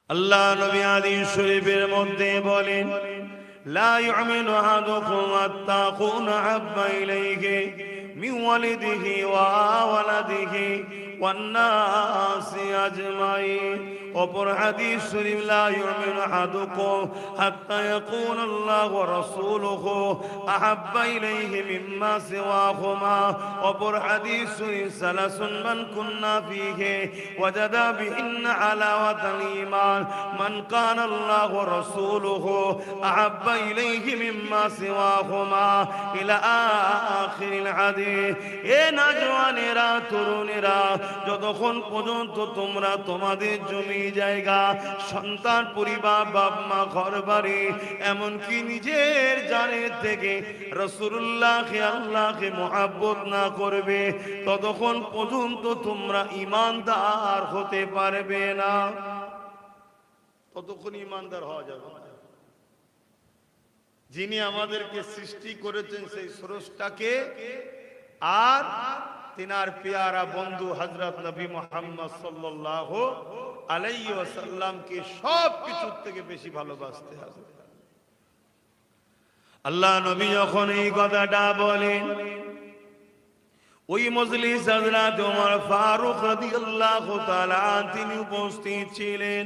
আল্লাহ নবী হাদিস শরীফের মধ্যে বলেন, লা ইউমিনু আহাদুকুম হাত্তা কুনা হাব্বা ইলাইহি মিন ওয়ালিদিহি ওয়া ওয়ালাদিহি ওয়ান নাসি আজমাইন। অপর হাদিস শরীফ, লা ইউমিনু আহাদুকুম হাত্তা ইয়াকুনা আল্লাহু ওয়া রাসূলুহু আহাব্বা ইলাইহি মিম্মা সিওয়াহুমা। অপর হাদিস শরীফ, সালাসুন মান কুন্না ফীহি ওয়াজাদা বিহিন্না হালাওয়াতাল ঈমান মান কানা আল্লাহু ওয়া রাসূলুহু আহাব্বা ইলাইহি মিম্মা সিওয়াহুমা ইলা আখিরিল হাদিস। এ নওজওয়ানেরা, তরুণেরা, যতক্ষণ পর্যন্ত তোমরা তোমাদের জমি জায়গা, সন্তান, পরিবার, বাপ মা, ঘর বাড়ি, এমনকি নিজের জানের থেকে রাসূলুল্লাহকে, আল্লাহকে মুহাব্বত না করবে, ততক্ষণ পর্যন্ত তোমরা ঈমানদার হতে পারবে না। ততক্ষণ ঈমানদার হওয়া যাবে না। যিনি আমাদেরকে সৃষ্টি করেছেন সেই স্রষ্টাকে, আর তিনার পেয়ারা বন্ধু হযরত নবী মুহাম্মদ সাল্লাল্লাহু আলাইহি ওয়াসাল্লামকে সব কিছুর থেকে বেশি ভালোবাসতে হবে। আল্লাহ নবী যখন এই কথাটা বলেন, ওই মজলিস হযরত ওমর ফারুক রাদিয়াল্লাহু তাআলা তিনি উপস্থিত ছিলেন,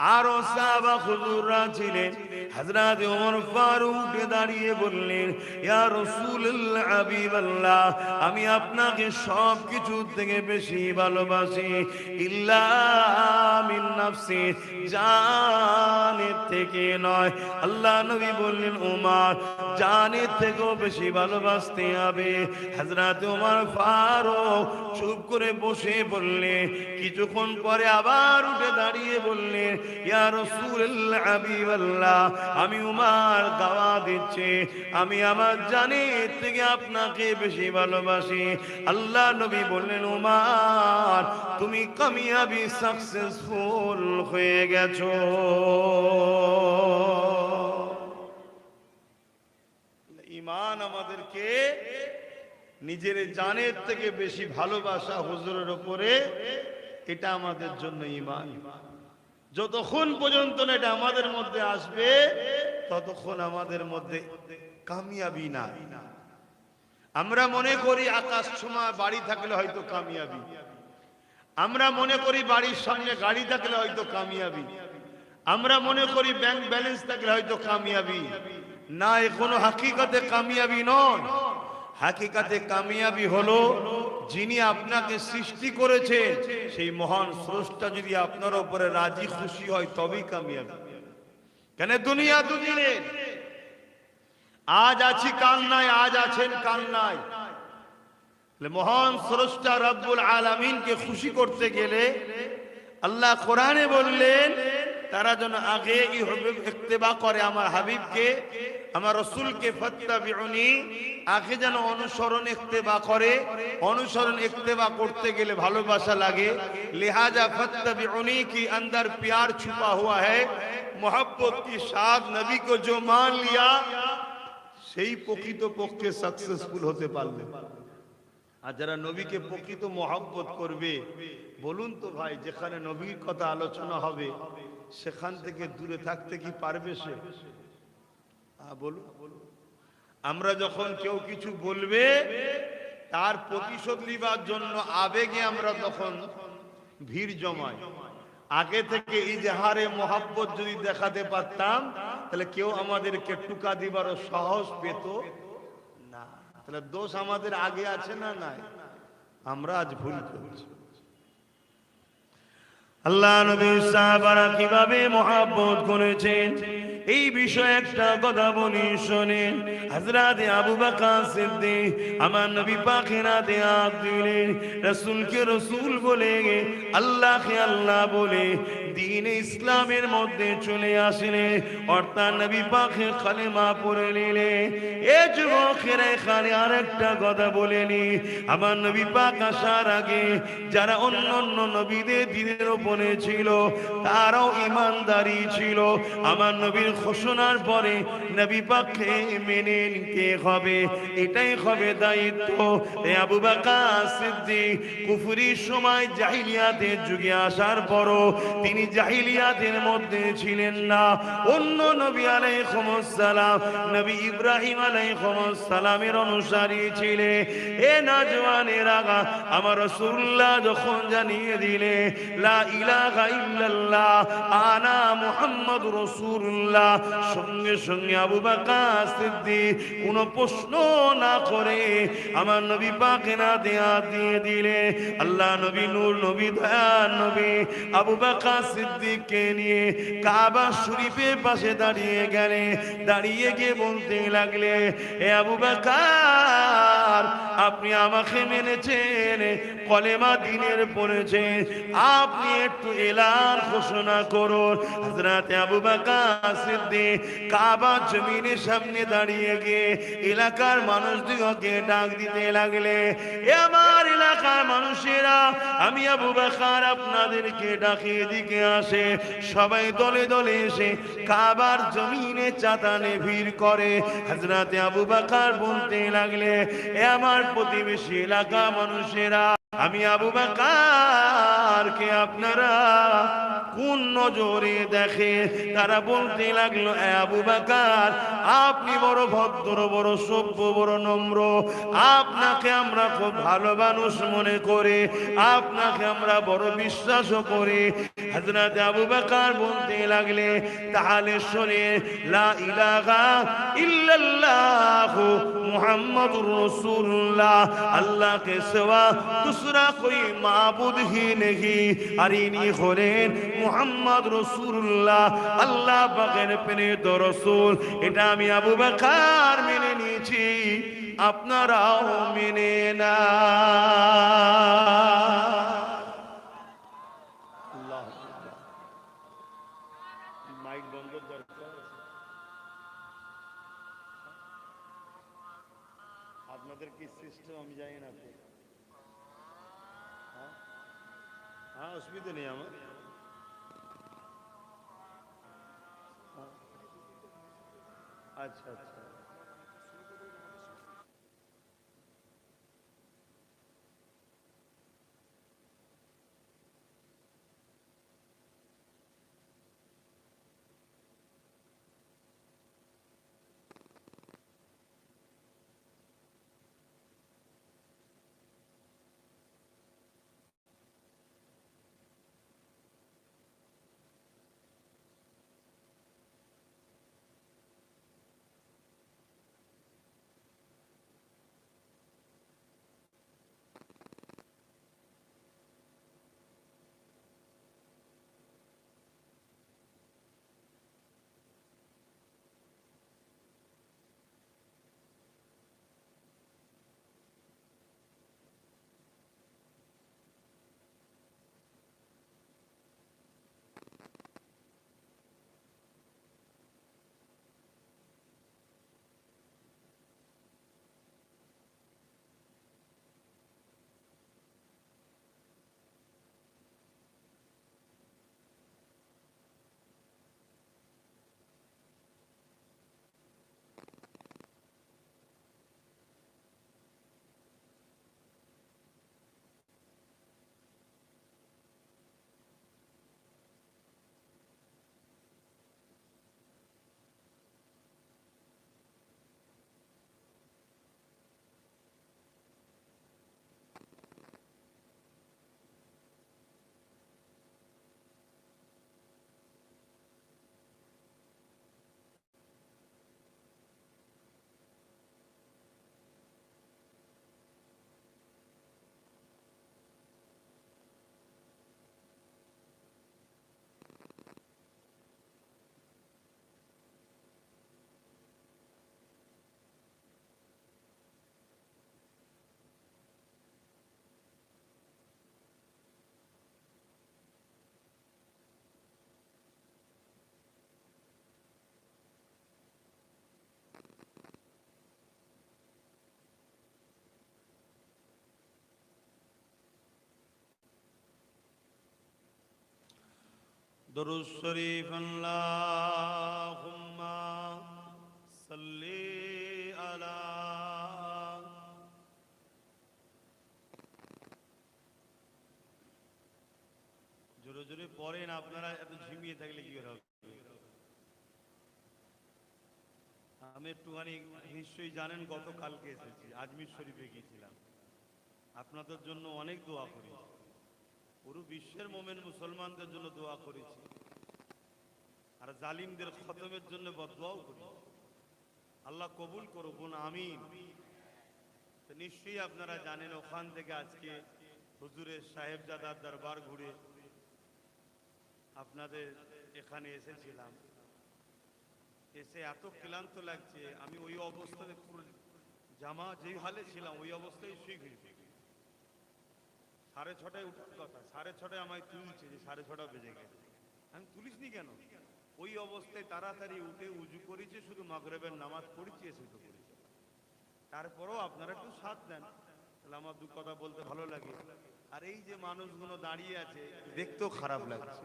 আরো সাহাবা হুজুররা ছিলেন। হযরত ওমর ফারুক উঠে দাঁড়িয়ে বললেন, ইয়া রাসূলুল্লাহ, হাবিবাল্লাহ, আমি আপনাকে সব কিছু থেকে বেশি ভালোবাসি, ইল্লা মিন নাফসি, জানের থেকে নয়। আল্লাহ নবী বললেন, ওমর, জানের থেকেও বেশি ভালোবাসতে হবে। হযরত ওমর ফারুক চুপ করে বসে বললেন। কিছুক্ষণ পরে আবার উঠে দাঁড়িয়ে বললেন, ইয়া রাসূলুল্লাহ, হাবিবাল্লাহ, আমি উমর দাওয়া দিচ্ছি, আমি আমার জানের থেকে আপনাকে বেশি ভালোবাসি। আল্লাহ নবী বললেন, উমর, তুমি কামিয়াবি, সাকসেসফুল হয়ে গেছো। ঈমান আমাদেরকে নিজের জানের থেকে বেশি ভালোবাসা হুজুরের উপরে, এটা আমাদের জন্য ঈমান। যতক্ষণ পর্যন্ত না এটা আমাদের মধ্যে আসবে, ততক্ষণ আমাদের মধ্যে কামিয়াবি না। আমরা মনে করি আকাশ ছোঁয়া বাড়ি থাকলে হয়তো কামিয়াবি, আমরা মনে করি বাড়ির সামনে গাড়ি থাকলে হয়তো কামিয়াবি, আমরা মনে করি ব্যাংক ব্যালেন্স থাকলে হয়তো কামিয়াবি। না, এ কোনো হাকিকতে কামিয়াবি নয়। হাকিকতে কামিয়াবি হলো যিনি আপনাকে সৃষ্টি করেছেন, সেই মহান স্রষ্টা যদি আপনার উপরে রাজি খুশি হয়, তবেই কামিয়াবি। কেন দুনিয়া দুদিনের, আজ আছি কাল নাই, আজ আছেন কাল নাই। মহান স্রষ্টা রব্বুল আলামিনকে খুশি করতে গেলে আল্লাহ কোরআনে বললেন, তারা যেন আগে ইত্তেবা করে আমার হাবিবকে, আমার রাসূলকে, ফাত্তাবিউনি, আগে যেন অনুসরণ ইত্তেবা করে। অনুসরণ ইত্তেবা করতে গেলে ভালোবাসা লাগে, লিহাজা ফাত্তাবিউনি কি अंदर प्यार छुपा हुआ है, मोहब्बत की साथ नबी को जो मान लिया, সেই প্রকৃত পক্ষে সাকসেসফুল হতে পারবে। আর যারা নবীকে প্রকৃত মহব্বত করবে, বলুন তো ভাই, যেখানে নবীর কথা আলোচনা হবে সেখান থেকে দূরে থাকতে কি পারবে সে? বলুন। আমরা যখন কেউ কিছু বলবে, তার প্রতিশোধ নিবার জন্য আবেগে আমরা তখন ভিড় জমাই। আগে থেকে ইজহারে মহব্বত যদি দেখাতে পারতাম, তাহলে কেউ আমাদেরকে টুকা দিবারও সাহস পেত না। তাহলে দোষ আমাদের আগে আছে না নাই? আমরা আজ ভুল করছি। আল্লাহ নবী সাহাবারা কিভাবে মহব্বত করেছেন, এই বিষয়ে একটা কথা বলি শোনেন। হযরত আবু বকর সিদ্দিক আমার নবী পাকের হাতে হাত দিলেন, রাসূলকে রাসূল বলে, আল্লাহকে আল্লাহ বলে দ্বীন ইসলামের মধ্যে চলে আসলেন, অর্থাৎ নবী পাকের কালেমা পড়ে নিলেন। এ যুবকেরা, এখানে আরেকটা কথা বলেনি, আমার নবী পাক আসার আগে যারা অন্য অন্য নবীদের দ্বীনের উপরে ছিল, তারাও ঈমানদারি ছিল। আমার নবীর ঘোষণার পরে নবী পাককে মেনে নিতে হবে, এটাই হবে দায়িত্ব। আবু বকর সিদ্দিক কুফরির সময় জাহিলিয়াতের যুগে আসার পরও তিনি জাহিলিয়াতের মধ্যে ছিলেন না। অন্য নবী আলাইহিস সালাম, নবী ইব্রাহিম আলাইহিস সালামের অনুসারী ছিলেন। এ নওজওয়ানেরা, আমার রাসূলুল্লাহ যখন জানিয়ে দিলে লা ইলাহা ইল্লাল্লাহ আনা মুহাম্মাদুর রাসূলুল্লাহ, সঙ্গে সঙ্গে আবু বকর সিদ্দিক কোনো প্রশ্ন না করে আমার নবী পাকে না দিয়ে দিলে আল্লাহ নবী, নূর নবী, দয়ার নবী আবু বকর সিদ্দিককে নিয়ে কাবা শরীফের পাশে দাঁড়িয়ে গেলে, দাঁড়িয়ে গিয়ে বলতে লাগলে, এ আবু বকর, আপনি আমাকে মেনেছেন, কলেমা দ্বীনের পড়েছেন, আপনি একটু এলান ঘোষণা করুন। হযরত আবু বকর সিদ্দিক কাবা জমিনের সামনে দাঁড়িয়ে গিয়ে এলাকার মানুষদিগকে ডাক দিতে লাগলে, এ আমার এলাকার মানুষেরা, আমি আবু বকর আপনাদেরকে ডাকি, এদিকে আসে। সবাই দলে দলে এসে কাবার জমিনে চাতানে ভিড় করে। হযরত আবু বকর বলতে লাগলে, এ আমার প্রতিবেশী এলাকা মানুষেরা, আমি আবু বকরকে আপনারা কোন নজরে দেখে? তারা বলতে লাগলো, এ আবু বকর, আপনি বড় ভদ্র, বড় সভ্য, বড় নম্র, আপনাকে আমরা খুব ভালো মানুষ মনে করি, আপনাকে আমরা বড় বিশ্বাসও করি। হযরত আবু বকর বলতে লাগলে, তাহলে শুনে, লা ইলাহা ইল্লাল্লাহ মুহাম্মাদুর রাসূলুল্লাহ, আল্লাহ के सिवा दूसरा कोई माबूद ही नहीं, और इन्हीं হলেন মুহাম্মদ রাসূলুল্লাহ, আল্লাহ পাকের প্রেরিত রাসূল। এটা আমি আবু বকর মেনে নিয়েছি, আপনারাও মেনে না। মাইক বন্ধ দরকার, আপনাদের কি সিস্টেম আমি জানি না। হ্যাঁ, অসুবিধা নেই আমার। আচ্ছা আচ্ছা, দরুদ শরীফ আল্লাহুম্মা সাল্লি আলা। জোরে জোরে পড়েন, আপনারা এত ঝিমিয়ে থাকলে কি হবে? আমি একটুখানি, নিশ্চয়ই জানেন গতকালকে এসেছি, আজমির শরীফে গিয়েছিলাম। আপনাদের জন্য অনেক দোয়া করি, পুরো বিশ্বের মোমেন মুসলমানদের জন্য দোয়া করেছি, আর জালিমদের খতমের জন্য বদদোয়াও করি। আল্লাহ কবুল করুন, আমিন। তো নিশ্চয়ই আপনারা জানেন ওখান থেকে আজকে হুজুরের সাহেবজাদার দরবার ঘুরে আপনাদের এখানে এসেছিলাম। এসে এত ক্লান্ত লাগছে, আমি ওই অবস্থাতে পুরো জামা যেই হালে ছিলাম ওই অবস্থায় শুয়ে গেছি। 6:30 উঠার কথা, 6:30 আমায় তুলছে যে 6:30 বেজে গেছে। আমি তুলিসনি কেন? ওই অবস্থায় তাড়াতাড়ি উঠে উজু করেছি, শুধু মাগরিবের নামাজ পড়েছি, এসে তো করেছি। তারপরেও আপনারা একটু সাথ দেন, তাহলে আমার দু কথা বলতে ভালো লাগে। আর এই যে মানুষগুলো দাঁড়িয়ে আছে, দেখতেও খারাপ লাগছে,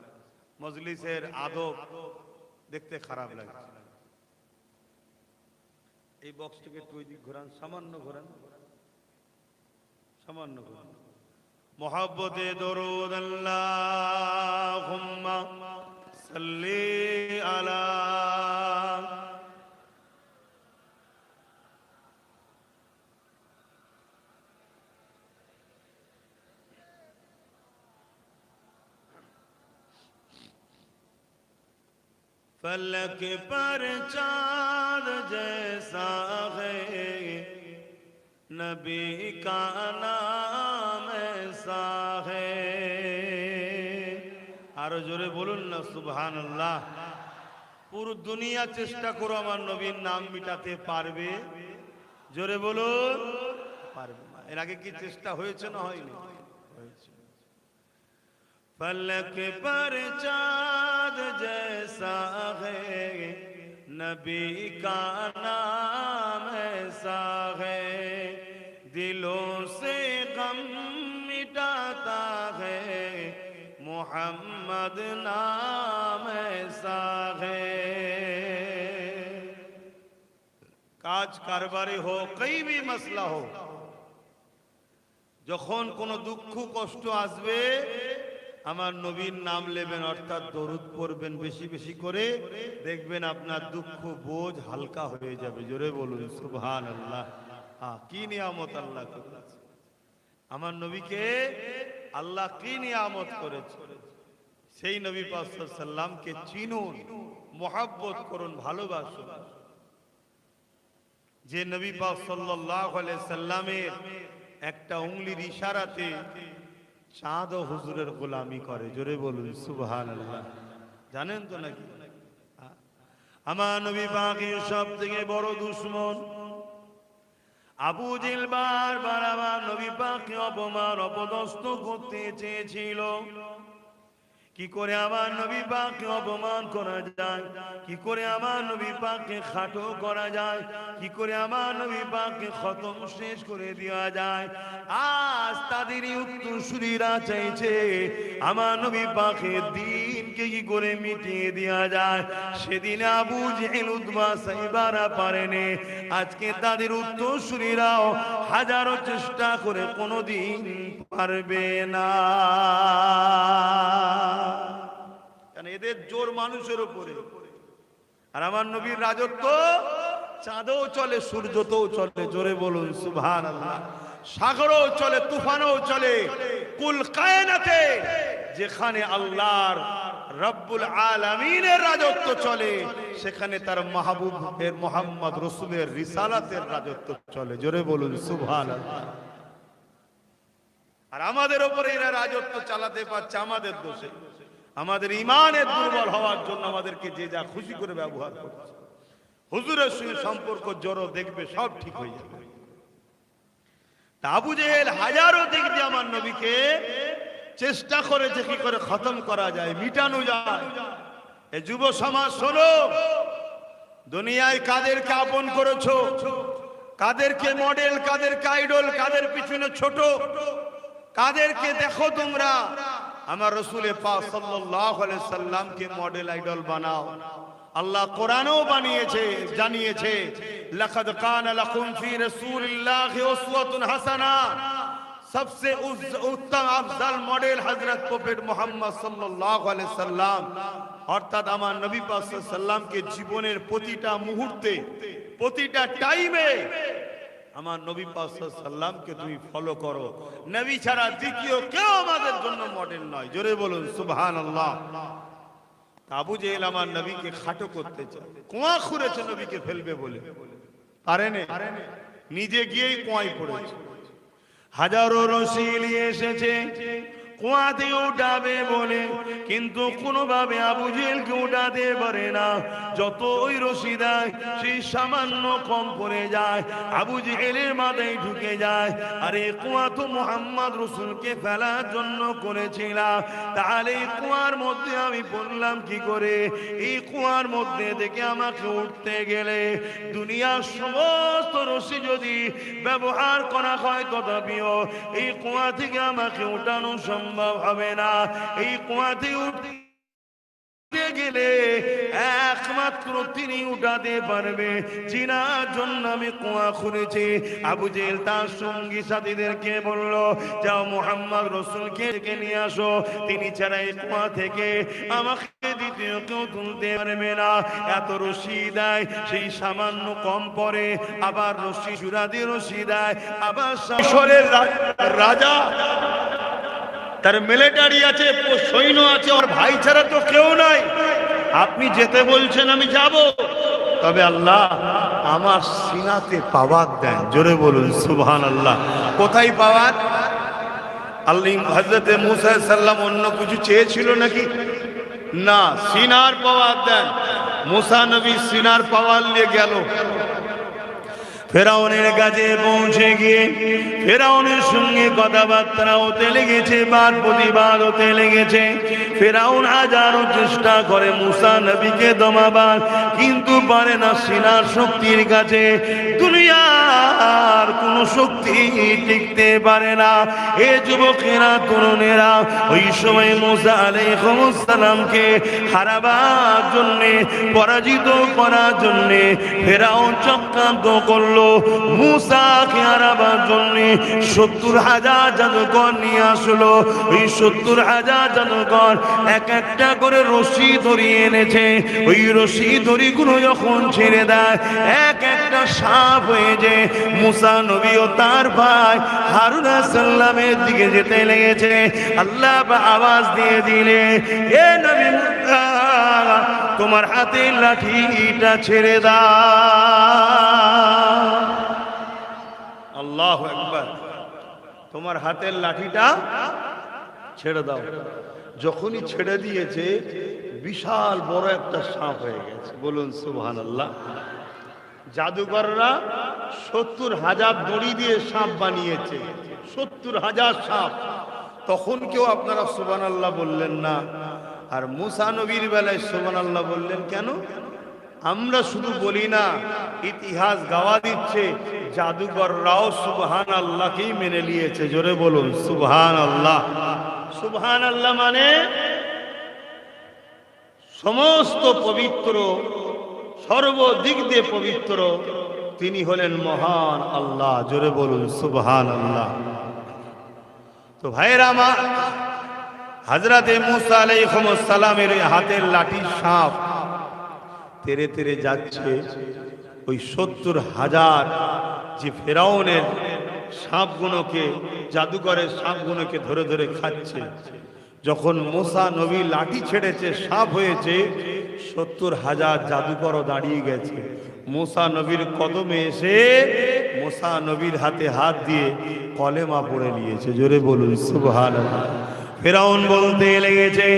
মজলিসের আদব দেখতে খারাপ লাগছে। এই বক্সটাকে একটু ওই দিক ঘোরান, সামান্য ঘোরান, সামান্য ঘোরান। মোহাব্বতে দরুদ আল্লাহুম্মা সাল্লি আলা। फलक पर चाँद जैसा है, नबी का नाम ऐसा है। আরো জোরে বলুন না সুবহানাল্লাহ। পুরো দুনিয়া চেষ্টা করো আমার নবীর নাম মিটাতে পারবে? জোরে বলুন, পারবে না। এর আগে কি চেষ্টা হয়েছে না হয়নি? হয়েছে। फलक पर चाँद जैसा है, नबी का नाम ऐसा है, दिलों से गम मिटाता है, मोहम्मद नाम ऐसा है। কাজ কারবারে হোক, কই भी মসলা हो, যখন কোনো দুঃখ কষ্ট আসবে আমার নবীর নাম নেবেন, অর্থাৎ দরুদ পড়বেন বেশি বেশি করে, দেখবেন আপনার দুঃখ বোঝ হালকা হয়ে যাবে। জোরে বলুন সুবহানাল্লাহ। কি নিয়ামত আল্লাহ করেছে আমার নবীকে, আল্লাহ কি নিয়ামত করেছে। সেই নবী পাক সাল্লাল্লাহু আলাইহি সাল্লামকে চিনুন, মহব্বত করুন, ভালোবাসুন। যে নবী পাক সাল্লাল্লাহু আলাইহি সাল্লামের একটা উংলির ইশারাতে চাঁদ ও হুজুরের গোলামি করে। জোরে বলুন সুবহানাল্লাহ। জানেন তো নাকি আমার নবী পাকের সব থেকে বড় দুশমন আবু জেহেল বারবার আমার নবী পাককে অপমান অপদস্থ করতে চেয়েছিল। কি করে আমার নবী পাককে অপমান করা যায়, কি করে আমার নবী পাককে খাটো করা যায়, কি করে আমার নবী পাককে খতম শেষ করে দেওয়া যায়। আজ তাদেরই উত্তরসূরিরা চাইছে আমার নবী পাকের দিনকে কি করে মিটিয়ে দেওয়া যায়। সেদিন আবু জেহেল উতবা সাইবারা পারেনি, আজকে তাদের উত্তরসূরিরাও হাজারো চেষ্টা করে কোনোদিন পারবে না। এদের জোর মানুষের উপরে, আর আমার নবীর রাজত্ব চাঁদেও চলে, সূর্যতেও চলে। জোরে বলুন সুবহানাল্লাহ। সাগরও চলে, তুফানও চলে, কুল কায়নাতে যেখানে আল্লাহর রব্বুল আলামিনের রাজত্ব চলে, সেখানে তার মাহবুবের মুহাম্মদ রাসূলের রিসালাতের রাজত্ব চলে। জোরে বলুন সুবহানাল্লাহ। আর আমাদের উপরে এরা রাজত্ব চালাতে পারছে আমাদের দোষে, আমাদের ইমানের দুর্বল হওয়ার জন্য আমাদেরকে যে যা খুশি করে ব্যবহার করছে। হুজুরের সঙ্গে সম্পর্ক জড়ো দেখবে সব ঠিক হয়ে যাবে। আবু জেহেল হাজারো দিক দিয়ে আমার নবীকে চেষ্টা করেছে কি করে খতম করা যায়, মিটানো যায়। এই যুব সমাজ শোনো, দুনিয়ায় কাদেরকে আপন করেছো, কাদেরকে মডেল, কাদেরকে আইডল, কাদের পিছনে ছোট, কাদেরকে দেখো তোমরা, আমার রাসূলে পাক সাল্লাল্লাহু আলাইহি সাল্লামকে মডেল আইডল বানাও। আল্লাহ কোরআনেও বানিয়েছে, জানিয়েছে লাকাদ কানা লাকুম ফি রাসূলিল্লাহি উসওয়াতুন হাসানা। सबसे उत्तम अफजल मॉडल हजरत प्रॉफेट मोहम्मद सल्लल्लाहु अलैहि वसल्लम অর্থাৎ আমার নবী পাক সাল্লাল্লাহু আলাইহি সাল্লামকে জীবনের প্রতিটা মুহূর্তে প্রতিটা টাইমে আমার নবী পাক সাল্লাল্লাহু আলাইহি সাল্লামকে তুমি ফলো করো। নবী ছাড়া দ্বিতীয় কেউ আমাদের জন্য মডেল নয়। জোরে বলুন সুবহানাল্লাহ। আবু জেহেল আমার নবীকে খাটো করতে চায়, কুয়া খুঁড়েছে নবীকে ফেলবে বলে, পারেনি, নিজে গিয়েই কুয়ায় পড়েছে। হাজারো রশি নিয়ে এসেছে কুয়াতে উঠাবে বলে, কিন্তু কোনোভাবে আবু জেহেলকে উঠাতে পারে না। যত ওই রশি দেয় সেই সামান্য কম পড়ে যায়, আবু জেহেলের মাথায় ঢুকে যায়। আরে কুয়া তো মুহাম্মদ রাসূলকে ফেলার জন্য করেছিলাম, তাহলে এই কুয়ার মধ্যে আমি পড়লাম কি করে? এই কুয়ার মধ্যে থেকে আমাকে উঠতে গেলে দুনিয়ার সমস্ত রশি যদি ব্যবহার করা হয় তথাপিও এই কুয়া থেকে আমাকে উঠানো সম্ভব হবে না। এই কুয়াতে উঠতে গেলে একমাত্র তিনি উঠাতে পারবে, যিনার জন্য আমি কুয়া খুঁড়েছি। আবু জেহেল তার সঙ্গী সাথীদেরকে বলল, যাও মুহাম্মদ রাসূলকে ডেকে নিয়ে আসো, তিনি ছাড়া এই কুয়া থেকে আমাকে দ্বিতীয় কেউ তুলতে পারবে না। এত রশি দেয় সেই সামান্য কম পরে, আবার রশি চূড়াতে রশি দেয়, আবার মিশরের রাজা, তার মিলিটারি আছে, সৈন্য আছে, ওর ভাই ছাড়া তো কেউ নাই। আপনি যেতে বলছেন আমি যাব, তবে আল্লাহ আমার সিনাতে পাওয়ার দেন। জোরে বলুন সুবহানাল্লাহ। কোথায় পাওয়ার? আল্লাহ হযরতে মুসা আলাইহিস সালাম অন্য কিছু চেয়েছিল নাকি? না, সিনার পাওয়ার দেন। মুসা নবী সিনার পাওয়ার নিয়ে গেল, ফেরাউনের কাছে পৌঁছে গিয়ে ফেরাউনের সঙ্গে কথাবার্তা হতে লেগেছে, বাদ প্রতিবাদ হতে লেগেছে। ফেরাউন হাজারো চেষ্টা করে মুসা নবীকে দমাবার, কিন্তু পারে না। সিনার শক্তির কাছে দুনিয়ার কোন শক্তি টিকতে পারে না। এ যুবকেরা, তরুণেরা, ওই সময় মুসা আলাইহিস সালামকে হারাবার জন্য, পরাজিত করার জন্য ফেরাউন চক্রান্ত করল। মুসাকে হারাবার জন্য 70,000 জাদুকর নিয়ে আসলো। ওই 70,000 জাদুকর এক একটা করে রশি ধরিয়ে এনেছে। ওই রশি দড়িগুলো যখন ছেড়ে দেয়, এক একটা সাপ হয়ে যায়। মুসা নবী ও তার ভাই হারুন আলাইহিস সালামের দিকে যেতে লেগেছে। আল্লাহ আওয়াজ দিয়ে দিলে, এ নবী মুসা, তোমার হাতের লাঠিটা ছেড়ে দাও। আল্লাহু আকবার। তোমার হাতের লাঠিটা ছেড়ে দাও। যখনই ছেড়ে দিয়েছে, বিশাল বড় একটা সাপ হয়ে গেছে। বলুন সুবহানাল্লাহ। জাদুকররা 70,000 দড়ি দিয়ে সাপ বানিয়েছে, 70,000 সাপ। তখন কেউ আপনারা সুবহানাল্লাহ বললেন না, আর মুসা নবীর বেলায় সুবহানাল্লাহ বললেন কেন? আমরা শুধু বলি না, ইতিহাস গাওয়া দিচ্ছে জাদুকররাও সুবহানাল্লাহকেই মেনে নিয়েছে। জোরে বলুন সুবহানাল্লাহ। সুবহানাল্লাহ মানে সমস্ত পবিত্র, সর্বদিক দিয়ে পবিত্র তিনি হলেন মহান আল্লাহ। জোরে বলুন সুবহানাল্লাহ। তো ভাইরা আমার, হযরতে মুসা আলাইহিস সালামের হাতের লাঠি সাপ তেরে তেরে যাচ্ছে। ওই 70,000 যে ফেরাউনের সাপগুলোকে, জাদুকরের সাপগুলোকে ধরে ধরে খাচ্ছে। যখন মুসা নবী লাঠি ছেড়েছে, সাপ হয়েছে, 70,000 জাদুকরও দাঁড়িয়ে গেছে। মুসা নবীর কদমে এসে মুসা নবীর হাতে হাত দিয়ে কলেমা পড়ে নিয়েছে। জোরে বলুন সুবহানাল্লাহ। ফেরাউন বলতে লেগেছে,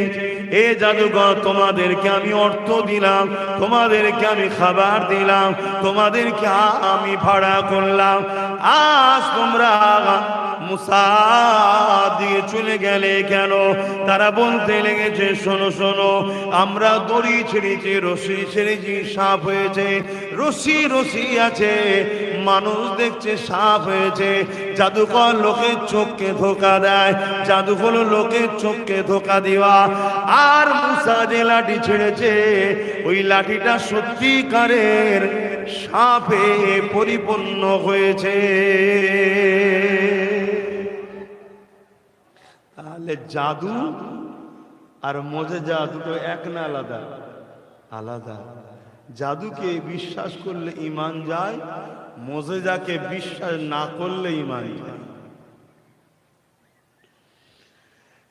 এ জাদুকর, তোমাদেরকে আমি অর্থ দিলাম, তোমাদেরকে আমি খাবার দিলাম, তোমাদেরকে আমি ভাড়া করলাম, আজ তোমরা মুসা দিয়ে চলে গেলে কেন? তারা বলতে লেগেছে, শোনো শোনো, আমরা দড়ি ছেড়েছি, রশি ছেড়েছি, সাপ হয়েছে। রশি রশি আছে, মানুষ দেখছে সাপ হয়েছে। জাদুকর লোকের চোখকে ধোকা দেয়, জাদু হলো লোকের চোখকে ধোকা দেওয়া। আর মুসা যে লাঠি ছেড়েছে, ওই লাঠিটা সত্যিকারের সাপে পরিপূর্ণ হয়েছে। তাহলে জাদু আর মুজিজা দুটো এক না আলাদা? আলাদা। জাদুকে বিশ্বাস করলে ঈমান যায়, মুজিজাকে বিশ্বাস না করলে ঈমান যায়।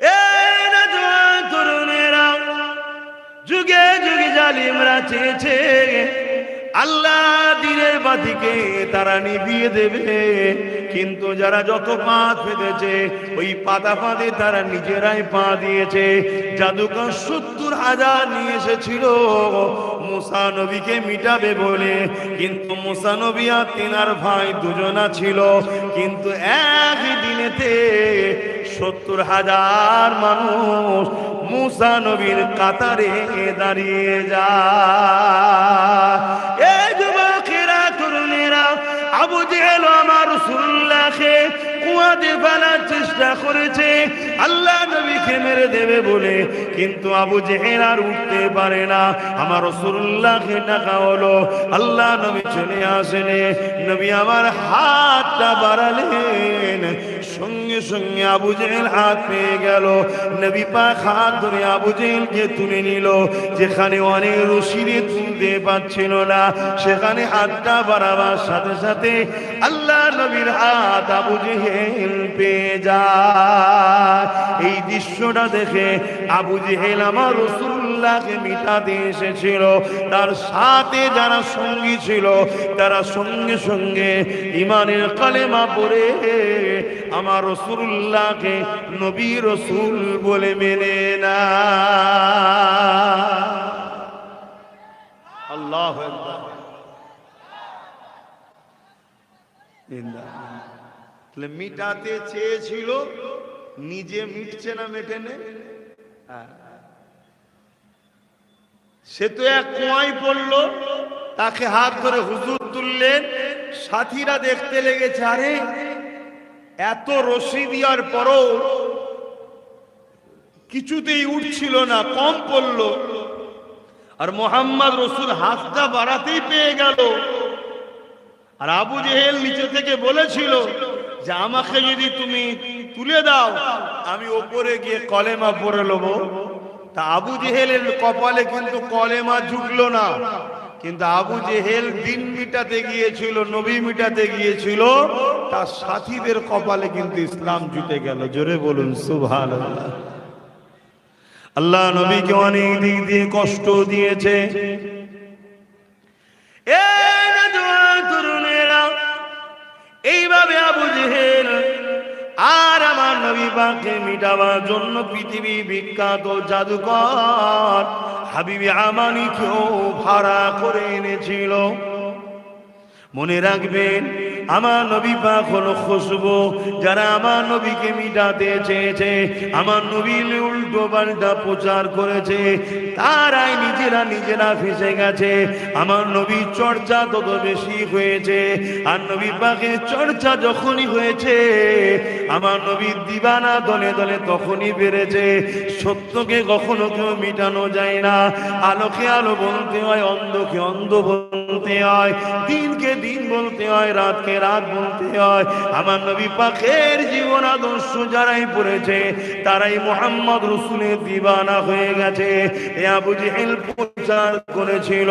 এই না জওয়ান তরুণেরা, যুগে যুগে জালিমরা চেয়েছে আল্লাহ দ্বীনের বাতিকে তারা নিভিয়ে দেবে, কিন্তু যারা যত পা পেতেছে ওই পাতা ফাঁদে তারা নিজেরাই পা দিয়েছে। জাদুকর ৭০,০০০ নিয়ে এসেছিল মুসা নবীকে মিটাবে বলে, কিন্তু মুসা নবী আর তেনার ভাই দুজনা ছিল, কিন্তু একই দিনেতে ৭০,০০০ মানুষ মুসা নবীর কাতারে দাঁড়িয়ে যায়। এই যুবকেরা, তরুণেরা, আবু জেহেল আমার রাসূলুল্লাহকে কুয়াতে ফেলার চেষ্টা করেছে আল্লাহ নবীকে মেরে দেবে বলে, কিন্তু আবু জেহেল আর উঠতে পারে না। আমার রাসূলুল্লাহকে ডাকা হলো, আল্লাহ নবী চলে আসেন। নবী আমার হাতটা বাড়ালেন, সঙ্গে সঙ্গে আবু জেহেল হাত পেয়ে গেল। নবী পাক হাত ধরে আবু জেহেলকে তুলে নিল। যেখানে অনেক রশি দিয়ে তুলতে পারছিল না, সেখানে হাতটা বাড়াবার সাথে সাথে আল্লাহ নবীর হাত আবু জেহেল পেয়ে যায়। এই দৃশ্যটা দেখে আবু জেহেল আমার রাসূলুল্লাহকে মিটাতে এসেছিল, তার সাথে যারা সঙ্গী ছিল তারা সঙ্গে সঙ্গে ঈমানের কালেমা পড়ে আমার রাসূলুল্লাহকে নবী রাসূল বলে মেনে না। আল্লাহু আকবার। তাহলে মিটাতে চেয়েছিল, নিজে মিটছে না, মেটেনে। সে তো এক কুয়ায় পড়লো, তাকে হাত ধরে হুজুর তুললেন। সাথীরা দেখতে লেগেছে, আরে এত রশি দেওয়ার পরও কিছুতেই উঠছিল না, কম পড়লো। আর মুহাম্মদ রাসূল হাতটা বাড়াতেই পেয়ে গেল। আর আবু জেহেল নিচে থেকে বলেছিল যে আমাকে যদি তুমি তুলে দাও, আমি ওপরে গিয়ে কলেমা পড়ে নেব। তা আবু জেহেলের কপালে কিন্তু কলেমা জুটলো না, কিন্তু আবু জেহেল দিন মিটাতে গিয়েছিল, নবী মিটাতে গিয়েছিল, তার সাথীদের কপালে কিন্তু ইসলাম জুটে গেল। জোরে বলুন সুবহানাল্লাহ। আল্লাহ নবীকে অনেক দিক দিয়ে কষ্ট দিয়েছে। এইভাবে আবু জেহেল আর আমার নবী পাককে মিটাবার জন্য পৃথিবী বিখ্যাত জাদুকর হাবিবে আমানিকেও ভাড়া করে এনেছিল। মনে রাখবেন, আমার নবী পাক হলো খুশবু। যারা আমার নবীকে মিটাতে চেয়েছে, আমার নবীর উল্টো পাল্টা প্রচার করেছে, তারাই নিজেরা ফেসে গেছে। আমার নবীর চর্চা তত বেশি হয়েছে, আর নবী পাকের চর্চা যখনই হয়েছে, আমার নবীর দিবানা দলে দলে তখনই বেড়েছে। সত্যকে কখনো কেউ মিটানো যায় না। আলোকে আলো বলতে হয়, অন্ধকে অন্ধ বলতে হয়, দিনকে দিন বলতে হয়, রাতকে রাত বলতে হয়। আমার নবী পাকের জীবন আদর্শ যারাই পড়েছে, তারাই মুহাম্মদ রাসূলের দিবানা হয়ে গেছে। এ আবু জেহেল প্রচার করেছিল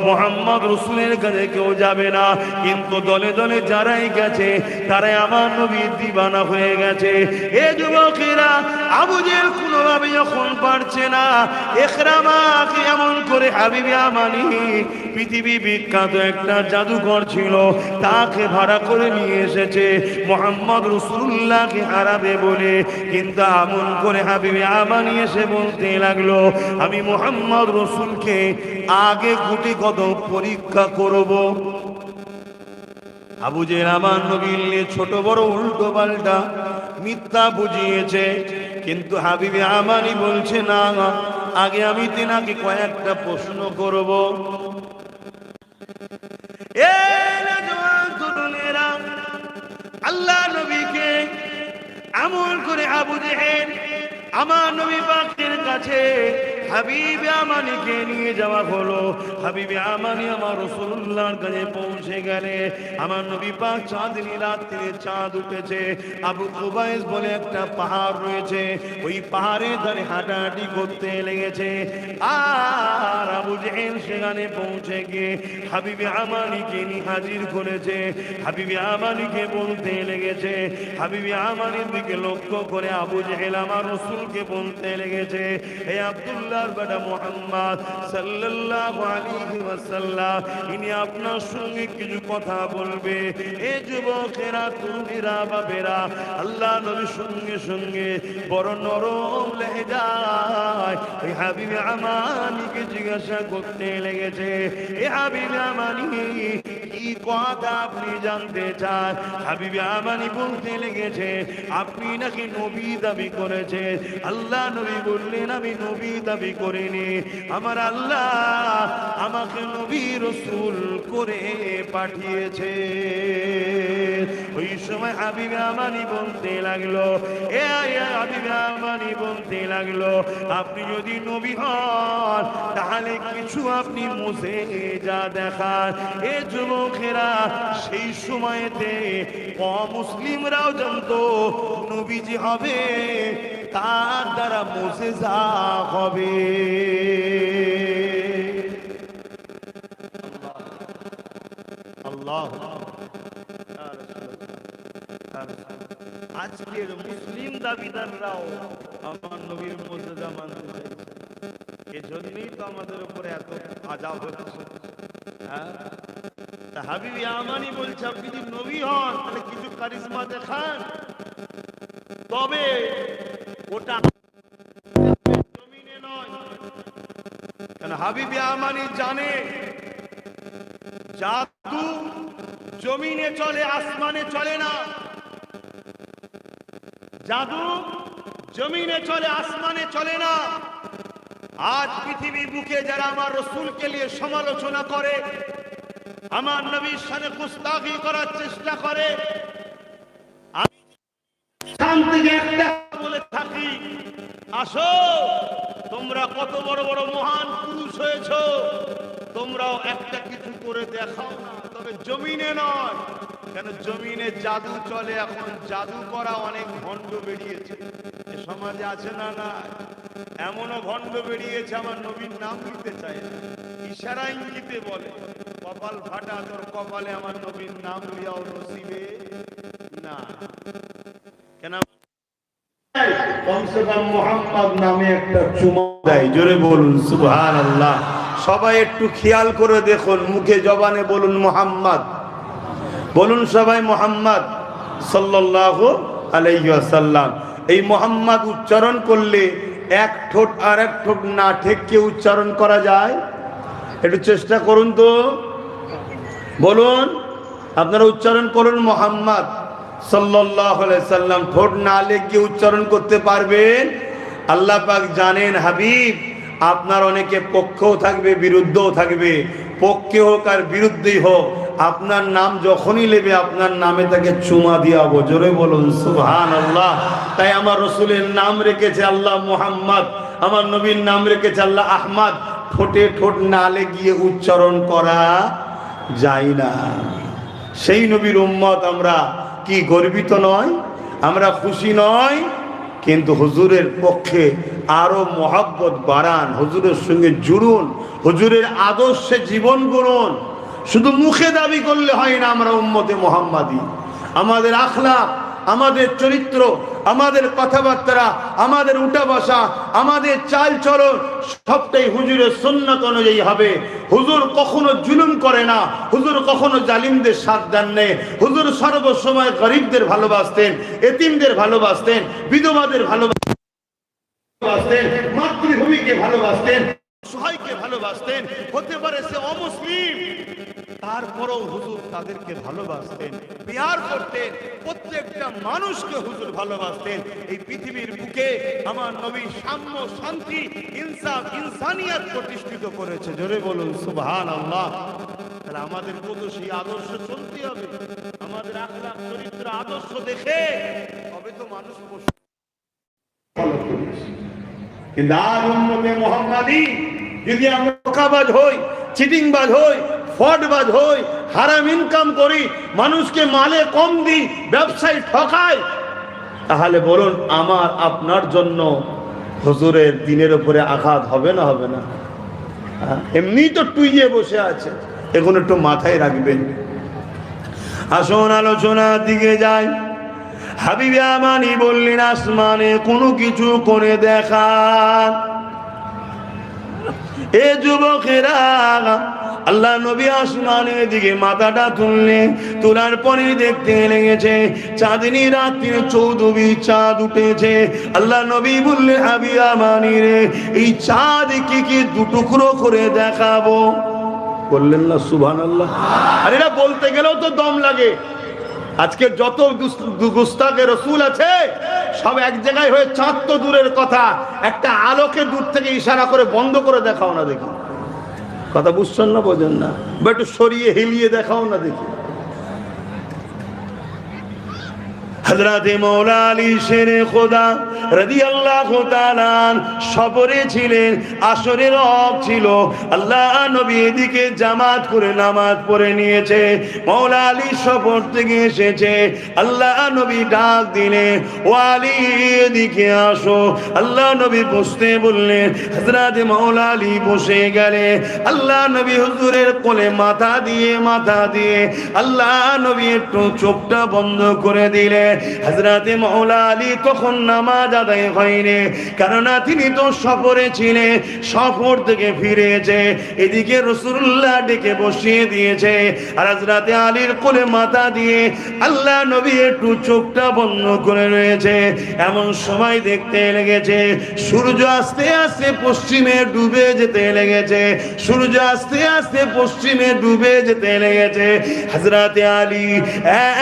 মুহাম্মদ রাসূলের কাছে কেউ যাবে না, কিন্তু দলে দলে যারাই গেছে তারাই আমার নবীর দিবানা হয়ে গেছে। এ যুবকেরা, আবু জেহেল কোনোভাবে যখন পারছে না, ইকরামাকে এমন করে হাবিবে আমানি পৃথিবী বিখ্যাত একটা জাদুকর ছিল, তাকে ভাড়া করে নিয়ে এসেছে মুহাম্মদ রাসূলুল্লাহকে হারাবে বলে। কিন্তু এমন করে হাবিবে আমানি এসে বলতে লাগলো, আমি মুহাম্মদ রাসূলকে আগে গুটি কত পরীক্ষা করব। আবু জেহেল আমার নবীর নিয়ে ছোট বড় উল্টো পাল্টা মিথ্যা বুঝিয়েছে, কিন্তু হাবিবে আমানি বলছে না, আগে আমি তিনাকে কয়েকটা প্রশ্ন করব। আল্লাহ নবীকে আমল করে আবু জেহেল আমার নবী পাকের কাছে হাবিবে আমানিকে নিয়ে যাওয়া হলো। হাবিবে আমানি আমার রাসূলুল্লাহর কাছে পৌঁছে গেলে আমার নবী পাক চাঁদনি রাত্রে চাঁদ উঠেছে, আবু কুবাইস বলে একটা পাহাড় রয়েছে, ওই পাহাড়ের ধারে হাঁটাহাঁটি করতে লেগেছে। আর আবু জেহেল সেখানে পৌঁছে গিয়ে হাবিবে আমানিকে নিয়ে হাজির করেছে। হাবিবে আমানিকে বলতে লেগেছে, হাবিবে আমানির দিকে লক্ষ্য করে আবু জেহেল আমার রাসূলকে বলতে লেগেছে, হে আব্দুল্লাহ বেটা মুহাম্মদ সাল্লাল্লাহু আলাইহি ওয়াসাল্লাম, ইনি আপনার সঙ্গে কিছু কথা বলবে। এই যুবকেরা, তরুণীরা, বাবেরা আল্লাহ নবীর সঙ্গে সঙ্গে বড় নরম লেহেজায় এই হাবিবে আমানিকে জিজ্ঞাসা করতে লেগেছে, এ হাবিবে আমানি কি কথা আপনি জানতে চান? হাবিবে আমানি বলতে লেগেছে, আপনি নাকি নবী দাবি করেছেন। আল্লাহ নবী বললেন, আমি নবী দাবি করিনি, আমার আল্লাহ আমাকে নবী রাসূল করে পাঠিয়েছে। ওই সময় হাবিবে আমানি বলতে লাগলো, এ হাবিবে আমানি বলতে লাগলো, আপনি যদি নবী হন তাহলে কিছু আপনি মুছে যা দেখান। এ যুবকেরা সেই সময়তে অমুসলিমরাও জানতো নবীজি হবে, তার দ্বারা মুজিজা হবে। আল্লাহ আজকের মুসলিম দাবিদাররাও আমার নবীর মুজিজা মানতে চাইছে, এজন্যই তো আমাদের উপরে এত আযাব হচ্ছে। হাবিবে আমানি বলছে, আপনি যদি নবী হন তাহলে কিছু কারিশমা দেখান, তবে ওটা জমিনে নয়। কেন হাবিবে আমানি জানে জাদু জমিনে চলে, আসমানে চলে না। জাদু জমিনে চলে, আসমানে চলে না। আজ পৃথিবীর বুকে যারা আমার রাসূলকে নিয়ে সমালোচনা করে, আমার নবীর সাথে গুস্তাখি করার চেষ্টা করে, আমি শান্তি একটা বলে থাকি, আসো তোমরা কত বড় বড় মহান পুরুষ হয়েছো, তোমরাও একটা কিছু করে দেখাও না, তবে জমিনে নয়। কেন জমিনে জাদু চলে, এখন জাদু করা অনেক ভণ্ড বেরিয়েছে এ সমাজে, আছে না? না, এমনও ভণ্ড বেরিয়েছে আমার নবীর নাম নিতে চায় না, ইশারা ইঙ্গিতে বলে, কপাল ফাটা তোর কপালে আমার নবীর নাম লিয়াও নসিবে না। কেন কমসে কম মুহাম্মদ নামে একটা চুমা দেয়। জোরে বলুন সুবহানাল্লাহ। সবাই একটু খেয়াল করে দেখুন, মুখে জবানে বলুন মুহাম্মদ, বলুন সবাই মুহাম্মদ সাল্লাল্লাহু আলাইহি ওয়াসাল্লাম। এই মুহাম্মদ উচ্চারণ করলে এক ঠোঁট আর এক ঠোঁট না ঠেকিয়ে উচ্চারণ করা যায়? একটু চেষ্টা করুন তো, বলুন, আপনারা উচ্চারণ করুন মুহাম্মদ সাল্লাল্লাহু আলাইহি সাল্লাম, ঠোঁট না লেগে উচ্চারণ করতে পারবেন? আল্লাহ পাক জানেন হাবিব আপনার অনেকে পক্ষেও থাকবে, বিরুদ্ধেও থাকবে, পক্ষে হোক আর বিরুদ্ধেই হোক, আপনার নাম যখনই নেবে আপনার নামে তাকে চুমা দিয়াবো। জোরে বলুন সুবহানাল্লাহ। তাই আমার রাসূলের নাম রেখেছে আল্লাহ মুহাম্মদ, আমার নবীর নাম রেখেছে আল্লাহ আহমদ। ঠোঁটে ঠোঁট না লেগিয়ে উচ্চারণ করা যায় না। সেই নবীর উম্মত আমরা কি গর্বিত নয়? আমরা খুশি নয়? কিন্তু হুজুরের পক্ষে আরো মহব্বত বাড়ান, হুজুরের সঙ্গে জুড়ুন, হুজুরের আদর্শে জীবন গড়ুন। শুধু মুখে দাবি করলে হয় না আমরা উম্মতে মুহাম্মাদি। আমাদের আখলাক, আমাদের চরিত্র, আমাদের কথাবার্তা, আমাদের উঠা বসা, আমাদের চাল চলন সবটাই হুজুরের সুন্নাত অনুযায়ী হবে। হুজুর কখনো জুলুম করে না, হুজুর কখনো জালিমদের সাথ দেন না। হুজুর সর্বসময় গরিবদের ভালোবাসতেন, এতিমদের ভালোবাসতেন, বিধবাদের ভালোবাসতেন, মাতৃভূমিকে ভালোবাসতেন, সহায়কে ভালোবাসতেন। হতে পারে সে অমুসলিম, তারপরেও হুজুর তাদেরকে ভালোবাসতেন, প্যার করতেন, প্রত্যেকটা মানুষকে হুজুর ভালোবাসতেন। এই পৃথিবীর বুকে আমার নবী সাম্য, শান্তি, ইনসাফ, ইনসানিয়াত প্রতিষ্ঠিত করেছে। জোরে বলুন সুবহানাল্লাহ। তাহলে আমাদের কত সেই আদর্শ চলতে হবে, আমাদের আখলাক চরিত্র আদর্শ দেখে তবে তো মানুষ ফলো করবে। কিন্তু আর উম্মতে মুহাম্মাদি যদি আমরা ধোঁকাবাজ হই, চিটিংবাজ হই, ফ্রডবাজ হই, হারাম ইনকাম করি, মানুষকে মালে কম দিই, ব্যবসায় ঠকাই, তাহলে বলুন আমার আপনার জন্য হুজুরের দিনের উপরে আঘাত হবে না হবে না? এমনি তো টুইয়ে বসে আছে, এখন একটু মাথায় রাখবেন। আসুন আলোচনার দিকে যাই। হাবিবে আমানি বললেন আসমানে কোনো কিছু করে দেখান। এ যুবকেরা, আল্লাহ নবী আসমানের দিকে মাথাটা তুললেন, তোলার পরে দেখতে লেগেছে চাঁদনি রাত্রির চৌদ্দবী চাঁদ উঠেছে। আল্লাহ নবী বললেন হাবিবে আমানি রে, এই চাঁদ কি দুটুকরো করে দেখাবো? বললেন না সুবহানাল্লাহ? আর এটা বলতে গেলেও তো দম লাগে। আজকে যত গুস্তাখে রাসূল আছে সব এক জায়গায় হয়ে চাঁদ তো দূরের কথা, একটা আলোকে দূর থেকে ইশারা করে বন্ধ করে দেখাও না দেখি। কথা বুঝছেন না? বোঝেন না? বা একটু সরিয়ে হিলিয়ে দেখাও না দেখি। হযরতে মাওলা আলী শেরে খোদা রাদিয়াল্লাহু তাআলা সফরে ছিলেন, আসরের ওয়াক্ত ছিল। আল্লাহ নবী এদিকে জামাত করে নামাজ পড়ে নিয়েছে, মাওলা আলী সফর থেকে এসেছে। আল্লাহ নবী ডাক দিলেন, ও আলী এদিকে আসো। আল্লাহ নবী বসতে বললেন, হযরতে মাওলা আলী বসে গেলেন। আল্লাহ নবী হুজুরের কোলে মাথা দিয়ে আল্লাহ নবী একটু চোখটা বন্ধ করে দিলেন। হযরতে মাওলা আলী তখন নামাজ আদায় হয়নি, কেননা তিনি তো সফরে ছিলেন, সফর থেকে ফিরেছে। এদিকে রাসূলুল্লাহ ডেকে বসিয়ে দিয়েছে, আর হযরতে আলীর কোলে মাথা দিয়ে আল্লাহ নবী একটু চোখটা বন্ধ করে রয়েছে। এমন সময় দেখতে লেগেছে সূর্য আস্তে আস্তে পশ্চিমে ডুবে যেতে লেগেছে, সূর্য আস্তে আস্তে পশ্চিমে ডুবে যেতে লেগেছে। হযরতে আলী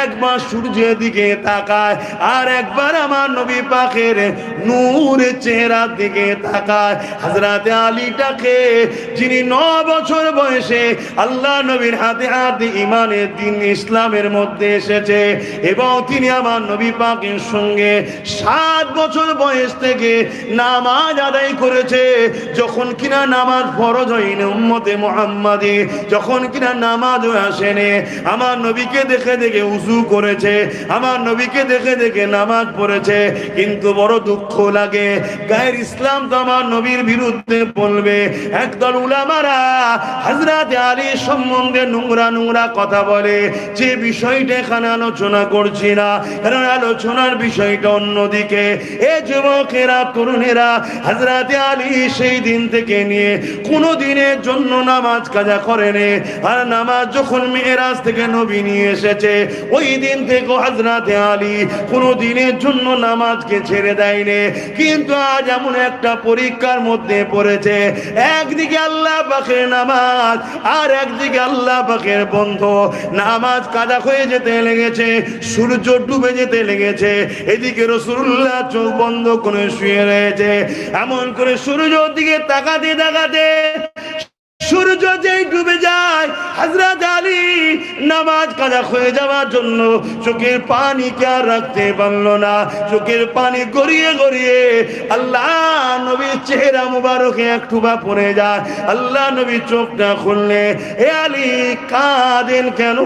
একবার সূর্যের দিকে তাকায়, আর একবার আমার নবী পাকের নূরের চেহারার দিকে তাকায়। হযরতে আলীটাকে, যিনি 9 বছর বয়সে আল্লাহ নবীর হাতে হাতে ইমানের দিন ইসলামের মধ্যে এসেছে, এবং তিনি আমার নবী পাকের সঙ্গে 7 বছর বয়স থেকে নামাজ আদায় করেছে। যখন কিনা নামাজ ফরজ হয়নি উম্মতে মুহাম্মাদি, যখন কিনা নামাজ আসেনি, আমার নবীকে দেখে দেখে উযু করেছে, আমার নবীকে দেখে দেখে নামাজ পড়েছে। কিন্তু বড় দুঃখ লাগে, গায়ের ইসলাম তো আমার নবীর বিরুদ্ধে বলবে। একদল উলামারা হযরতে আলী সম্বন্ধে নোংরা কথা বলে, যে বিষয়টা এখানে আলোচনা করছি না, কারণ আলোচনার বিষয়টা অন্যদিকে। এ যুবকেরা, তরুণেরা, হযরতে আলী সেই দিন থেকে নিয়ে কোনো দিনের জন্য নামাজ কাজা করেনি। আর নামাজ যখন মেরাজ থেকে নবী নিয়ে এসেছে, ওই দিন থেকে হযরতে আলী কোনো দিনের জন্য নামাজকে ছেড়ে দেয়নি। কিন্তু আজ এমন একটা পরীক্ষার মধ্যে পড়েছে, একদিকে আল্লাহ পাকের নামাজ, আর একদিকে আল্লাহ পাকের বন্ধ। নামাজ কাজা হয়ে যেতে লেগেছে, সূর্য ডুবে যেতে লেগেছে, এদিকে রাসূলুল্লাহ চোখ বন্ধ করে শুয়ে রয়েছে। এমন করে সূর্যের দিকে তাকাতে তাকাতে সূর্য যেই ডুবে যায়, হযরত আলী নামাজ কাজা হয়ে যাওয়ার জন্য চোখের পানি কে আর রাখতে পারলো না। চোখের পানি গড়িয়ে গড়িয়ে আল্লাহ নবীর চেহারা মুবারকে একটু বা পড়ে যায়। আল্লাহ নবী চোখটা খুললে, হে আলী কাঁদেন কেন?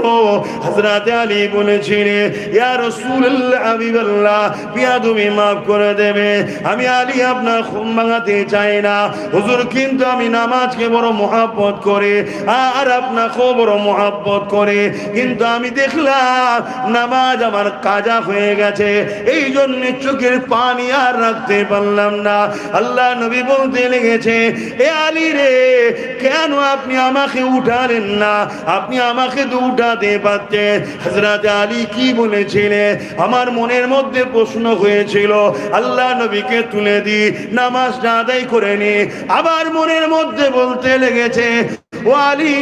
হযরত আলী বলেছিলেন, ইয়া রাসূলুল্লাহ, হাবিবাল্লাহ, বিয়াদবি মাফ করে দেবে, আমি আলী আপনার ঘুম ভাঙাতে চাই না হুজুর, কিন্তু আমি নামাজকে বড় মহব্বত করে, আর আপনাকেও বড় মহব্বত করে, কিন্তু আমি দেখলাম নামাজ আমার কাজা হয়ে গেছে, এই জন্য চোখের পানি আর রাখতে পারলাম না। আল্লাহ নবী বলতে লেগেছে, এ আলী রে, কেন আপনি আমাকে উঠালেন না? আপনি আমাকে তো উঠাতে পারতেন। হযরত আলী কি বলেছিলেন? আমার মনের মধ্যে প্রশ্ন হয়েছিল, আল্লাহ নবীকে তুলে দি, নামাজটা আদায় করে নি। আবার মনের মধ্যে বলতে লেগেছে, ও আলী,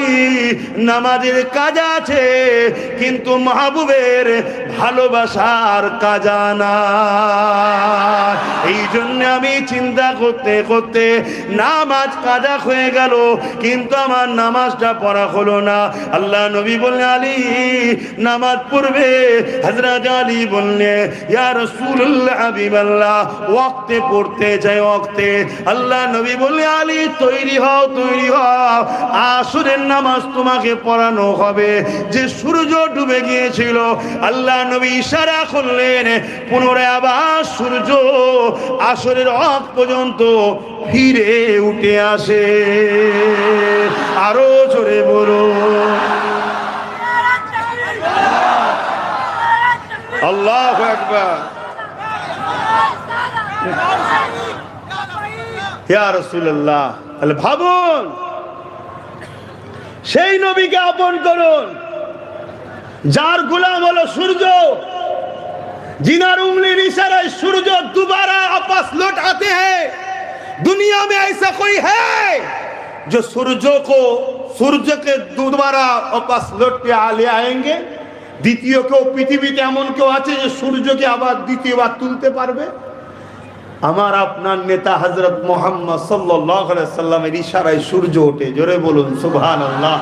নামাজের কাজা আছে কিন্তু মাহবুবের ভালোবাসার কাজা না। এই জন্য আমি চিন্তা করতে করতে নামাজ কাজা হয়ে গেল, কিন্তু আমার নামাজটা পড়া হলো না। আল্লাহ নবী বললেন, আলী নামাজ পড়বে? হযরত আলী বললেন, ইয়া রাসূলুল্লাহ হাবিবাল্লাহ, ওয়াক্তে পড়তে চাই, ওয়াক্তে। আল্লাহ নবী বললেন, আলী তৈরি হও, তৈরি হও, আসরের নামাজ তোমাকে পড়ানো হবে। যে সূর্য ডুবে গিয়েছিল, আল্লাহ নবী ইশারা করলেন পুনরায় আবার সূর্য আসরের ওয়াক্ত পর্যন্ত ফিরে উঠে আসে। আরো জোরে বলো আল্লাহু আকবার। ইয়া রাসূলুল্লাহ, তাহলে ভাবুন, সেই নবীকে আপন করুন যার গোলাম হলো সূর্য, जिनार उंगली इशारे सूरज दोबारा वापस लौट आते हैं। दुनिया में ऐसा कोई है जो सूरज के दोबारा वापस लौट के ले आएंगे? द्वितीय केउ पृथिवीते एमन केउ आछे जे सूर्यके आबार द्वितीयबार तुलते पारबे? आमार आपनार नेता हजरत मुहम्मद सल्लल्लाहु अलैहि वसल्लमेर इशाराय सूर्य ओठे। जोरे बोलुन सुबहानाल्लाह।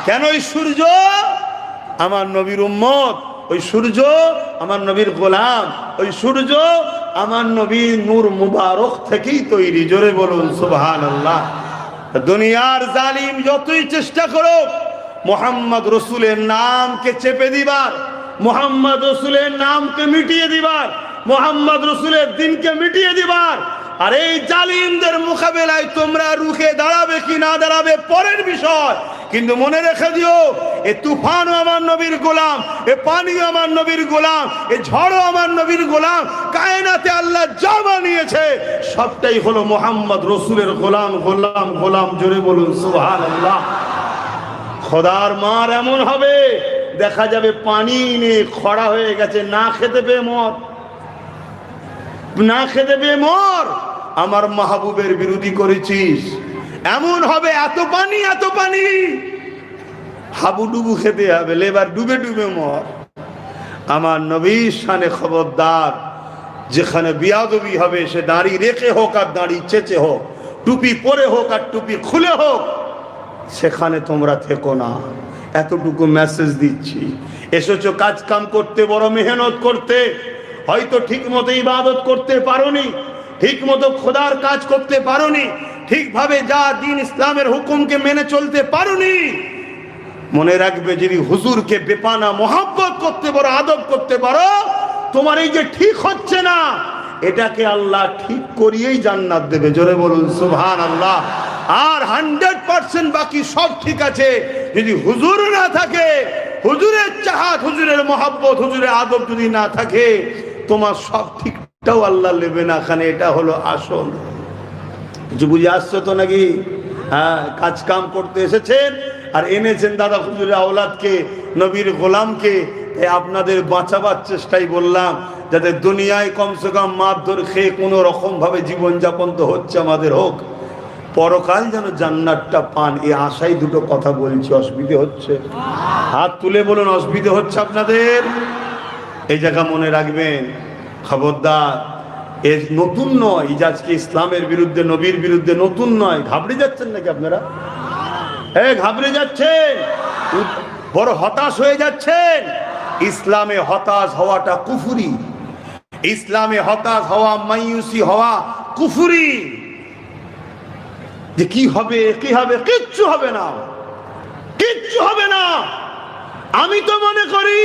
केन ओई सूर्य आमार नबीर उम्मत, ওই সূর্য আমার নবীর গোলাম, ওই সূর্য আমার নবীর নূর মুবারক থেকেই তৈরি। জোরে বলুন সুবহানাল্লাহ। দুনিয়ার জালিম যতই চেষ্টা করুক মুহাম্মদ রাসূলের নামকে চেপে দিবার, মুহাম্মদ রাসূলের নামকে মিটিয়ে দিবার, মুহাম্মদ রাসূলের দ্বীনকে মিটিয়ে দিবার, আর এই জালিমদের মোকাবেলায় তোমরা রুখে দাঁড়াবে কি না দাঁড়াবে পরের বিষয়, কিন্তু মনে রেখে দিও এ তুফানও আমার নবীর গোলাম, এ পানিও আমার নবীর গোলাম, এ ঝড়ও আমার নবীর গোলাম। কায়নাতে আল্লাহ যা বানিয়েছে সবটাই হলো মুহাম্মদ রাসূলের গোলাম, গোলাম, গোলাম। জোরে বলুন সুবহানাল্লাহ। খোদার মার এমন হবে দেখা যাবে পানি নিয়ে খরা হয়ে গেছে, না খেতে পেয়ে মর, না খেতে পেয়ে মর, আমার মাহবুবের বিরোধী করেছিস, এমন হবে। এত পানি, এত পানি, হাবুডুবু খেতে হবে, লেবার ডুবে ডুবে মর। আমার নবীর শানে খবরদার, যেখানে বিয়াদবি হবে সে দাড়ি রেখে হোক আর দাড়ি চেঁচে হোক, টুপি পরে হোক আর টুপি খুলে হোক, সেখানে তোমরা থেকো না। এতটুকু মেসেজ দিচ্ছি। এসেছো কাজ কাম করতে, বড় মেহনত করতে, হয়তো ঠিক মতো ইবাদত করতে পারোনি, ঠিক মতো খোদার কাজ করতে পারোনি, ঠিকভাবে যা দিন ইসলামের হুকুমকে মেনে চলতে পারোনি। মনে রাখবে যদি হুজুরকে বেপানা মোহাব্বত করতে পারো, আদব করতে পারো, তোমার এই যে ঠিক হচ্ছে না এটাকে আল্লাহ ঠিক করিয়েই জান্নাত দেবে। জোরে বলুন সুবহানাল্লাহ। আর 100% বাকি সব ঠিক আছে। যদি হুজুর না থাকে, হুজুরের চাহাত, হুজুরের মোহাব্বত, হুজুরের আদব যদি না থাকে, তোমার সব ঠিকটাও আল্লাহ নেবে না। এখানে এটা হলো আসল। কিছু বুঝে আসছো তো নাকি? হ্যাঁ, কাজ কাম করতে এসেছেন আর এনেছেন দাদা হুজুরের আওলাদকে, নবীর গোলামকে। তাই আপনাদের বাঁচাবার চেষ্টাই বললাম, যাতে দুনিয়ায় কমসে কম মারধর খেয়ে কোনো রকম ভাবে জীবনযাপন তো হচ্ছে আমাদের, হোক, পরকাল যেন জান্নাতটা পান, এই আশাই দুটো কথা বলছি। অসুবিধে হচ্ছে? হাত তুলে বলুন অসুবিধে হচ্ছে আপনাদের? এই জায়গা মনে রাখবেন, খবরদার, এ নতুন নয়। এই আজকে ইসলামের বিরুদ্ধে, নবীর বিরুদ্ধে নতুন নয়। ঘাবড়ে যাচ্ছেন নাকি আপনারা? ঘাবড়ে যাচ্ছেন, বড় হতাশ হয়ে যাচ্ছেন। ইসলামে হতাশ হওয়াটা কুফরি, ইসলামে হতাশ হওয়া, মায়ুসি হওয়া কুফরি। যে কি হবে, কি হবে, কিচ্ছু হবে না, কিচ্ছু হবে না। আমি তো মনে করি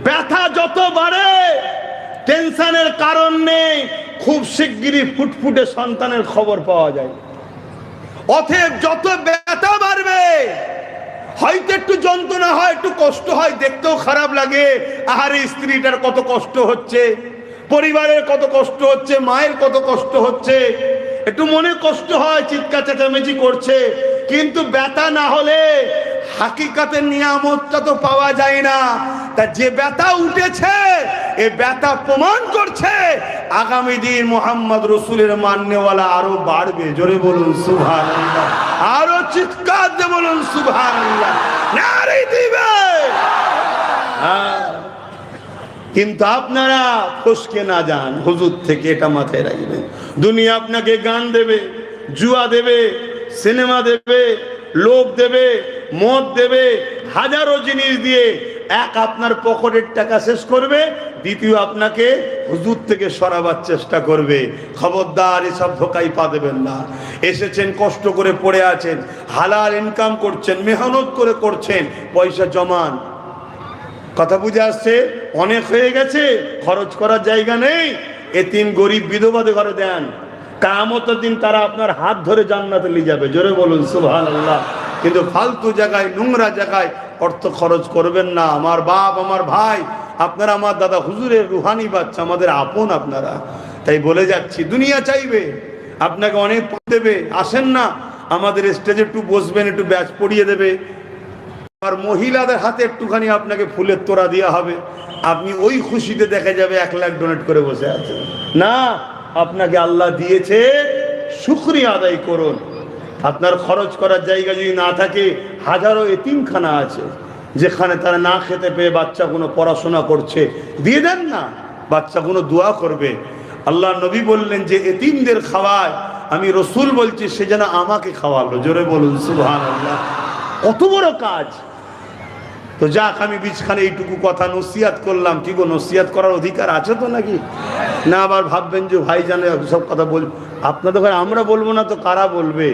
ব্যথা যত বাড়ে টেনশনের কারণ নেই, খুব শিগগিরই ফুটফুটে সন্তানের খবর পাওয়া যায়। অতএব যত ব্যথা বাড়বে, হয়তো একটু যন্ত্রণা হয়, একটু কষ্ট হয়, দেখতেও খারাপ লাগে। আহারে স্ত্রীটার কত কষ্ট হচ্ছে, পরিবারের কত কষ্ট হচ্ছে, মায়ের কত কষ্ট হচ্ছে, একটু মনে কষ্ট হয়, চিৎকার চেঁচামেচি করছে। কিন্তু ব্যথা না হলে হাকিকাতের নিয়ামতটা তো পাওয়া যায় না। তা যে ব্যথা উঠেছে, এই ব্যথা প্রমাণ করছে আগামী দিন মুহাম্মদ রাসূলের মাননেওয়ালা আরো বাড়বে। জোরে বলুন সুবহানাল্লাহ। আরো চিৎকার দিয়ে বলুন সুবহানাল্লাহ, নারে দিবে। কিন্তু আপনারা ফসকে না যান হুজুর থেকে, এটা মাথায় রাখবেন। দুনিয়া আপনাকে গান দেবে, জুয়া দেবে, সিনেমা দেবে, লোভ দেবে, মদ দেবে, হাজারো জিনিস দিয়ে এক আপনার পকেটের টাকা শেষ করবে, দ্বিতীয় আপনাকে হুজুর থেকে সরাবার চেষ্টা করবে। খবরদার, এসব ধোকায় পা দেবেন না। এসেছেন, কষ্ট করে পড়ে আছেন, হালাল ইনকাম করছেন, মেহনত করে করছেন, পয়সা জমান। কথা বুঝে আসছে? অনেক হয়ে গেছে, খরচ করার জায়গা নেই, এতিম গরিব বিধবাদের ঘরে দেন। কিয়ামতের দিন তারা আপনার হাত ধরে জান্নাতে নিয়ে যাবে। জোরে বলুন সুবহানাল্লাহ। কিন্তু ফালতু জায়গায়, নোংরা জায়গায় অর্থ খরচ করবেন না। আমার বাপ, আমার ভাই, আপনারা আমার দাদা হুজুরের রুহানি বাচ্চা, আমাদের আপন আপনারা। তাই বলে যাচ্ছি, দুনিয়া চাইবে আপনাকে অনেক দেবে, আসেন না আমাদের স্টেজে একটু বসবেন, একটু ব্যাচ পড়িয়ে দেবে। আর মহিলাদের হাতে একটুখানি আপনাকে ফুলের তোড়া দেওয়া হবে, আপনি ওই খুশিতে দেখা যাবে 1 লাখ ডোনেট করে বসে আছেন। না, আপনাকে আল্লাহ দিয়েছে, শুকরিয়া আদায় করুন। আপনার খরচ করার জায়গা যদি না থাকে, হাজারো এতিমখানা আছে যেখানে তারা না খেতে পেয়ে বাচ্চাগুলো পড়াশোনা করছে, দিয়ে দেন না, বাচ্চাগুলো দোয়া করবে। আল্লাহ নবী বললেন যে এতিমদের খাওয়ায়, আমি রসুল বলছি সে যেন আমাকে খাওয়ালো। জোরে বলুন সুবহানাল্লাহ। কত বড় কাজ। তো যাক, আমি বিছখানে এইটুকু কথা নসিহাত করলাম। কি গো, নসিহাত করার অধিকার আছে তো নাকি? না আবার ভাববেন যে ভাই জানে সব কথা বল, আপনাদের ঘরে আমরা বলবো না তো কারা বলবে?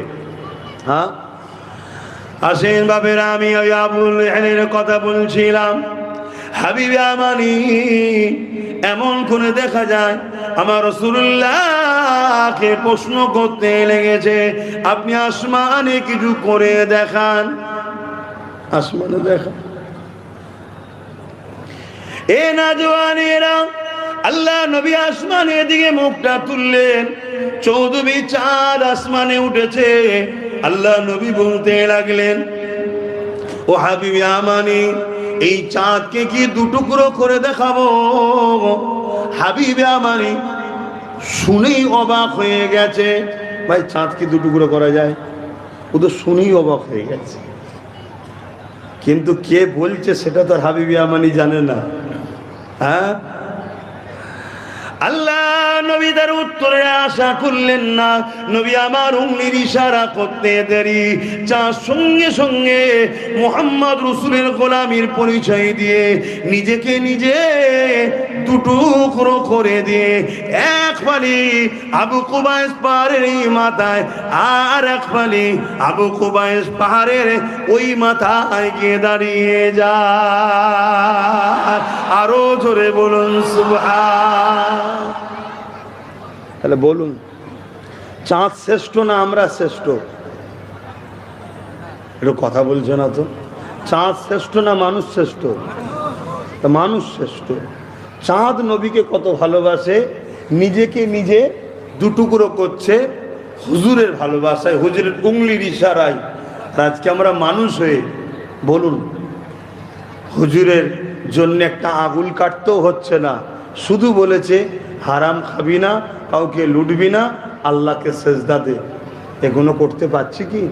হ্যাঁ, আসেন বাবেরা, আমি ওই আবুল হেলের কথা বলছিলাম। হাবিবে আমানি, এমন করে দেখা যায় আমার রাসূলুল্লাহকে প্রশ্ন করতে লেগেছে, আপনি আসমানে কিছু করে দেখান। আসমানে দেখা, এ নাজওয়ানেরা, আল্লাহ নবী আসমানের দিকে মুখটা তুললেন, 14 চাঁদ আসমানে উঠেছে। আল্লাহ নবী বলতে লাগলেন, ও হাবিবে আমানি, এই চাঁদকে কি 2 টুকরো করে দেখাবো? হাবিবে আমানি শুনেই অবাক হয়ে গেছে। ভাই, চাঁদ কি 2 টুকরো করা যায়? ও তো শুনেই অবাক হয়ে গেছে, কিন্তু কে বলছে সেটা তো হাবিবে আমানি জানে না। হ্যাঁ, আল্লাহ নবী তার উত্তরে আশা করলেন না। নবী আমার উংলির ইশারা করতে দেরি, চাঁদ সঙ্গে সঙ্গে মুহাম্মদ রাসূলের গোলামীর পরিচয় দিয়ে নিজেকে নিজে 2 টুকরো করে দিয়ে, এক ফালি আবু কুবাইস পাহাড়ের এই মাথায়, আর এক ফালি আবু কুবাইস পাহাড়ের ওই মাথায় গিয়ে দাঁড়িয়ে যায়। আরো জোরে বলুন সুবহান। তাহলে বলুন, চাঁদ শ্রেষ্ঠ না আমরা শ্রেষ্ঠ? একটু কথা বলছে না তো। চাঁদ শ্রেষ্ঠ না মানুষ শ্রেষ্ঠ? মানুষ শ্রেষ্ঠ। চাঁদ নবীকে কত ভালোবাসে, নিজেকে নিজে 2 টুকরো করছে হুজুরের ভালোবাসায়, হুজুরের উংলির ইশারায়। আজকে আমরা মানুষ হয়ে বলুন, হুজুরের জন্য একটা আঙুল কাটতেও হচ্ছে না, শুধু বলেছে হারাম খাবি না, কাউকে লুটবি না, আল্লাহকে সেজদা দে। এগুলো করতে পারছি কি?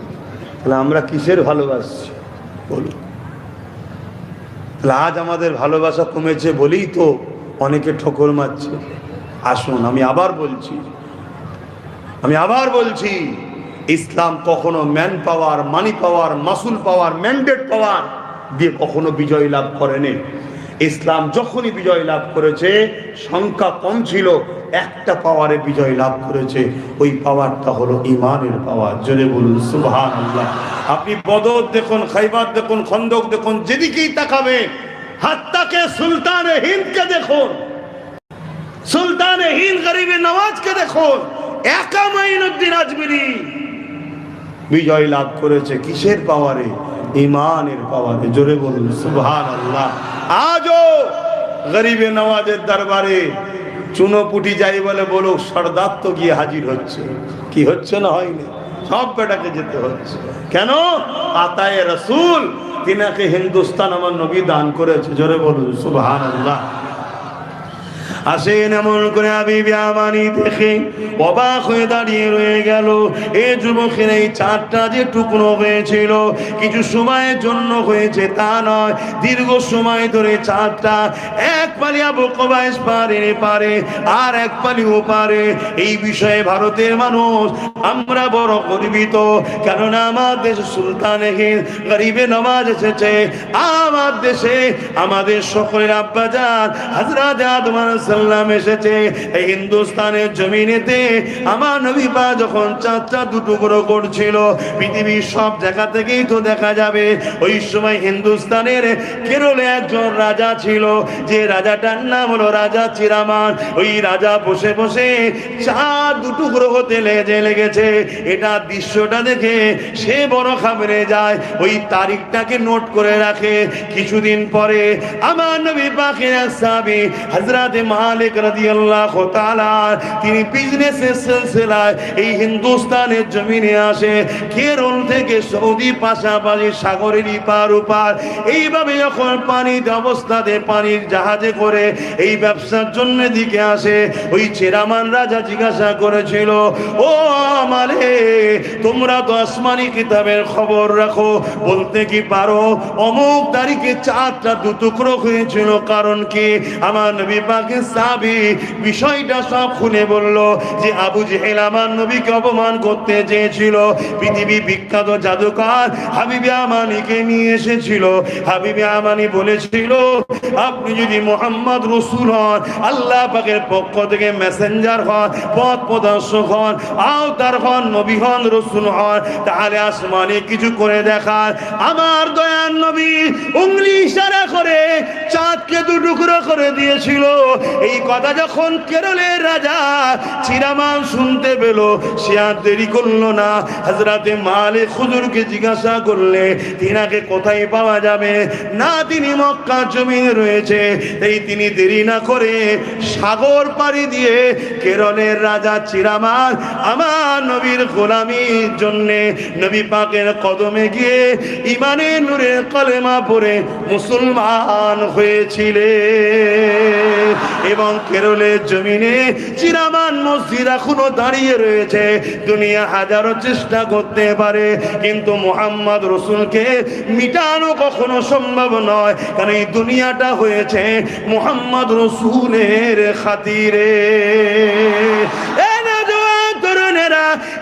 তাহলে আমরা কিসের ভালোবাসছি বলুন? তাহলে আজ আমাদের ভালোবাসা কমেছে বলেই তো অনেকে ঠোকর মারছে। আসুন, আমি আবার বলছি, ইসলাম কখনো ম্যান পাওয়ার, মানি পাওয়ার, মাসুল পাওয়ার, ম্যান্ডেট পাওয়ার দিয়ে কখনো বিজয় লাভ করেনি। ইসলাম যখনই বিজয় লাভ করেছে, সংখ্যা কম ছিল, একটা পাওয়ারে বিজয় লাভ করেছে, ওই পাওয়ারটা হলো ইমানের পাওয়ার। জোরে বলুন সুবহানাল্লাহ। আপনি বদর দেখুন, খাইবার দেখুন, খন্দক দেখুন, যেদিকেই তাকাবে, হাত্তাকে সুলতানে হিন্দকে দেখুন, সুলতানে হিন্দ গরিবে নওয়াজকে দেখুন, একা মাইনুদ্দিন আজমিরি বিজয় লাভ করেছে কিসের পাওয়ারে? ইমানের পাওয়ারে। জোরে বলুন সুবহানাল্লাহ। আজও গরিবে নওয়াজের দরবারে চুনোপুটি যাই বলে বলো, সর্দার তো গিয়ে হাজির হচ্ছে। কি হচ্ছে না হয়নি? সব বেটাকে যেতে হচ্ছে। কেন? আতায়ে রাসূল, তিনাকে হিন্দুস্তান আমার নবী দান করেছে। জোরে বলুন সুবহানাল্লাহ। আসেন এমন করে হাবিবে আমানি দেখে অবাক হয়ে দাঁড়িয়ে রয়ে গেল। এ যুবকের এই চাঁদটা যে টুকরো হয়েছিল কিছু সময়ের জন্য হয়েছে তা নয়, দীর্ঘ সময় ধরে চাঁদটা এক পালি আবু কুবাইস পারে আর এক পালি ওপারে। এই বিষয়ে ভারতের মানুষ আমরা বড় গর্বিত, কেননা আমার দেশে সুলতানে হিন্দ গরিবে নওয়াজ এসেছে। আমার দেশে আমাদের সকলের আব্বাজান হযরত আদম আলাইহিস সালাম এসেছে। এই হিন্দুস্তানের জমিনেতে আমার নবী পাক যখন চাঁদটা দুটুকরো করছিল, পৃথিবীর সব জায়গা থেকেই তো দেখা যাবে। ওই সময় হিন্দুস্তানের কেরলে একজন রাজা ছিল, যে রাজাটার নাম হলো রাজা চিরামান। ওই রাজা বসে বসে চাঁদ দুটুকরো হতে লেগেছে। এটা দৃশ্যটা দেখে সে বড় ঘাবড়ে যায়, ওই তারিখটাকে নোট করে রাখে। কিছুদিন পরে আমার নবী পাকের সাহাবী হযরত মালিক রাদিয়াল্লাহু তাআলা তিনি বিজনেসের সিলসিলায় এই হিন্দুস্তানের জমিনে আসে। কেরল থেকে সৌদি পাশাপাশি সাগরের পার ওপার এইভাবে যখন পানিতে অবস্থাতে পানির জাহাজে করে এই ব্যবসার জন্য দিকে আসে, ওই চেরামান রাজা জিজ্ঞাসা করেছিল, ও আমারে তোমরা তো আসমানি কিতাবের খবর রাখো, বলতে কি পারো অমুক তারিখে চাঁদটা দুটুকরো হয়েছিল, কারণ কি? আমার নবী পাকের সাহাবী বিষয়টা সব খুলে বলল যে আবু জেহেল আমার নবীকে অপমান করতে চেয়েছিল। পৃথিবী বিখ্যাত জাদুকর হাবিবে আমানিকে নিয়ে এসেছিল। হাবিবে আমানি বলেছিল, আপনি যদি মুহাম্মদ রাসূল হন, আল্লাহ পাকের পক্ষ থেকে মেসেঞ্জার হন, পথ প্রদর্শক হন, আওতার হন, নবী হন, রাসূল হন, তাহলে আসমানে কিছু করে দেখান। আমার দয়ার নবী উংলি ইশারা করে চাঁদকে দুটুকরো করে দিয়েছিল। এই কথা যখন কেরলের রাজা চিরামান শুনতে পেল, সে আর দেরি করলো না, হযরতে মালিক হুজুরকে জিজ্ঞাসা করলে তিনাকে কোথায় পাওয়া যাবে। না তিনি মক্কা জমিনে রয়েছে, এই তিনি দেরি না করে সাগর পাড়ি দিয়ে কেরলের রাজা চিরামান আমার নবীর গোলামির জন্য নবী পাকের কদমে গিয়ে ইমানের নূরের কলেমা পড়ে মুসলমান হয়েছিলেন। এবং কেরলের জমিনে চিরামান মসজিদ এখনো দাঁড়িয়ে রয়েছে। দুনিয়া হাজারো চেষ্টা করতে পারে, কিন্তু মুহাম্মদ রাসূলকে মিটানো কখনো সম্ভব নয়, কারণ এই দুনিয়াটা হয়েছে মুহাম্মদ রাসূলের খাতিরে।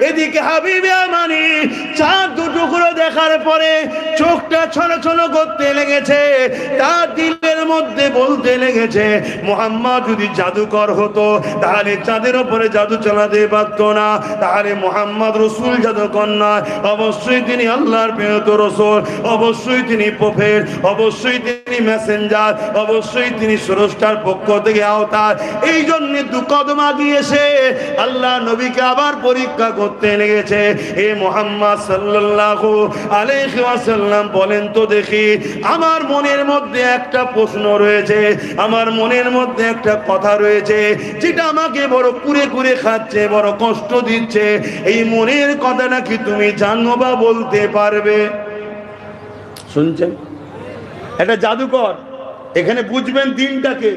এদিকে হাবিবে আমানি চাঁদ দুটুকরো দেখার পরে চোখটা ছলছল করতে লেগেছে, তার দিলের মধ্যে বলতে লেগেছে, মুহাম্মদ যদি জাদুকর হতো তাহলে চাঁদের উপরে জাদু চালাতে পারত না, তাহলে মুহাম্মদ রাসূল জাদুকর নয়, অবশ্যই তিনি আল্লাহর প্রেরিত রাসূল, অবশ্যই তিনি প্রফেট, অবশ্যই তিনি মেসেঞ্জার, অবশ্যই তিনি স্রষ্টার পক্ষ থেকে আওতার। এই জন্য দু কদম আগিয়েছে আল্লাহ নবীকে আবার পরীক্ষা করতে লেগেছে। এ মুহাম্মদ সাল্লাল্লাহু আলাইহি ওয়াসাল্লাম বলেন তো দেখি, আমার মনের মধ্যে একটা প্রশ্ন রয়েছে, আমার মনের মধ্যে একটা কথা রয়েছে, যেটা আমাকে বড় কুরে কুরে খাচ্ছে, বড় কষ্ট দিচ্ছে। এই মনের কথাটা কি তুমি জানো বা বলতে পারবে? শুনছেন? একটা জাদুকর, এখানে বুঝবেন দিনটাকে।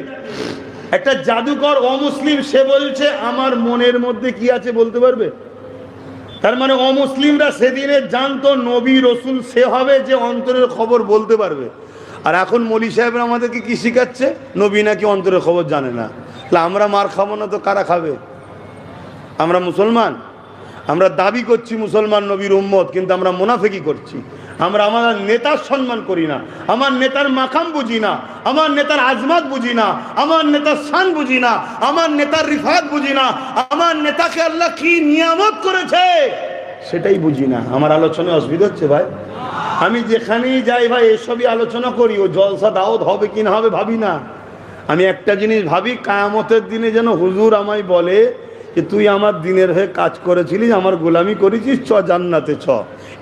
একটা জাদুকর অমুসলিম, সে বলছে আমার মনের মধ্যে কি আছে বলতে পারবে? তার মানে অমুসলিমরা সেদিনে জানতো নবী রসুল সে হবে যে অন্তরের খবর বলতে পারবে। আর এখন মৌলী সাহেবরা আমাদেরকে কি শিখাচ্ছে? নবী নাকি অন্তরের খবর জানে না। তাহলে আমরা মার খাবো না তো কারা খাবে? আমরা মুসলমান, আমরা দাবি করছি মুসলমান নবীর উম্মত, কিন্তু আমরা মুনাফিকি করছি। আমরা আমার নেতার সম্মান করি না, আমার নেতার মাকাম বুঝি না, আমার নেতার আজমাত বুঝি না, আমার নেতার শান বুঝি না, আমার নেতার রিফাত বুঝি না, আমার নেতাকে আল্লাহ কি নিয়ামত করেছে সেটাই বুঝি না। আমার আলোচনায় অসুবিধা হচ্ছে ভাই? আমি যেখানেই যাই ভাই এসবই আলোচনা করি। ও জলসা দাওয়াত হবে কি না হবে ভাবি না। আমি একটা জিনিস ভাবি, কিয়ামতের দিনে যেন হুজুর আমায় বলে যে তুই আমার দিনের হয়ে কাজ করেছিলিস, আমার গোলামি করেছিস, চ জান্নাতে চ।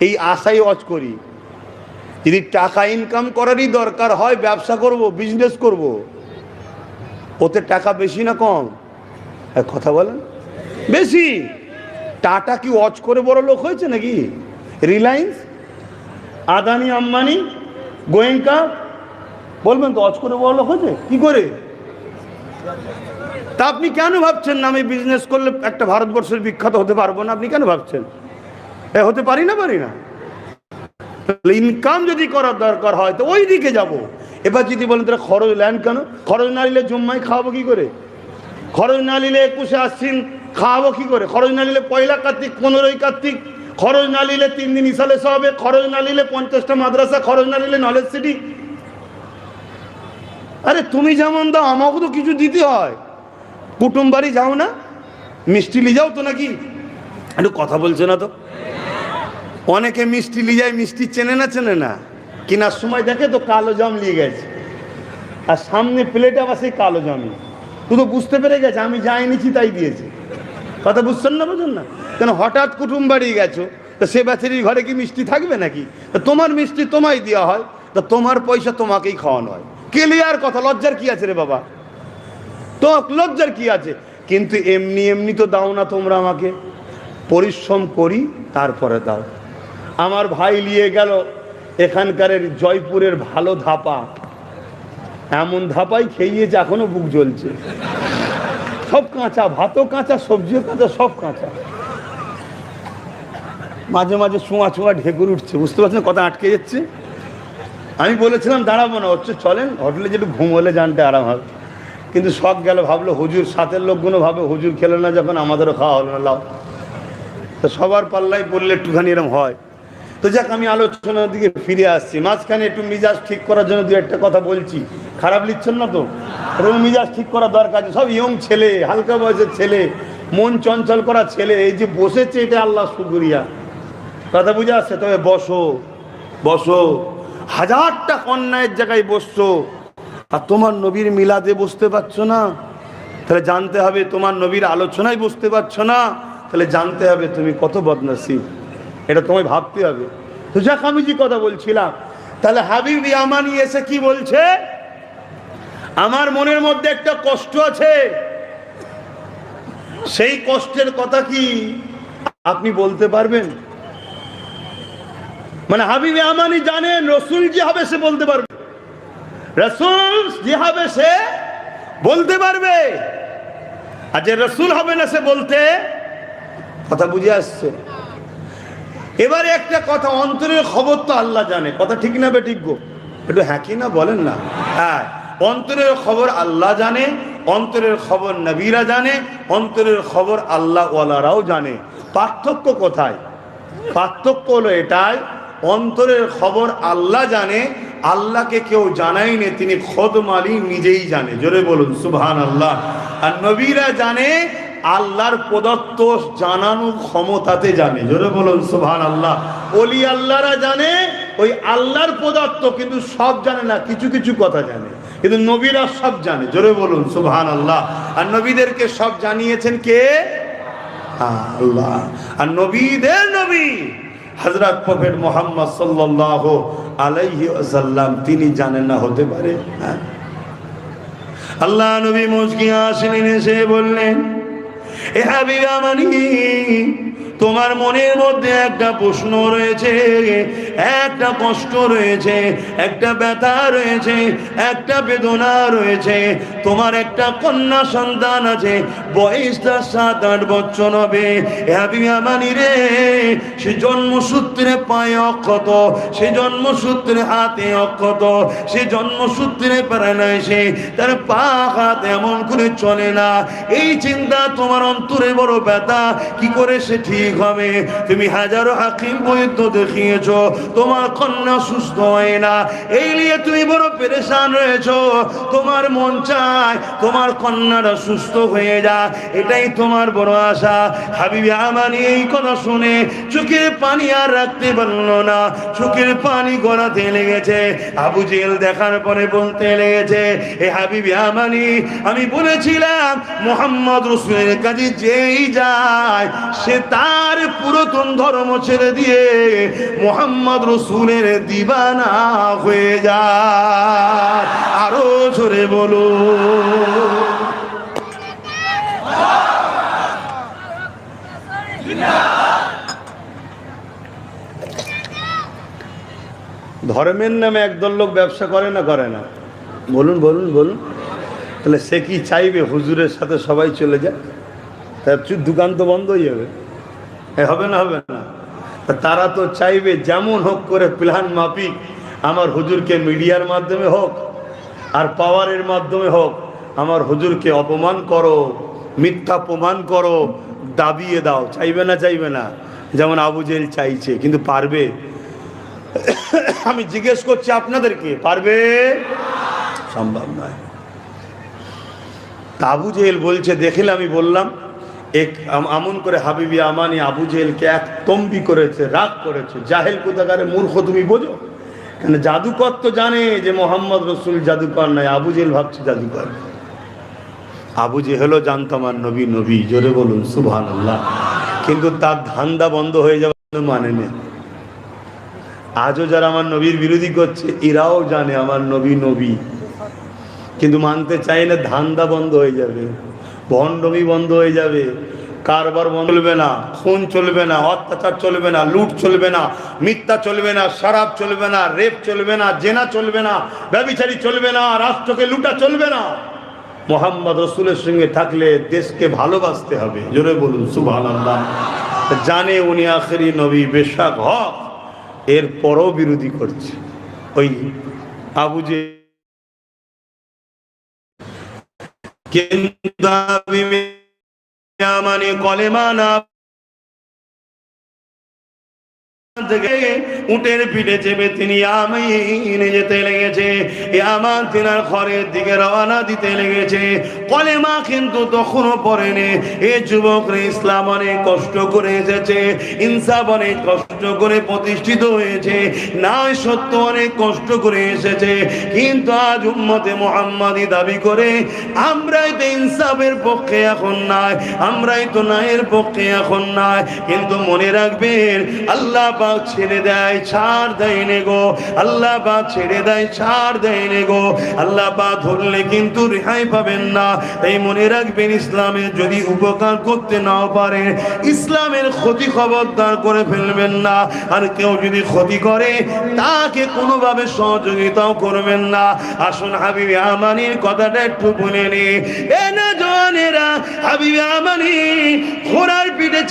এই আশাই ওয়াজ করি। যদি টাকা ইনকাম করারই দরকার হয়, ব্যবসা করব, বিজনেস করব, ওতে টাকা বেশি না কম? কথা বলেন, বেশি। টাটা কি ওয়াচ করে বড় লোক হয়েছে নাকি? রিলায়েন্স, আদানি, আম্বানি, গোয়েঙ্কা বলবেন তো ওয়াচ করে বড় লোক হয়েছে কি করে? তা আপনি কেন ভাবছেন না আমি বিজনেস করলে একটা ভারতবর্ষের বিখ্যাত হতে পারবো না? আপনি কেন ভাবছেন? হতে পারি না। ইনকাম যদি করার দরকার হয় তো ওই দিকে যাব। এবার যদি বলেন তারা খরচ নেন কেন? খরচ না নিলে জুম্মায় খাওয়াবো কি করে? খরচ না নিলে 21শে আশ্বিন খাওয়াবো কি করে? খরচ না নিলে পয়লা কার্তিক, 15ই কার্তিক, খরচ না নিলে 3 দিন ইসালে হবে, খরচ না নিলে 50টা মাদ্রাসা, খরচ না নিলে নলেজ সিটি। আরে তুমি যেমন দাও আমাকে তো কিছু দিতে হয়। কুটুম বাড়ি যাও না, মিষ্টি নিয়ে যাও তো নাকি? একটু কথা বলছে না তো। অনেকে মিষ্টি নিয়ে যায়, মিষ্টি চেনে না, কেনার সময় দেখে তো কালো জাম নিয়ে গেছে, আর সামনে প্লেটে আবার সেই কালো জামই। তুই তো বুঝতে পেরে গেছে আমি যাই নিচ্ছি তাই দিয়েছে। কথা বুঝছেন না, বোঝেন না কেন? হঠাৎ কুটুম বাড়ি গেছো, তো সে বেচারির ঘরে কি মিষ্টি থাকবে নাকি? তোমার মিষ্টি তোমায় দেওয়া হয়, তো তোমার পয়সা তোমাকেই খাওয়ানো হয়। ক্লিয়ার কথা। লজ্জার কি আছে রে বাবা? তো লজ্জার কি আছে? কিন্তু এমনি তো দাও না তোমরা আমাকে, পরিশ্রম করি তারপরে দাও। আমার ভাই নিয়ে গেল এখানকার জয়পুরের ভালো ধাপা, এমন ধাপাই খেয়েছে এখনো বুক জ্বলছে। সব কাঁচা, ভাতও কাঁচা, সবজিও কাঁচা, সব কাঁচা। মাঝে মাঝে ছোঁয়া ঢেকুর উঠছে, বুঝতে পারছেন? কথা আটকে যাচ্ছে। আমি বলেছিলাম দাঁড়াবো না, হচ্ছে চলেন হোটেলে যেটু ঘুম হলে জানতে আরাম হবে। কিন্তু শখ গেল, ভাবলো হুজুর, সাথের লোকগুলো ভাবে হুজুর খেলো না যখন আমাদেরও খাওয়া হলো না, লাও। তো সবার পাল্লাই বললে একটুখানি এরকম হয়। তো যাক, আমি আলোচনার দিকে ফিরে আসছি। মাঝখানে একটু মিজাজ ঠিক করার জন্য দু একটা কথা বলছি, খারাপ লিখছেন না তো? এরকম মিজাজ ঠিক করা দরকার। সব ইয়ং ছেলে, হালকা বয়সের ছেলে, মন চঞ্চল করা ছেলে, এই যে বসেছে, এটা আল্লাহ শুকরিয়া। কথা বুঝে আসছে? তবে বসো, হাজারটা অন্যায়ের জায়গায় বসছো, আর তোমার নবীর মিলাদে বসতে পারছো না, তাহলে জানতে হবে তোমার নবীর আলোচনায় বসতে পারছো না, তাহলে জানতে হবে তুমি কত বদনসিব। এটা তোমায় ভাবতে হবে। তো যাক, আমি যে কথা বলছিলাম, তাহলে হাবিব ইয়ামানি এসে কি বলছে? আমার মনের মধ্যে একটা কষ্ট আছে, সেই কষ্টের কথা কি আপনি বলতে পারবেন? মানে হাবিব ইয়ামানি জানেন রসুল যে হবে সে বলতে পারবে, রসুল যে হবে সে বলতে পারবে, আর যে রসুল হবে না সে বলতে। কথা বুঝে আসছে? এবারে একটা কথা, অন্তরের খবর তো আল্লাহ জানে। কথা ঠিক না বেঠিক গো? একটু হ্যাঁ কি না বলেন না? হ্যাঁ, অন্তরের খবর আল্লাহ জানে, অন্তরের খবর নবীরা জানে, অন্তরের খবর আল্লাহ ওয়ালারাও জানে। পার্থক্য কোথায়? পার্থক্য হলো এটাই, অন্তরের খবর আল্লাহ জানে, আল্লাহকে কেউ জানায়নি, তিনি খোদ মালিক নিজেই জানে। জোরে বলুন সুবহানাল্লাহ। আর নবীরা জানে, আল্লাহর প্রদত্ত জানানোর ক্ষমতাতে জানে। জোরে বলুন সুবহানাল্লাহ। ওলি আল্লাহরা জানে ওই আল্লাহর প্রদত্ত, কিন্তু সব জানে না, কিছু কথা জানে, কিন্তু নবীরা সব জানে। জোরে বলুন সুবহানাল্লাহ। আর নবীদেরকে সব জানিয়েছেন কে? আল্লাহ। আর নবীদের নবী হযরত প্রফেট মুহাম্মদ সাল্লাল্লাহু আলাইহি ওয়াসাল্লাম, তিনি জানেন না? হতে পারে? আল্লাহ নবী মুচকি হাসলেন, এসে বললেন, এ হাবিব আমানি, তোমার মনের মধ্যে একটা প্রশ্ন রয়েছে, একটা কষ্ট রয়েছে, একটা ব্যথা রয়েছে, একটা বেদনা রয়েছে। তোমার একটা কন্যা সন্তান আছে, বয়সটা 7-8 বছর হবে। আমানি রে, সে জন্মসূত্রে পায়ে অক্ষত, সে জন্মসূত্রে হাতে অক্ষত, সে জন্মসূত্রে প্যারালাইসে, তার পা হাত এমন করে চলে না। এই চিন্তা তোমার অন্তরে বড় ব্যথা, কি করে সে ঠিক হবে? তুমি হাজারো হাকিম বৈদ্য দেখিয়েছো, তোমার কন্যা সুস্থ হয় না, এই নিয়ে তুমি বড় পেরেশান রয়েছো। তোমার মন চায় তোমার কন্যাটা সুস্থ হয়ে যা, এটাই তোমার বড় আশা। হাবিবি আমানি এই কথা শুনে চোখের পানি আর রাখতে পারলো না, চোখের পানি গড়াতে লেগেছে। আবু জেহেল দেখার পরে বলতে লেগেছে, এ হাবিবি আমানি, আমি বলেছিলাম মুহাম্মদ রাসূলের কাছে যেই যায় সে তার পুরাতন ধর্ম ছেড়ে দিয়ে মুহাম্মদ রাসূলের দিবানা হয়ে যায়। আরো জোরে বলো। ধর্মের নামে একদল লোক ব্যবসা করে না? বলুন। তাহলে সে কি চাইবে হুজুরের সাথে সবাই চলে যায়? তার দোকান তো বন্ধ হয়ে যাবে, হবে না? হবে না? তারা তো চাইবে যেমন হোক করে প্ল্যান মাফিক আমার হুজুরকে মিডিয়ার মাধ্যমে হোক আর পাওয়ারের মাধ্যমে হোক আমার হুজুরকে অপমান করো, মিথ্যা প্রমাণ করো, দাবিয়ে দাও। চাইবে না? চাইবে না? যেমন আবু জেহেল চাইছে, কিন্তু পারবে? আমি জিজ্ঞেস করছি আপনাদেরকে, পারবে? সম্ভব নয়। তা আবু জেহেল বলছে, দেখলে আমি বললাম এক আমন করে হাবিবি আমানি আবু জেহেলকে এক তম্বি করেছে, রাগ করেছে। জাহেল কোথাকারে, মূর্খ তুমি বোঝো কেন? জাদুকর তো জানে যে মোহাম্মদ রসুল জাদুকর নয়, আবু জেহেল ভাবছে জাদুকর। আবু জেহেলও জানতো আমার নবী নবী, জোরে বলুন সুবহানাল্লাহ। কিন্তু তার ধান্দা বন্ধ হয়ে যাওয়ার মানে নেই। আজও যারা আমার নবীর বিরোধী করছে এরাও জানে আমার নবী নবী, কিন্তু মানতে চাই না। ধান্দা বন্ধ হয়ে যাবে, ভণ্ডমি বন্ধ হয়ে যাবে, কারবার বন্ধ চলবে না, খুন চলবে না, অত্যাচার চলবে না, লুট চলবে না, মিথ্যা চলবে না, শরাব চলবে না, রেপ চলবে না, জেনা চলবে না, ব্যভিচারী চলবে না, রাষ্ট্রকে লুটা চলবে না। মোহাম্মদ রসুলের সঙ্গে থাকলে দেশকে ভালোবাসতে হবে, জোরে বলুন সুবহানাল্লাহ। জানে উনি আখেরি নবী, বেশক হক, এর পরও বিরোধী করছে। ওই আবু যে মানে কলেমা না থেকে উটের পিঠে চেপে তিনি আমিনে যেতে লেগেছে, ইয়ামান তিনার ঘরের দিকে রওনা দিতে লেগেছে। কলেমা কিন্তু তখনও পড়েনি। এ যুবকরা ইসলাম অনেক কষ্ট করে এসেছে, ইনসাফ অনেক কষ্ট করে প্রতিষ্ঠিত হয়েছে, ন্যায় সত্য অনেক কষ্ট করে এসেছে। কিন্তু আজ উম্মতে মুহাম্মাদি দাবি করে আমরাই তো ইনসাফের পক্ষে এখন নাই, আমরাই তো ন্যায়ের পক্ষে এখন নাই। কিন্তু মনে রাখবেন, আল্লাহ ছেড়ে দেয় ছাড় দেয় নে গো, আল্লাহ পাক ছেড়ে দেয় ছাড় দেয় নে গো। আল্লাহ পাক ধরলে কিন্তু রেহাই পাবেন না। তাই মনে রাখবেন, ইসলামের যদি উপকার করতে নাও পারে, ইসলামের ক্ষতি খবরদার করে ফেলবেন না। আর কেউ যদি ক্ষতি করে তাকে কোনোভাবে সহযোগিতাও করবেন না। আসুন হাবিবে আমানির কথাটা একটু বলে নি। এ না জওয়ানেরা, হাবিবে আমানি ঘোড়ার পিঠে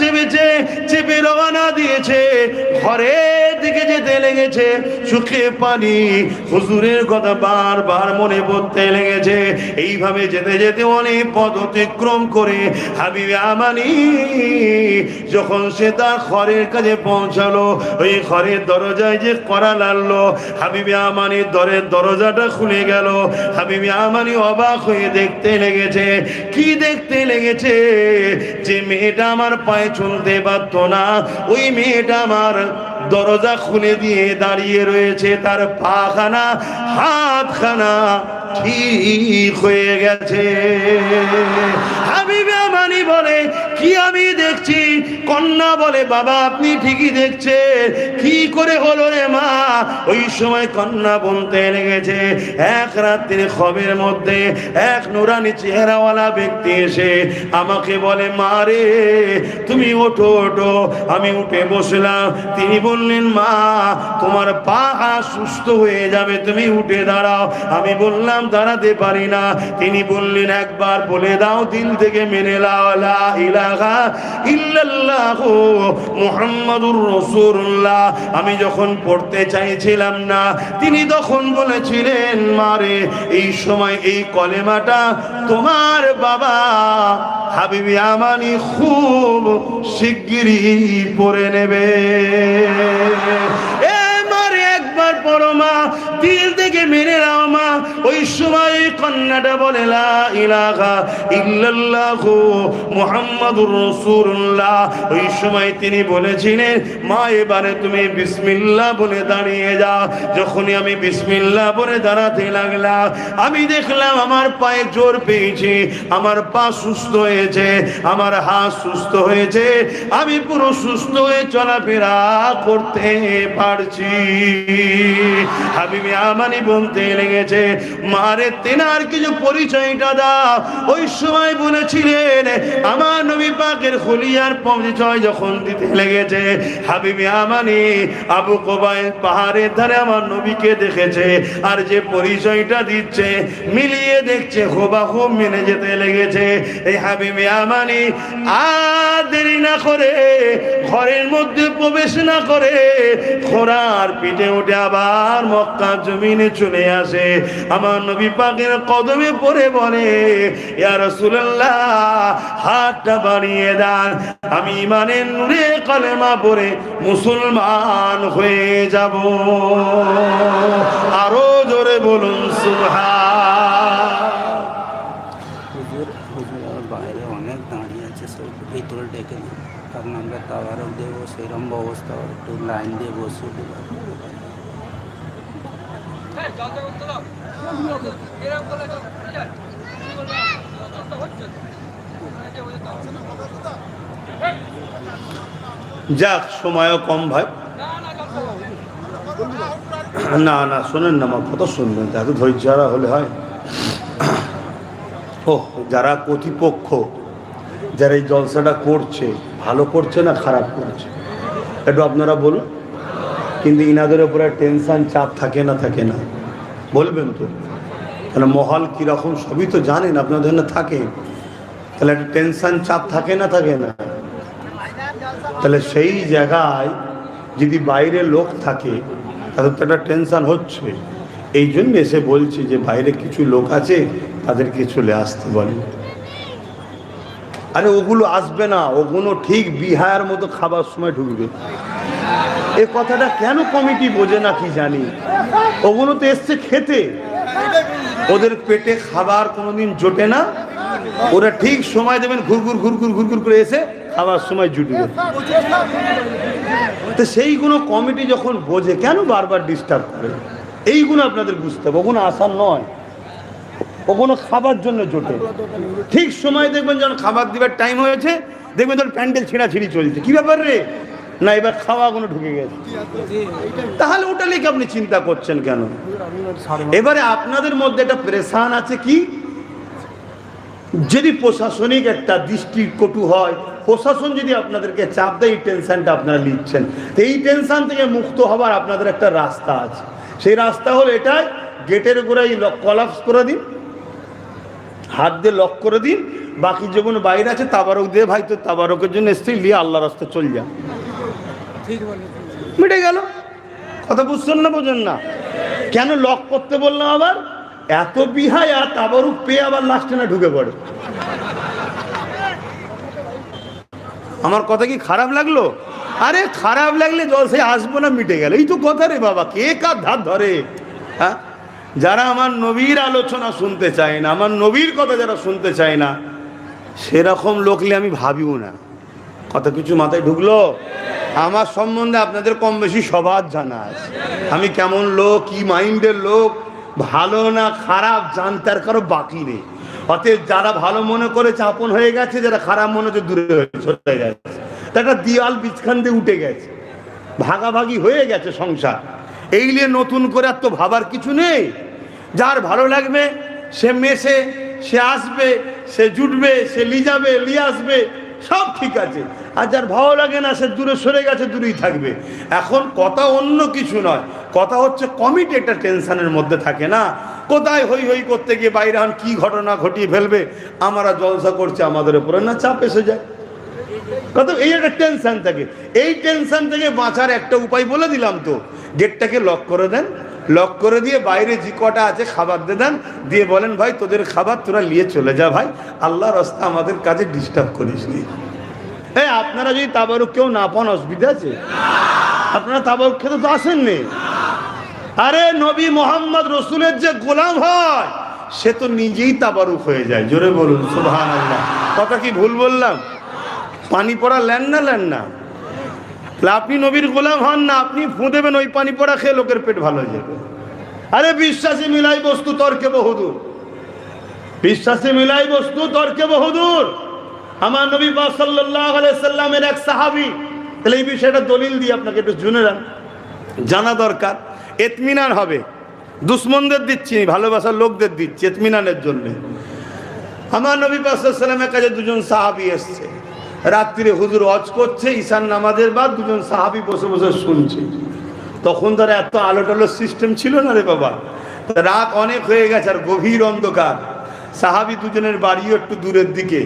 চেপে রওনা দিয়েছে, ঘরের দিকে যেতে লেগেছে। চোখে পানি, হুজুরের কথা বারবার মনে পড়তে লেগেছে। এইভাবে যেতে যেতে অনেক পথ অতিক্রম করে হাবিবে আমানি যখন সে তার ঘরের কাছে পৌঁছালো, ওই ঘরের দরজায় যে কড়া লাগলো, হাবিবে আমানির দরজাটা খুলে গেল। হাবিবে আমানি অবাক হয়ে দেখতে লেগেছে। কি দেখতে লেগেছে? যে মেয়েটা আমার পায়ে চলতে পারতো না, ওই মেয়েটা আমার দরজা খুলে দিয়ে দাঁড়িয়ে রয়েছে। তার পাখানা হাতখানা ঠিক হয়ে গেছে। হাবিবে আমানি বলে, কি আমি দেখছি? কন্যা বলে, বাবা আপনি ঠিকই দেখছেন। কি করে হলো রে মা? ওই সময় কন্যা বলতে লেগেছে, এক রাত্রির খবের মধ্যে এক নুরানি চেহারাওয়ালা ব্যক্তি এসে আমাকে বলে, মা রে তুমি ওঠো ওঠো। আমি উঠে বসলাম। তিনি বললেন, মা তোমার পা সুস্থ হয়ে যাবে, তুমি উঠে দাঁড়াও। আমি বললাম দাঁড়াতে পারি না। তিনি বললেন, একবার বলে দাও, দিল থেকে মেনে নাও, লা ইলাহা ইল্লাল্লাহ মুহাম্মাদুর রাসূলুল্লাহ। আমি যখন পড়তে চাইছিলাম না, তিনি তখন বলেছিলেন, মারে এই সময় এই কলেমাটা তোমার বাবা হাবিবে আমানি খুব শিগগিরই পড়ে নেবে। একবার পড়ো মা, দিল থেকে মেনে নাও মা। ওই সময় কন্যাটা বলে, লা ইলাহা ইল্লাল্লাহ মুহাম্মাদুর রাসূলুল্লাহ। ওই সময় তিনি বলেছিলেন, মা এবারে তুমি বিসমিল্লাহ বলে দাঁড়িয়ে যাও। যখনই আমি বিসমিল্লাহ বলে দাঁড়াতে লাগলাম, আমি দেখলাম আমার পায়ে জোর পেয়েছি, আমার পা সুস্থ হয়েছে, আমার হাত সুস্থ হয়েছে, আমি পুরো সুস্থ হয়ে চলাফেরা করতে পারছি। হাবিবে আমানি বলতে লেগেছে, মারে তেনা আর কিছু পরিচয়টা দাও। ওই সময় বলেছিলেন আমার নবী পাকের খুলিয়ার পরিচয় যখন দিতে লেগেছে, হাবিবি আমানি আবু কুবাইস পাহাড়ের ধারে আমার নবীকে দেখেছে, আর যে পরিচয়টা দিচ্ছে মিলিয়ে দেখছে হুবহু মেনে যেতে লেগেছে। এই হাবিবি আমানি আর দেরি না করে ঘরের মধ্যে প্রবেশ না করে ঘোড়ার পিঠে উঠে আবার মক্কা জমিনে চলে আসে। আমার নবী পাকের কদমে পড়ে বলে, ইয়া রাসূলুল্লাহ, হাতটা বাড়িয়ে দেন, আমি ইমানের নূরে কলেমা পড়ে মুসলমান হয়ে যাব। আরো জোরে বলুন সুবহান। বাইরে অনেক দাঁড়িয়ে আছে, সব ভিতরে ডেকে দিন, কারণ আমরা তাবারক দেবো, সেরকম ব্যবস্থা একটু লাইন দিয়ে বসে যাক, সময়ও কম ভাই। না না শোনেন না, আমার কথা শুনবেন, এত ধৈর্য হারা হলে হয়। ও যারা কর্তৃপক্ষ, যারা এই জলসাটা করছে, ভালো করছে না খারাপ করছে একটু আপনারা বলুন। কিন্তু ইনাদের উপরে টেনশন চাপ থাকে না? থাকে না? বলবেন তো? কেন মহল কীরকম সবই তো জানেন, আপনাদের না থাকে, তাহলে একটা টেনশন চাপ থাকে না? থাকে না? তাহলে সেই জায়গায় যদি বাইরে লোক থাকে তাদের তো একটা টেনশন হচ্ছে। এই জন্য এসে বলছি যে বাইরে কিছু লোক আছে, তাদেরকে চলে আসতে বলেন। আরে ওগুলো আসবে না, ওগুলো ঠিক বিহার মতো খাবার সময় ঢুকবে। এ কথাটা কেন কমিটি বোঝে না কি জানি। ওগুলো তো এসছে খেতে, ওদের পেটে খাবার কোনোদিন জোটে না, ওরা ঠিক সময় দেবেন, ঘুরঘুর ঘুরঘুর ঘুরঘুর করে এসে খাবার সময় জুটবে। তো সেইগুলো কমিটি যখন বোঝে, কেন বারবার ডিস্টার্ব করে? এইগুলো আপনাদের বুঝতে হবে, ওগুলো আসার নয়, ওগুলো খাবার জন্য জোটে। ঠিক সময় দেখবেন যখন খাবার দিবার টাইম হয়েছে, দেখবেন তোর প্যান্ডেল ছিঁড়াছিঁড়ি চলছে। কি ব্যাপার রে? না এবার খাওয়াগুলো ঢুকে গেছে। তাহলে ওটা লিখে আপনি চিন্তা করছেন কেন? এবারে আপনাদের মধ্যে একটা প্রেশান আছে কি, যদি প্রশাসনিক একটা দৃষ্টি কটু হয়, প্রশাসন যদি আপনাদেরকে চাপ দেয়, এই টেনশনটা আপনারা নিচ্ছেন। এই টেনশন থেকে মুক্ত হবার আপনাদের একটা রাস্তা আছে। সেই রাস্তা হলো এটাই, গেটের উপরে কলাপস করে দিন, হাত দিয়ে লক করে দিন, বাকি যেগুলো বাইরে আছে তাবারক দিয়ে, ভাই তো তাবারকের জন্য এসছে, নিয়ে আল্লাহ রাস্তা চল যা, মিটে গেল। কথা বুঝছেন না? বোঝেন না? কেন লক করতে বললাম আবার? এত বিহায় আর তাবারুক পেয়ে আবার লাস্টে না ঢুকে পড়ে। আমার কথা কি খারাপ লাগলো? আরে খারাপ লাগলে জলসে আসবো না, মিটে গেল, এই তো কথা রে বাবা। কে কার ধার ধরে? হ্যাঁ, যারা আমার নবীর আলোচনা শুনতে চায় না, আমার নবীর কথা যারা শুনতে চায় না, সেরকম লোকলে আমি ভাবিও না। কথা কিছু মাথায় ঢুকলো? আমার সম্বন্ধে আপনাদের কম বেশি সবার জানা আছে, আমি কেমন লোক, কি মাইন্ডের লোক, ভালো না খারাপ জানতে আর কারো বাকি নেই। অতএব যারা ভালো মনে করেছে আপন হয়ে গেছে, যারা খারাপ মনে হচ্ছে দূরে চলে গেছে। একটা দিয়াল বিছখান দিয়ে উঠে গেছে, ভাগাভাগি হয়ে গেছে সংসার। এই নিয়ে নতুন করে আর তো ভাবার কিছু নেই। যার ভালো লাগবে সে মেশে, সে আসবে, সে জুটবে, সে লিয়ে লিয়ে আসবে, সব ঠিক আছে। আর যার ভালো লাগে না সে দূরে সরে গেছে, দূরেই থাকবে। এখন কথা অন্য কিছু নয়, কথা হচ্ছে কমিটি একটা টেনশনের মধ্যে থাকে না, কোথায় হই হই করতে গিয়ে বাইরে হন কি ঘটনা ঘটিয়ে ফেলবে। আমরা জলসা করছি, আমাদের উপরে না চাপ এসে যায়। কত এই একটা টেনশন থাকে। এই টেনশন থেকে বাঁচার একটা উপায় বলে দিলাম তো, গেটটাকে লক করে দেন, লক করে দিয়ে বাইরে যে কটা আছে খাবার দিয়ে দেন, দিয়ে বলেন ভাই তোদের খাবার তোরা নিয়ে চলে যা, ভাই আল্লাহ রাস্তা আমাদের কাজে ডিস্টার্ব করিস নি। এই আপনারা যদি তাবারুক কেউ না পান অসুবিধা আছে? আপনারা তাবারুক খেতে তো আসেননি। আরে নবী মোহাম্মদ রসুলের যে গোলাম হয় সে তো নিজেই তাবারুক হয়ে যায়। জোরে বলুন সুবহানাল্লাহ। কথা কি ভুল বললাম? পানি পড়া লেন না, আপনি নবীর গোলাম হন না, আপনি ফু দেবেন, ওই পানি পড়া খেয়ে লোকের পেট ভালো হয়ে যাবে। আরে বিশ্বাসী মিলাই বস্তু তর্কে বহুদূর, বিশ্বাসী মিলাই বস্তু তর্কে বহুদূর। আমার নবী পাক সাল্লাল্লাহু আলাইহি সাল্লামের এক সাহাবী, তাহলে এই বিষয়টা দলিল দিয়ে আপনাকে একটু শুনে জানা দরকার, ইতমিনান হবে। দুশ্মনদের দিচ্ছি, ভালোবাসার লোকদের দিচ্ছি ইতমিনানের জন্য। আমার নবী পাক সাল্লাল্লাহু আলাইহি ওয়াসাল্লামের কাছে দুজন সাহাবী এসছে, রাত্রিরে হুজুর ওয়াজ করছে, ঈশান নামাজের বাদ দুজন সাহাবী বসে বসে শুনছে। তখন তার এত আলো টালোর সিস্টেম ছিল না রে বাবা, রাত অনেক হয়ে গেছে আর গভীর অন্ধকার। সাহাবী দুজনের বাড়িও একটু দূরের দিকে।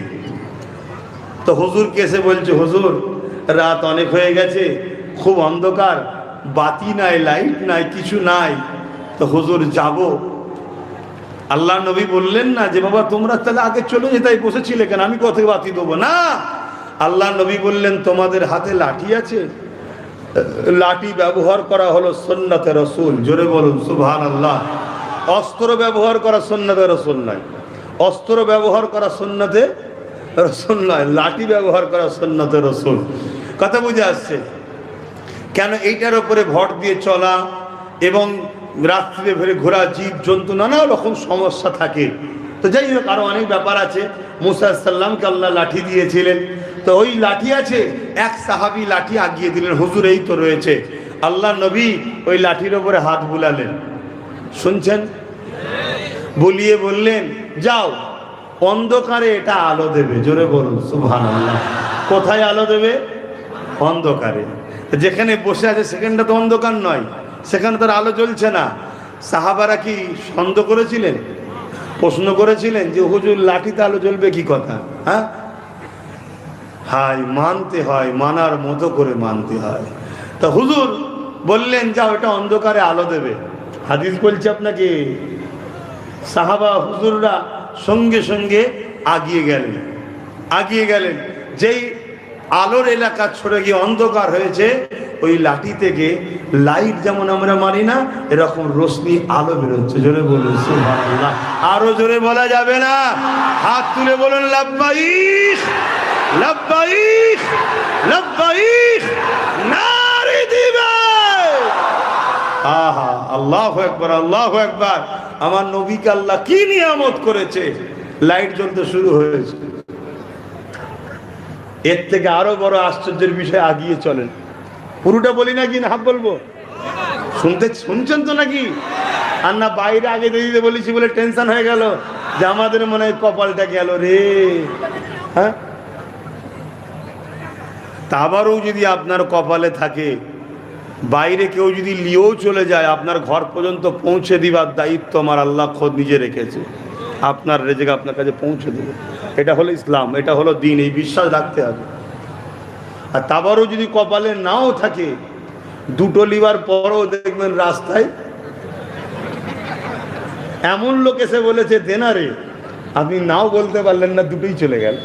তো হুজুরকে এসে বলছে, হুজুর রাত অনেক হয়ে গেছে, খুব অন্ধকার, বাতি নাই, লাইট নাই, কিছু নাই, তো হুজুর যাব? আল্লাহ নবী বললেন না যে বাবা তোমরা তাহলে আগে চলে যেতে বসেছিলে কেন, আমি কোথা থেকে বাতি দেবো না। আল্লাহ নবী বললেন তোমাদের হাতে লাঠি আছে, লাঠি ব্যবহার করা হলো সুন্নতে রাসূল, জোরে বলুন সুবহানাল্লাহ। অস্ত্র ব্যবহার করা সুন্নতে রাসূল নয়, অস্ত্র ব্যবহার করা সুন্নতে রাসূল নয়, লাঠি ব্যবহার করা সুন্নতে রাসূল। কথা বুঝে আসছে? কেন এইটার উপরে ভর দিয়ে চলা এবং রাত্রিরে ফেরে ঘোরা, জীব জন্তু, নানা রকম সমস্যা থাকে। তো যাই হোক, আরো অনেক ব্যাপার আছে। মুসা সাল্লামকে আল্লাহ লাঠি দিয়েছিলেন, তো ওই লাঠি আছে, এক সাহাবী লাঠি আগিয়ে দিলেন, হুজুর এই তো রয়েছে। আল্লাহ নবী ওই লাঠির উপরে হাত বুলালেন, শুনছেন? বুলিয়ে বললেন যাও, অন্ধকারে এটা আলো দেবে, জোরে বলুন সুবহানাল্লাহ। কোথায় আলো দেবে? অন্ধকারে। যেখানে বসে আছে সেখানটা তো অন্ধকার নয়, সেখানে তার আলো জ্বলছে না। সাহাবারা কি সন্দেহ করেছিলেন, প্রশ্ন করেছিলেন যে হুজুর লাঠিতে আলো জ্বলবে কি কথা? হ্যাঁ, হাই মানতে হয়, মানার মতো করে মানতে হয়। তা হুজুর বললেন যাও, এটা অন্ধকারে আলো দেবে। হাদিস বলছে আপনাকে, সাহাবা হুজুররা সঙ্গে সঙ্গে আগিয়ে গেলেন। যেই আলোর এলাকা ছড়ে গিয়ে অন্ধকার হয়েছে, ওই লাঠি থেকে লাইট যেমন আমরা মারি না, এরকম রোশনি আলো বেরোচ্ছে। জোরে বলুন সুবহানাল্লাহ। আরো জোরে বলা যাবে না? হাত তুলে বলুন লাব্বাইক লাব্বাইক লাব্বাইক, নারে দিবে। আহা, আল্লাহু আকবার, আল্লাহু আকবার। আমার নবীকে আল্লাহ কি নিয়ামত করেছে, লাইট জ্বলতে শুরু হয়েছে। এর থেকে আরো বড় আশ্চর্যের বিষয় আগিয়ে চলেন। পুরোটা বলি নাকি না হাফ বলবো? শুনছেন তো নাকি? আর না বাইরে আগে দিতে বলেছি বলে টেনশন হয়ে গেল যে আমাদের মনে হয় কপালটা গেল রে। হ্যাঁ, তাবারও যদি আপনার কপালে থাকে, বাইরে কেউ যদি লিয়েও চলে যায়, আপনার ঘর পর্যন্ত পৌঁছে দিবার দায়িত্ব আমার আল্লাহ খোদ নিজে রেখেছে। আপনার রেজেকে আপনার কাছে পৌঁছে দেবে। এটা হলো ইসলাম, এটা হলো দিন, এই বিশ্বাস রাখতে হবে। আর তাবারও যদি কপালে নাও থাকে, দুটো লিবার পরও দেখবেন রাস্তায় এমন লোক এসে বলেছে দেনারে, আপনি নাও বলতে পারলেন না, দুটোই চলে গেল।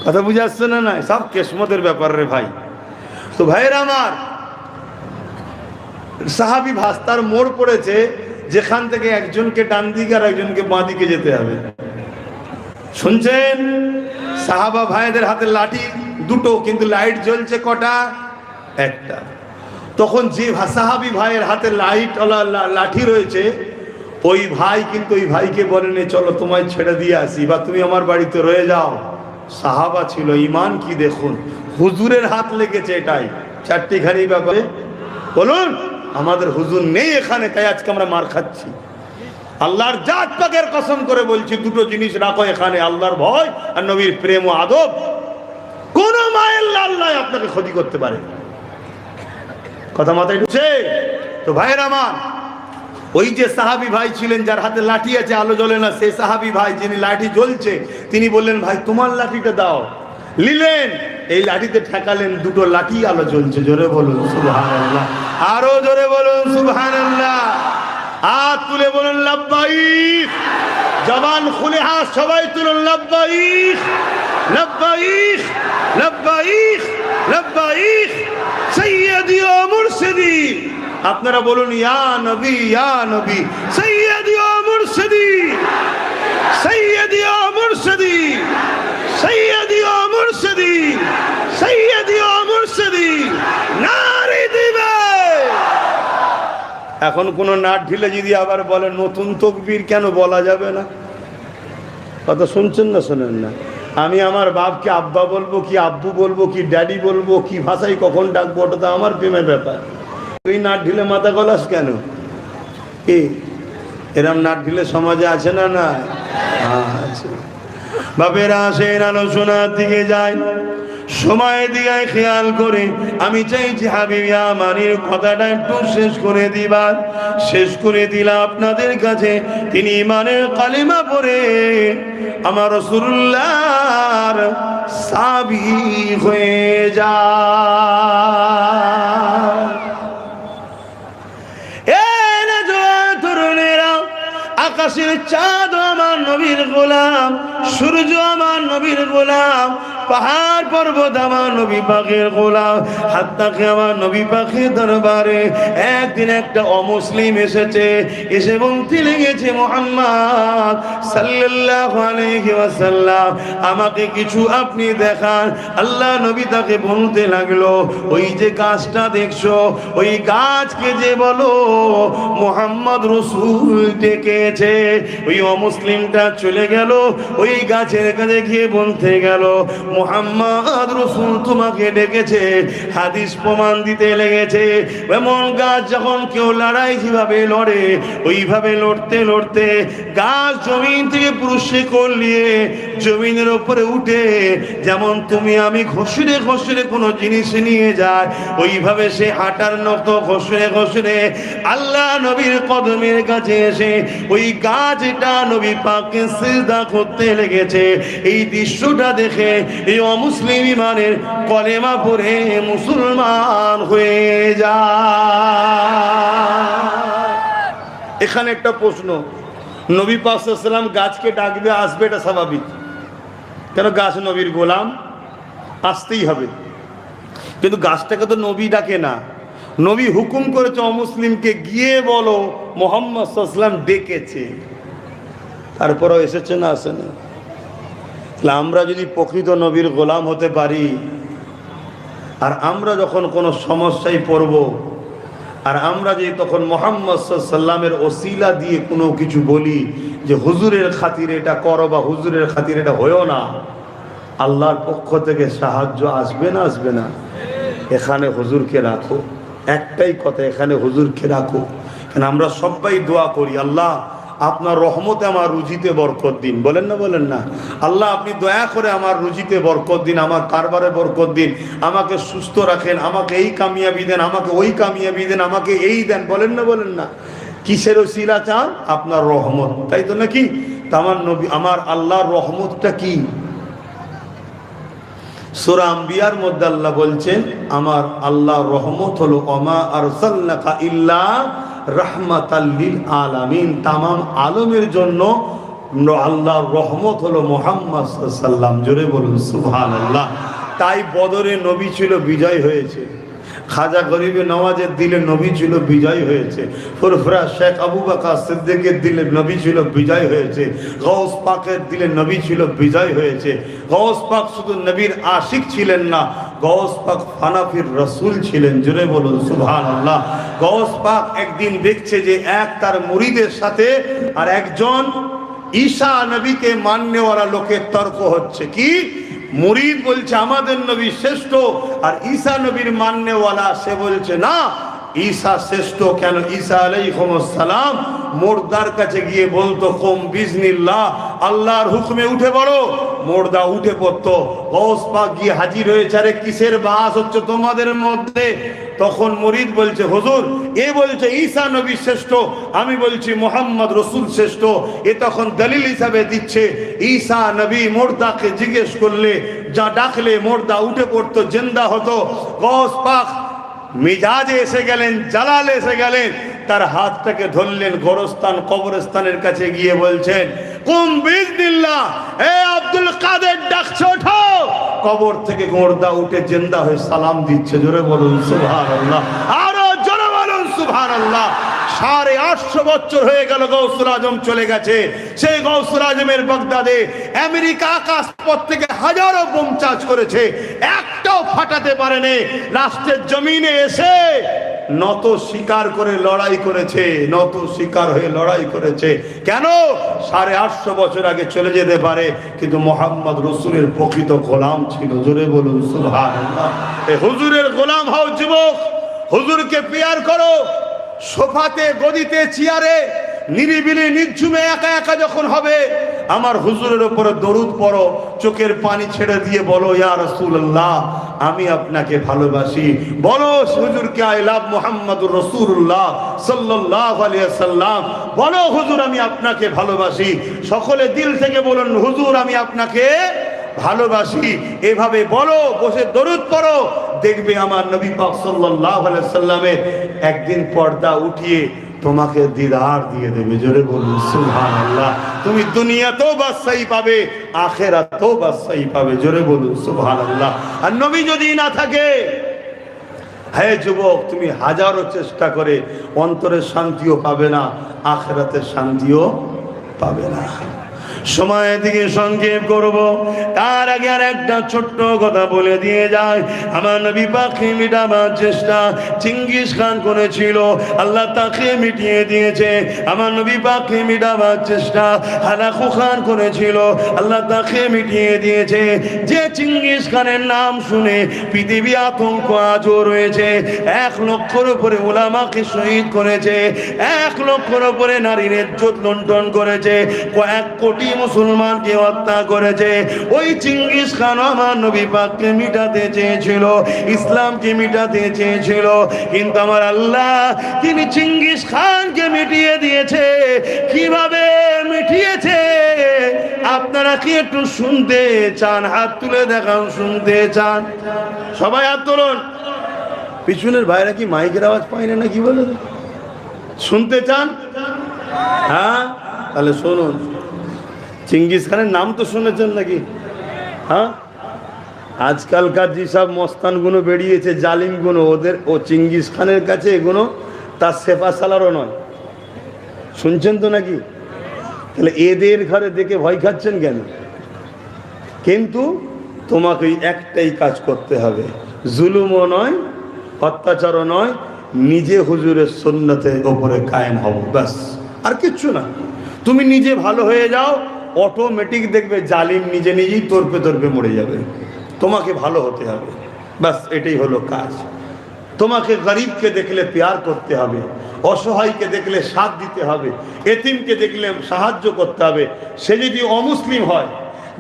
কথা বুঝে আসছে না? না, সব কিসমতের ব্যাপার রে ভাই। তো ভাইয়ের আমার, সাহাবী ভাস্তার মোড় পড়েছে, যেখান থেকে একজনকে ডান দিকে আর একজনকে বাঁ দিকে যেতে হবে। শুনছেন? সাহাবা ভাইদের হাতে লাঠি দুটো, কিন্তু লাইট জ্বলছে কটা? একটা। তখন যে সাহাবী ভাইয়ের হাতে লাইট লাঠি রয়েছে, ওই ভাই কিন্তু ওই ভাইকে বলেন চলো তোমায় ছেড়ে দিয়ে আসি, বা তুমি আমার বাড়িতে রয়ে যাও। সাহাবা ছিল, ইমান কি দেখুন, হুজুরের হাত লেগেছে। এটাই চারটিখানি ব্যাপারে বলুন, আমাদের হুজুর নেই এখানে, তাই আজকে আমরা মার খাচ্ছি। আল্লাহর জাত পাকের কসম করে বলছি, দুটো জিনিস রাখো এখানে, আল্লাহর ভয় আর নবীর প্রেম ও আদব। কোন মায়ের আল্লাহ আপনাকে ক্ষতি করতে পারে। কথা মাথায় ঢুকছে তো ভাইয়ের আমার? ওই যে সাহাবী ভাই ছিলেন যার হাতে লাঠি আছে, আলো জ্বলে না, সেই সাহাবী ভাই যিনি লাঠি জ্বলছে, তিনি বললেন ভাই তোমার লাঠিটা দাও। নিলেন, এই লাঠিতে ঠেকালেন, দুটো লাঠি আলো জ্বলছে। জোরে বলুন সুবহানাল্লাহ, আরো জোরে বলুন সুবহানাল্লাহ। হাত তুলে বলুন লাব্বাইক, জবান খুলে হাত সবাই তুলুন লাব্বাইক লাব্বাইক লাব্বাইক লাব্বাইক সাইয়্যিদি ও মুরশিদি। আপনারা বলুন ইয়া নবী ইয়া নবী, সাইয়্যিদি ও মুরশিদি, সাইয়্যিদি ও মুরশিদি, সাইয়্যিদি ও মুরশিদি, সাইয়্যিদি ও মুরশিদি, নারে দিবে। এখন কোন নাট ঢিলে যদি আবার বলে নতুন তকবীর, কেন বলা যাবে না? কথা শুনছেন না শোনেন না? আমি আমার বাপকে আব্বা বলবো কি আব্বু বলবো কি ড্যাডি বলবো, কি ভাষায় কখন ডাকবো, ওটা তো আমার প্রেমের ব্যাপার। তুই নাট ঢিলে মাথা গলাস কেন? কি এরম নাট ঢিলে সমাজে আছে না? না আছে। বাপেরা আসেন আলোচনার দিকে যায়, সময়ের দিকে খেয়াল করে আমি চাইছি হাবিবি আমানের কথাটা একটু শেষ করে দিবার। শেষ করে দিলাম আপনাদের কাছে তিনি ইমানের কালিমা পড়ে আমার রাসূলুল্লাহর সাহাবী হয়ে যায়। আকাশের চাঁদ আমার নবীর গোলাম, সূর্য আমার নবীর গোলাম, পাহাড় পর্বত আমার নবী পাকের গোলাম। হাত্তাকে আমার নবী পাকের দরবারে একদিন একটা অমুসলিম এসেছে, এসে বলতে লেগেছে, মুহাম্মদ সাল্লাল্লাহু আলাইহি ওয়াসাল্লাম আমাকে কিছু আপনি দেখান। আল্লাহ নবী তাকে বলতে লাগলো, ওই যে গাছটা দেখছো, ওই গাছকে যে বলো মুহাম্মদ রাসূল ডেকেছে। ওই অমুসলিমটা চলে গেল, ওই গাছের কাছে গিয়ে বলতে গেল, মুহাম্মদ রাসূল তোমাকে ডেকেছে। হাদিস প্রমাণ দিতে লেগেছে, এমন গাছ যখন কেউ লড়াই যেভাবে লড়ে, ওইভাবে লড়তে লড়তে গাছ জমিন থেকে পুরুষে করলিয়ে জমিনের উপরে উঠে, যেমন তুমি আমি ঘষড়ে ঘষড়ে কোনো জিনিস নিয়ে যায়, ওইভাবে সে হাঁটার মতো ঘষড়ে ঘষড়ে আল্লাহ নবীর কদমের কাছে এসে ওই গাছটা নবী পাককে সিজদা করতে লেগেছে। এই দৃশ্যটা দেখে এই অমুসলিম ইমানের কলেমা পড়ে মুসলমান হয়ে যায়। এখানে একটা প্রশ্ন, নবী পাক সাল্লাল্লাহু আলাইহি ওয়াসাল্লাম গাছকে ডাকবে, আসবে, এটা স্বাভাবিক, কেন গাছ নবীর গোলাম, আসতেই হবে। কিন্তু গাছটাকে তো নবী ডাকে না, নবী হুকুম করেছে অমুসলিমকে গিয়ে বলো মুহাম্মদ সাল্লাল্লাহু আলাইহি ওয়াসাল্লাম ডেকেছে। তারপরেও এসেছে না, আসে না? আমরা যদি প্রকৃত নবীর গোলাম হতে পারি, আর আমরা যখন কোনো সমস্যায় পড়ব, আর আমরা যদি তখন মুহাম্মদ সাল্লাল্লাহু আলাইহি ওয়াসাল্লামের ওসিলা দিয়ে কোনো কিছু বলি যে হুজুরের খাতিরে এটা করো বা হুজুরের খাতিরে এটা হয়েও না, আল্লাহর পক্ষ থেকে সাহায্য আসবে না? আসবে না? এখানে হুজুরকে রাখো, একটাই কথা, এখানে হুজুরকে রাখো। কারণ আমরা সবাই দোয়া করি, আল্লাহ আপনার রহমতে আমার রুজিতে বরকত দিন, বলেন না? বলেন না? আল্লাহ আপনি দয়া করে আমার রুজিতে বরকত দিন, আমার কারবারে বরকত দিন, আমাকে সুস্থ রাখেন, আমাকে এই কামিয়াবি দেন, আমাকে ওই কামিয়াবি দেন, আমাকে এই দেন, বলেন না? বলেন না? কিসের ওসিলা চান? আপনার রহমত, তাই তো নাকি? তা আমার নবী, আমার আল্লাহর রহমতটা কি? সূরা আম্বিয়ার মধ্যে আল্লাহ বলছেন, আমার আল্লাহর রহমত হলো ওমা আরসালনাকা ইল্লা রাহমাতাল লিল আলামিন, তামাম আলমের জন্য আল্লাহর রহমত হলো মুহাম্মদ সাল্লাল্লাহু আলাইহি ওয়াসাল্লাম। জোরে বলুন সুবহানাল্লাহ। তাই বদরে নবী ছিল, বিজয় হয়েছে। খাজা গরিবে নওয়াজের দিলে নবী ছিল, বিজয় হয়েছে। ফুরফুরা শেখ আবু বকর সিদ্দিকের দিলে নবী ছিল, বিজয় হয়েছে। গৌস পাকের দিলে নবী ছিল, বিজয় হয়েছে। গৌস পাক শুধু নবীর আশিক ছিলেন না, গৌস পাক ফানাফির রসুল ছিলেন। জোরে বলুন সুবহানাল্লাহ। গৌস পাক একদিন দেখছে যে এক তার মুরিদের সাথে আর একজন ঈসা নবীকে মাননেওয়ালা লোকের তর্ক হচ্ছে। কি? মুরিদ বলছে আমাদের নবী শ্রেষ্ঠ, আর ঈসা নবীর মাননেওয়ালা সে বলছে না, ঈসা শ্রেষ্ঠ। কেন? ঈসা আলাইহিস সালাম মুর্দার কাছে গিয়ে বলতো কুম বিজনিল্লাহ, আল্লাহর হুকুমে উঠে পড়ো, মুর্দা উঠে পড়তো। গৌস পাক গিয়ে হাজির হয়েছে, আরে কিসের বাস হচ্ছে তোমাদের মধ্যে? তখন মুরিদ বলছে, হুজুর এ বলছে ঈসা নবী শ্রেষ্ঠ, আমি বলছি মুহাম্মদ রাসূল শ্রেষ্ঠ। এ তখন দলিল হিসাবে দিচ্ছে ঈসা নবী মুর্দাকে জিজ্ঞেস করলে, যা ডাকলে মুর্দা উঠে পড়তো, জিন্দা হতো। গৌস পাক মিজাজে এসে গেলেন, জালালে এসে গেলেন, তার হাতটাকে ধরলেন, গোরস্থান কবরস্থানের কাছে গিয়ে বলছেন, কুম বিজনিল্লাহ, এ আব্দুল কাদের ডাকছো, ওঠো। কবর থেকে মুর্দা উঠে জিন্দা হয়ে সালাম দিচ্ছে। জোরে বলুন সুবহানাল্লাহ, আরো জোরে বলুন সুবহানাল্লাহ। 850 বছর হয়ে গেল, গৌসুল আজম চলে গেছে। সেই গৌসুল আজমের বাগদাদে আমেরিকা আকাশপথ থেকে হাজারো বোম চার্জ করেছে, একটাও ফাটাতে পারেনি। রাষ্ট্রের জমিনে এসে নত স্বীকার করে লড়াই করেছে, নত স্বীকার হয়ে লড়াই করেছে। কেন? 850 বছর আগে চলে যেতে পারে, কিন্তু মুহাম্মদ রাসূলের প্রকৃত গোলাম ছিল। জোরে বলুন সুবহানাল্লাহ। এই হুজুরের গোলাম হও যুবক, হুজুরকে পিয়ার করো। সোফাতে, গদিতে, চেয়ারে, নিরিবিলি নিঝুমে একা একা যখন হবে, আমার হুজুরের উপরে দরুদ পড়ো, চোখের পানি ছেড়ে দিয়ে বলো, ইয়া রাসূলুল্লাহ আমি আপনাকে ভালোবাসি। বলো হুজুরকে আই লাভ মুহাম্মাদুর রাসূলুল্লাহ সাল্লাল্লাহু আলাইহি ওয়াসাল্লাম। বলো হুজুর আমি আপনাকে ভালোবাসি। সকলে দিল থেকে বলুন, হুজুর আমি আপনাকে ভালোবাসি। এভাবে বলো, বসে দরুদ পড়ো, দেখবে আমার নবী পাক সাল্লাল্লাহু আলাইহি ওয়াসাল্লামের একদিন পর্দা উঠিয়ে তোমাকে দিদার দিয়ে দেবে। জোরে বলুন সুবহানাল্লাহ। তুমি দুনিয়াতেও বাদশাহী পাবে, আখিরাতেও বাদশাহী পাবে। জোরে বলুন সুবহানাল্লাহ। আর নবী যদি না থাকে, হে যুবক, তুমি হাজারো চেষ্টা করে অন্তরের শান্তিও পাবে না, আখিরাতের শান্তিও পাবে না। সময়ের দিকে সংক্ষেপ করব, তার আগে আর একটা ছোট্ট কথা বলে দিয়ে যায়। আমার নবী পাককে মিটাবার চেষ্টা চিঙ্গিস খান করেছিল, আল্লাহ তাকে মিটিয়ে দিয়েছে। আমার নবী পাককে মিটাবার চেষ্টা হালাকু খান করেছিল, আল্লাহ তাকে মিটিয়ে দিয়েছে। যে চিঙ্গিস খানের নাম শুনে পৃথিবী আতঙ্ক আজও রয়েছে। 1 লক্ষের উপরে উলামাকে শহীদ করেছে, 1 লক্ষের উপরে নারীর ইজ্জত লুণ্ঠন করেছে, কয়েক কোটি মুসলমানকে হত্যা করেছে। ওই চিঙ্গিস খান আমার নবী পাককে মিটাতে চেয়েছিল, ইসলামকে মিটাতে চেয়েছিল, কিন্তু আমার আল্লাহ তিনি চিঙ্গিস খানকে মিটিয়ে দিয়েছে। কিভাবে মিটিয়েছে আপনারা কি একটু শুনতে চান? হাত তুলে দেখান, শুনতে চান? সবাই হাত তুলুন। পিছনের ভাইরা কি মাইকের আওয়াজ পায় না নাকি বলে? শুনতে চান? হ্যাঁ, তাহলে শুনুন। চিঙ্গিস খানের নাম তো শুনেছেন নাকি? হ্যাঁ, আজকালকার যেসব মস্তানগুলো বেরিয়েছে, জালিমগুলো, ওদের ও চিঙ্গিস খানের কাছে এগুলো তার সেফা সালারও নয়। শুনছেন তো নাকি? তাহলে এদের ঘরে দেখে ভয় খাচ্ছেন কেন? কিন্তু তোমাকে একটাই কাজ করতে হবে, জুলুমও নয়, অত্যাচারও নয়, নিজে হুজুরের সুন্নতের ওপরে কায়েম হব, ব্যাস, আর কিচ্ছু না। তুমি নিজে ভালো হয়ে যাও, অটোমেটিক দেখবে জালিম নিজে নিজেই তর্পে তর্পে মরে যাবে। তোমাকে ভালো হতে হবে, ব্যাস, এটাই হলো কাজ। তোমাকে গরিবকে দেখলে প্যার করতে হবে, অসহায়কে দেখলে সাথ দিতে হবে, এতিমকে দেখলে সাহায্য করতে হবে। সে যদি অমুসলিম হয়,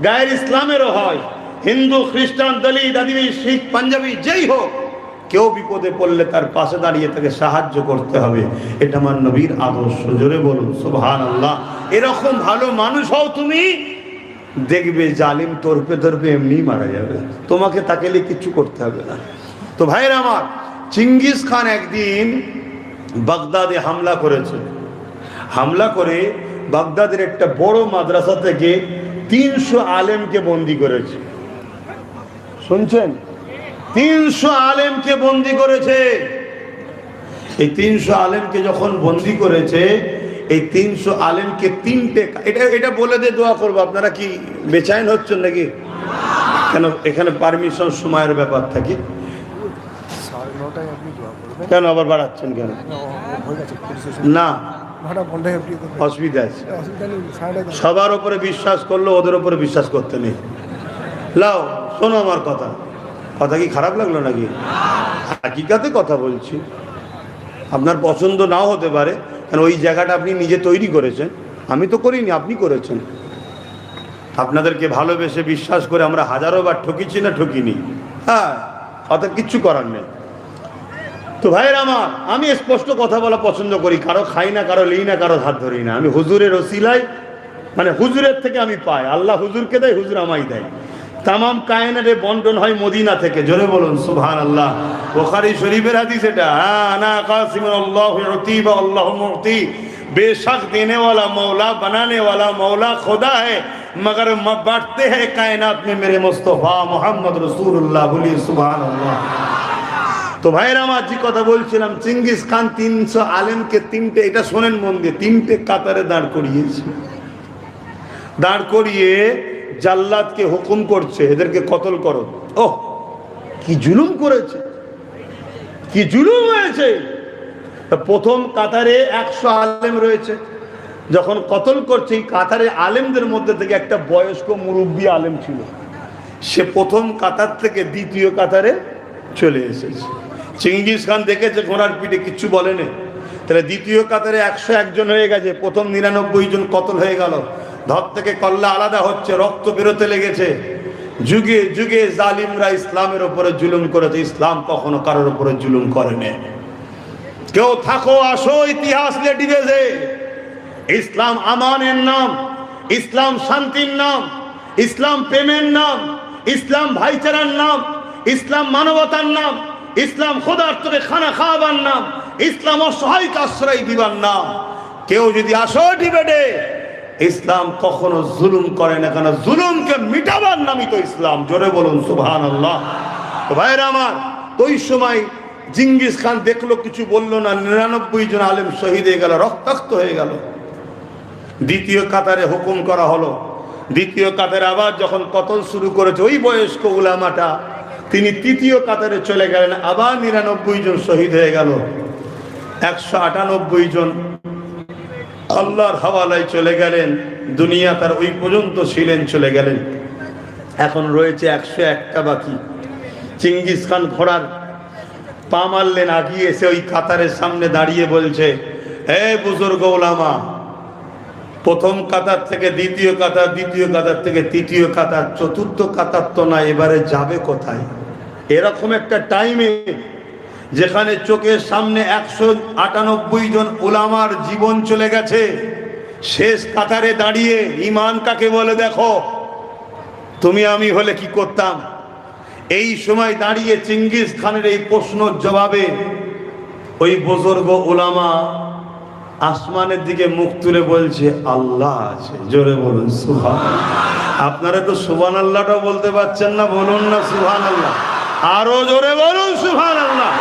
গায়ের ইসলামেরও হয়, হিন্দু, খ্রিস্টান, দলিত, আদিবাসী, শিখ, পাঞ্জাবি, যেই হোক, কেউ বিপদে পড়লে তার পাশে দাঁড়িয়ে তাকে সাহায্য করতে হবে। এটা আমার নবীর আদর্শ। জোরে বলুন সুবহানাল্লাহ। এরকম ভালো মানুষ হও তুমি, দেখবে জালিম তর্পে তর্পে এমনি মারা যাবে, তোমাকে তাকেলে কিছু করতে হবে না। তো ভাইরা আমার, চিঙ্গিস খান একদিন বাগদাদে হামলা করেছে। হামলা করে বাগদাদের একটা বড় মাদ্রাসা থেকে 300 আলেমকে বন্দী করেছে। শুনছেন? 300 আলেমকে বন্দী করেছে। এই 300 আলেমকে যখন বন্দী করেছে, এই 300 আলেমকে এটা বলে দিয়ে দোয়া করবো। আপনারা কি বেচাইন হচ্ছেন নাকি? কেন? এখানে পারমিশন সময়ের ব্যাপার থাকে। কেন আবার বাড়াচ্ছেন কেন? না, অসুবিধা আছে। সবার উপরে বিশ্বাস করলো, ওদের উপরে বিশ্বাস করতে নেই। লাও, শোনো আমার কথা। কথা কি খারাপ লাগলো নাকি? হাকিকাতে কথা বলছি। আপনার পছন্দ নাও হতে পারে, কারণ ওই জায়গাটা আপনি নিজে তৈরি করেছেন, আমি তো করিনি, আপনি করেছেন। আপনাদেরকে ভালোবেসে বিশ্বাস করে আমরা হাজারো বার ঠকিছি না ঠকিনি? হ্যাঁ, অত কিচ্ছু করার নেই। তো ভাইয়ের আমার, আমি স্পষ্ট কথা বলা পছন্দ করি। কারো খাই না, কারো লিই না, কারো হাত ধরি না। আমি হুজুরের ওসিলায়, মানে হুজুরের থেকে আমি পাই, আল্লাহ হুজুরকে দেয়, হুজুর আমায় দেয়। তামাম কায়নাতে বন্টন হয় মদিনা থেকে। জোরে বলুন সুবহানাল্লাহ। বুখারী শরীফের হাদিস এটা। আনা কাসিমুন আল্লাহু ইউতি ওয়া আল্লাহু মুতি। बेशक देने वाला मौला, बनाने वाला मौला खुदा है, मगर बांटते हैं कायनात में मेरे मुस्तफा मोहम्मद रसूलुल्लाह। बोलिए सुबहानअल्लाह। তো ভাইরা আমার, যে কথা বলছিলাম, চিঙ্গিস খান 300 আলেমকে তিনটে, এটা শোনেন মন দিয়ে, তিনটে কাতারে দাঁড় করিয়েছে। দাঁড় করিয়ে জাল্লাদকে হুকুম করছে, এদেরকে কতল করো। ওহ, কি জুলুম করেছে, কি জুলুম হয়েছে। প্রথম কাতারে 100 আলেম রয়েছে, যখন কতল করছে, কাতারে আলেমদের মধ্যে থেকে একটা বয়স্ক মুরব্বী আলেম ছিল, সে প্রথম কাতার থেকে দ্বিতীয় কাতারে চলে এসেছে। চিঙ্গিস খান দেখেছে ঘোড়ার পিঠে, কিচ্ছু বলেনি। তাহলে দ্বিতীয় কাতারে 101 জন হয়ে গেছে, প্রথম 99 জন কতল হয়ে গেল। ধর থেকে কল্লা আলাদা হচ্ছে, রক্ত বেরোতে লেগেছে। যুগে যুগে জালিমরা ইসলামের উপরে জুলুম করেছে, ইসলাম কখনো কারোর উপরে জুলুম করেনি। কেউ থাকো আসো, ইতিহাস লেটিবেছে। ইসলাম আমানের নাম, ইসলাম শান্তির নাম, ইসলাম প্রেমের নাম, ইসলাম ভাইচারার নাম, ইসলাম মানবতার নাম, ইসলাম খোদার তোকে খানা খাওয়াবার নাম, ইসলাম অসহায়কে আশ্রয় দিবার নাম। কেউ যদি আসো ডিবেটে, ইসলাম কখনো জুলুম করে না, কেন জুলুমকে মিটাবার নামই তো ইসলাম। জোরে বলুন সুবহানাল্লাহ। তো ভাইরা আমার, ওই সময় জিঙ্গিস খান দেখলো, কিছু বললো না। 99 জন আলেম শহীদ হয়ে গেল, রক্তাক্ত হয়ে গেল। দ্বিতীয় কাতারে হুকুম করা হলো। দ্বিতীয় কাতারে আবার যখন কতল শুরু করেছে ওই বয়স্ক উলামাটা, তিনি তৃতীয় কাতারে চলে গেলেন। আবার 99 জন শহীদ হয়ে গেল। 198 জন আল্লাহর হাওয়ালায় চলে গেলেন। দুনিয়া তার ওই পর্যন্ত ছিলেন, চলে গেলেন। এখন রয়েছে 101টা বাকি। চিঙ্গিস খান ঘোড়ার পা মারলেন, আগিয়ে এসে ওই কাতারের সামনে দাঁড়িয়ে বলছে, হে বুজুর্গ ওলামা, প্রথম কাতার থেকে দ্বিতীয় কাতার, দ্বিতীয় কাতার থেকে তৃতীয় কাতার, চতুর্থ কাতার তো না, এবারে যাবে কোথায়? এরকম একটা টাইমে যেখানে চোখের সামনে 198 জন উলামার জীবন চলে গেছে, শেষ কাতারে দাঁড়িয়ে ঈমান কাকে বলে দেখো। তুমি আমি হলে কি করতাম? এই সময় দাঁড়িয়ে চিঙ্গিস খানের এই প্রশ্নের জবাবে ওই বুজুর্গ উলামা আসমানের দিকে মুখ তুলে বলছে, আল্লাহ আছে। জোরে বলুন সুবহানাল্লাহ। আপনারা তো সুবহানাল্লাহটাও বলতে পারছেন না, বলুন না সুবহানাল্লাহ। আরো জোরে বলুন সুবহানাল্লাহ।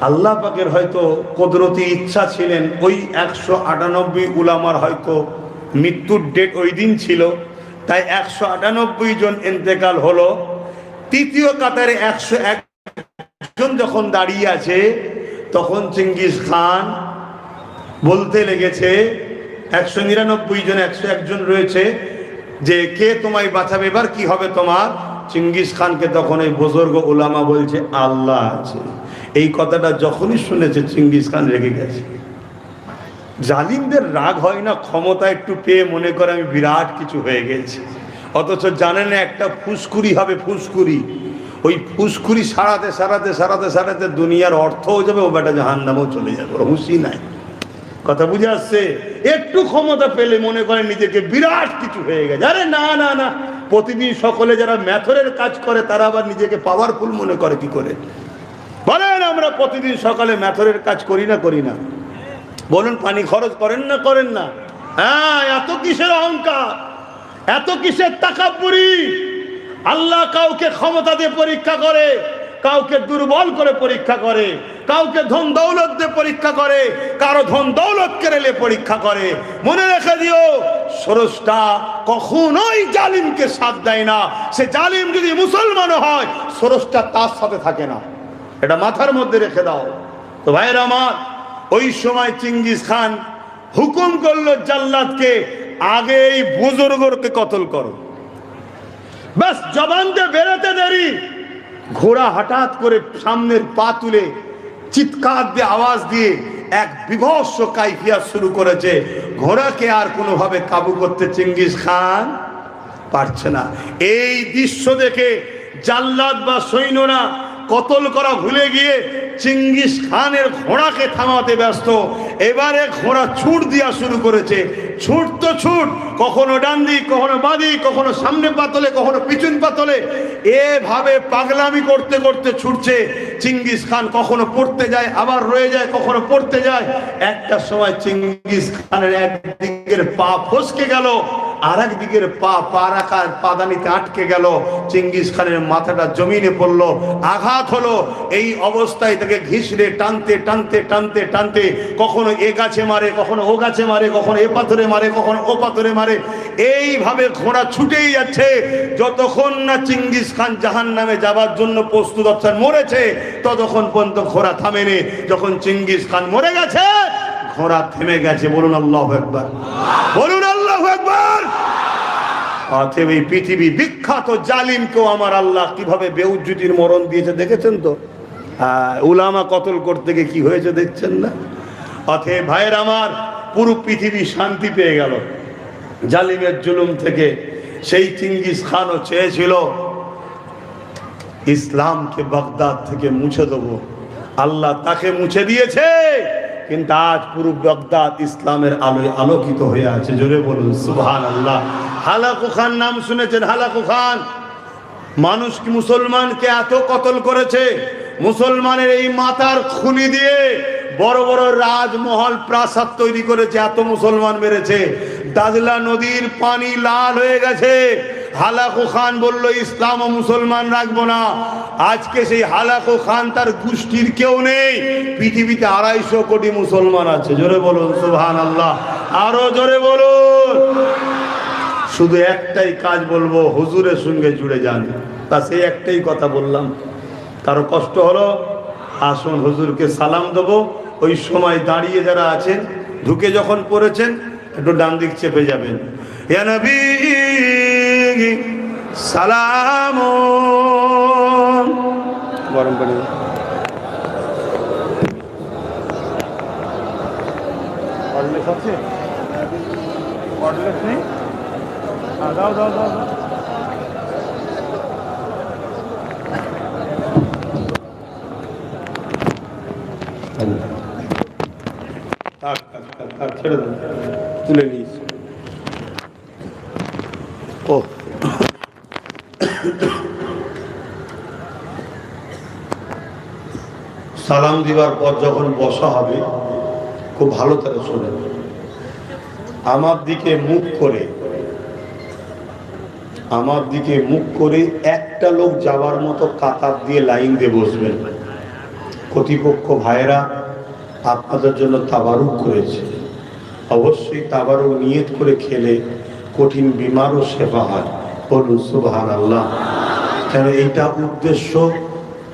আল্লাহ পাকের হয়তো কুদরতি ইচ্ছা ছিলেন, ওই 198 উলামার হয়তো মৃত্যুর ডেট ওই দিন ছিল, তাই 198 জন ইন্তেকাল হলো। তৃতীয় কাতারে 101 জন যখন দাঁড়িয়ে আছে, তখন চিঙ্গিস খান বলতে লেগেছে, 199 জন 101 জন রয়েছে, যে কে তোমায় বাঁচাবে, এবার কি হবে তোমার? চিঙ্গিস খানকে তখন এই বুজুর্গ উলামা বলছে, আল্লাহ আছে। এই কথাটা যখনই শুনেছে চিঙ্গিস খান রেগে গেছে। জালিমদের রাগ হয় না, ক্ষমতা একটু পেয়ে মনে করে আমি বিরাট কিছু হয়ে গেছি, অথচ জানে না একটা ফুসকুরি হবে, ফুসকুরি। ওই ফুসকুরি সারাতে সারাতে সারাতে সারাতে দুনিয়ার অর্থও যাবে, ও বেটা জাহান্নামেও চলে যাবে, ওর হুঁশি নাই। কথা বুঝে আসছে? একটু ক্ষমতা পেলে মনে করে নিজেকে বিরাট কিছু হয়ে গেছে। আরে না না না, প্রতিদিন সকলে যারা ম্যাথরের কাজ করে তারা আবার নিজেকে পাওয়ারফুল মনে করে কি করে? বলেন, আমরা প্রতিদিন সকালে ম্যাথরের কাজ করি না, করি না? বলুন, পানি খরচ করেন না, করেন না? হ্যাঁ, এত কিসের অহংকার, এত কিসের তাকাব্বুরি? আল্লাহ কাউকে ক্ষমতা দিয়ে পরীক্ষা করে, কাউকে দুর্বল করে পরীক্ষা করে, কাউকে ধন দৌলত দিয়ে পরীক্ষা করে, কারো ধন দৌলত কেড়ে পরীক্ষা করে। মনে রেখে দিও, স্রষ্টা কখনোই জালিমকে সাথ দেয় না। সে জালিম যদি মুসলমান হয়, স্রষ্টা তার সাথে থাকে না, এটা মাথার মধ্যে রেখে দাও। তো ভাইরা আমার, ওই সময় চিঙ্গিস খান হুকুম করলো জাল্লাদকে, আগে এই বুজুর্গকে কতল করো। বাস জবান দিয়ে বেরোতে দেরি, ঘোড়া হঠাৎ করে সামনের পা তুলে চিৎকার দিয়ে আওয়াজ দিয়ে এক বিভৎস কাইফিয়াত শুরু করেছে। ঘোড়াকে আর কোনোভাবে কাবু করতে চিঙ্গিস খান পারছে না। এই দৃশ্য দেখে জাল্লাদ বা সৈন্যরা কতল করা ভুলে গিয়ে চিঙ্গিস খানের ঘোড়াকে থামাতে ব্যস্ত। এবারে ঘোড়া ছুট দেওয়া শুরু করেছে। ছুট তো ছুট, কখনো ডান দিক, কখনো বাঁ দিক, কখনো সামনে পাতলে, কখনো পিছন পাতলে, এভাবে পাগলামি করতে করতে ছুটছে। চিঙ্গিস খান কখনো পড়তে যায়, আবার রয়ে যায়, কখনো পড়তে যায়। একটা সময় চিঙ্গিস খানের একদিকের পা ফসকে গেল, আর একদিকের পা রাখার পাদানিতে আটকে গেল। চিঙ্গিস খানের মাথাটা জমিনে পড়লো, আঘাত হলো। এই অবস্থায় তাকে ঘিসড়ে টানতে টানতে টানতে টানতে কখনো এ গাছে মারে, কখনো ও গাছে মারে, কখনো এ পাথরে মারে, কখনো ও পাথরে মারে। এইভাবে ঘোড়া ছুটেই যাচ্ছে যতক্ষণ না চিঙ্গিস খান জাহান্নামে যাবার জন্য প্রস্তুত অবস্থায় মরেছে, ততক্ষণ পর্যন্ত ঘোড়া থামেনি। যখন চিঙ্গিস খান মরে গেছে, ঘোড়া থেমে গেছে। বলুন আল্লাহু আকবার, বলুন আল্লাহু আকবার। অতএব এই পৃথিবী বিখ্যাত জালিমকেও আমার আল্লাহ কিভাবে বেউজ্জতির মরণ দিয়েছে দেখেছেন তো? উলামা কতল করতে গিয়ে কি হয়েছে দেখছেন না? অতএব ভাইয়ের আমার, পুরো পৃথিবী শান্তি পেয়ে গেল জালিমের জুলুম থেকে। সেই চিঙ্গিস খানও চেয়েছিল ইসলামকে বাগদাদ থেকে মুছে দেবো, আল্লাহ তাকে মুছে দিয়েছে, কিন্তু আজ পুরো বাগদাদ ইসলামের আলোয় আলোকিত হয়ে আছে। জোরে বলুন সুবহানাল্লাহ। হালাকু খান নাম শুনেছেন? হালাকু খান মানুষ কি মুসলমানকে এত কতল করেছে, মুসলমানের এই মাথার খুনি দিয়ে বড় বড় রাজমহল প্রাসাদ তৈরি করেছে, এত মুসলমান মেরেছে। দাজলা নদীর পানি লাল হয়ে গেছে। হালাকু খান বলল ইসলাম ও মুসলমান রাখবো না। আজকে সেই হালাকু খান তার গোষ্ঠীর কেউ নেই, পৃথিবীতে 250 কোটি মুসলমান আছে। জোরে বলুন সুবহানাল্লাহ, আরো জোরে বলুন। শুধু একটাই কাজ বলবো, হুজুরের সঙ্গে জুড়ে যান। তা সেই একটাই কথা বললাম। কারো কষ্ট হলো আসুন হুজুরকে সালাম দেবো। ওই সময় দাঁড়িয়ে যারা আছেন, ঢুকে যখন পড়েছেন একটু ডান দিক চেপে যাবেন। ইয়া নবী সালাম। গরম পানি আছে? নেই? দাও দাও দাও। ছেড়ে দেন, তুলে নিয়েছি। ও সালাম দিবার পর যখন বসা হবে খুব ভালো করে শোনেন। আমার দিকে মুখ করে একটা লোক যাওয়ার মতো কাতার দিয়ে লাইন দিয়ে বসবেন। কর্তৃপক্ষ ভাইয়েরা আপনাদের জন্য তাবারুক করেছে। অবশ্যই তাবারুক নিয়ত করে খেলে কঠিন বিমারও সেবা হয়। বলুন সুবহানাল্লাহ। কেন এইটা উদ্দেশ্য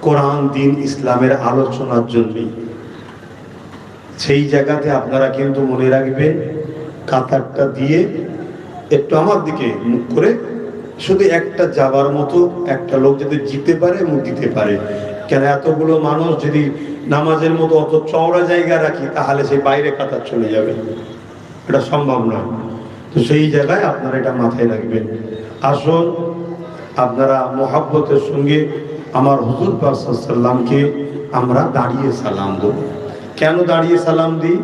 কোরআন দিন ইসলামের আলোচনার জন্যই। সেই জায়গাতে আপনারা কিন্তু মনে রাখবেন, কাতারটা দিয়ে একটু আমার দিকে মুখ করে শুধু একটা যাবার মতো একটা লোক যদি জিতে পারে মুখ দিতে পারে। কেন এতগুলো মানুষ যদি নামাজের মতো অত চওড়া জায়গা রাখি তাহলে সেই বাইরে কাতার চলে যাবে, এটা সম্ভব নয়। তো সেই জায়গায় আপনারা এটা মাথায় রাখবেন। আসুন আপনারা মোহাব্বতের সঙ্গে আমার হুজুর পাক সাল্লাল্লাহু আলাইহি ওয়াসাল্লামকে আমরা দাঁড়িয়ে সালাম দেব। কেন দাঁড়িয়ে সালাম দিই?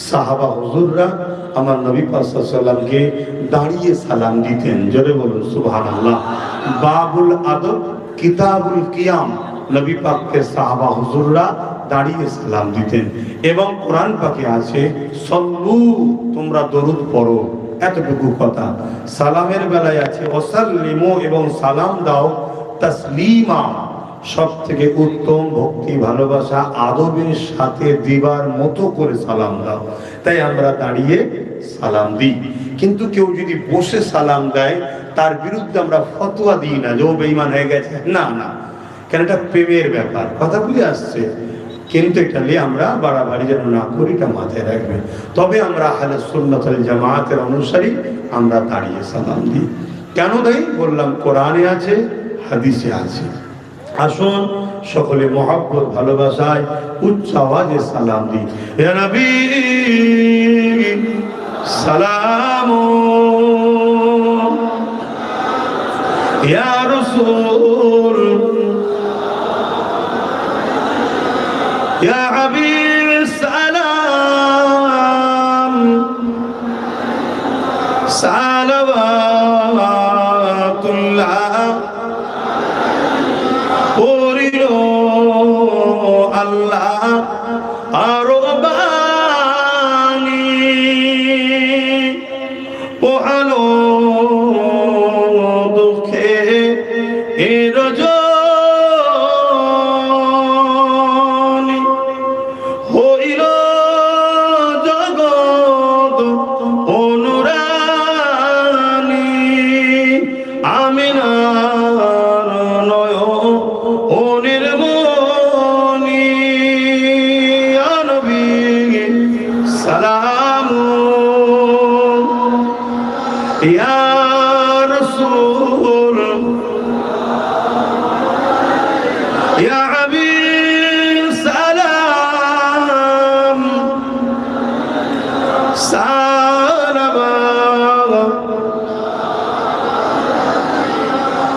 সাহাবা হুজুররা আমার নবী পাক সাল্লাল্লাহু আলাইহি ওয়াসাল্লামকে দাঁড়িয়ে সালাম দিতেন। জোরে বলুন সুবহানাল্লাহ। বাবুল আদব কিতাবুল কিয়াম, নবী পাককে সাহাবা হুজুররা দাঁড়িয়ে সালাম দিতেন। এবং কোরআন পাকে আছে সল্লু, তোমরা দরুদ পড়ো, এতটুকু কথা। সালামের বেলায় আছে ওয়াসাল্লিমু, এবং সালাম দাও তাসলিমা, সব থেকে উত্তম ভক্তি ভালোবাসা আদবের সাথে দিবার মতো করে সালাম দাও। তাই আমরা দাঁড়িয়ে সালাম দিই। কিন্তু কেউ যদি বসে সালাম দেয় তার বিরুদ্ধে আমরা ফতোয়া দিই না যে ও বেঈমান হয়ে গেছে, না না। কেন এটা প্রেমের ব্যাপার, কথা বুঝে আসছে। কিন্তু এটা নিয়ে আমরা বাড়াবাড়ি যেন না করি, এটা মাথায় রাখবে। তবে আমরা আহলে সুন্নাত ওয়াল জামাতের অনুসারী, আমরা দাঁড়িয়ে সালাম দিই। কেন দেই বললাম, কোরআনে আছে, হাদিসে আছে। আসুন সকলে মহব্বত ভালোবাসায় উচ্চ আওয়াজে সালাম দিই। ইয়া নবী সালাম, ইয়া রাসূল, ইয়া হাবিব সালাম, সালাওয়াতুল্লাহ পড়িল আল্লাহ আরো বাণী, পোহালো দুঃখে এর রজনী,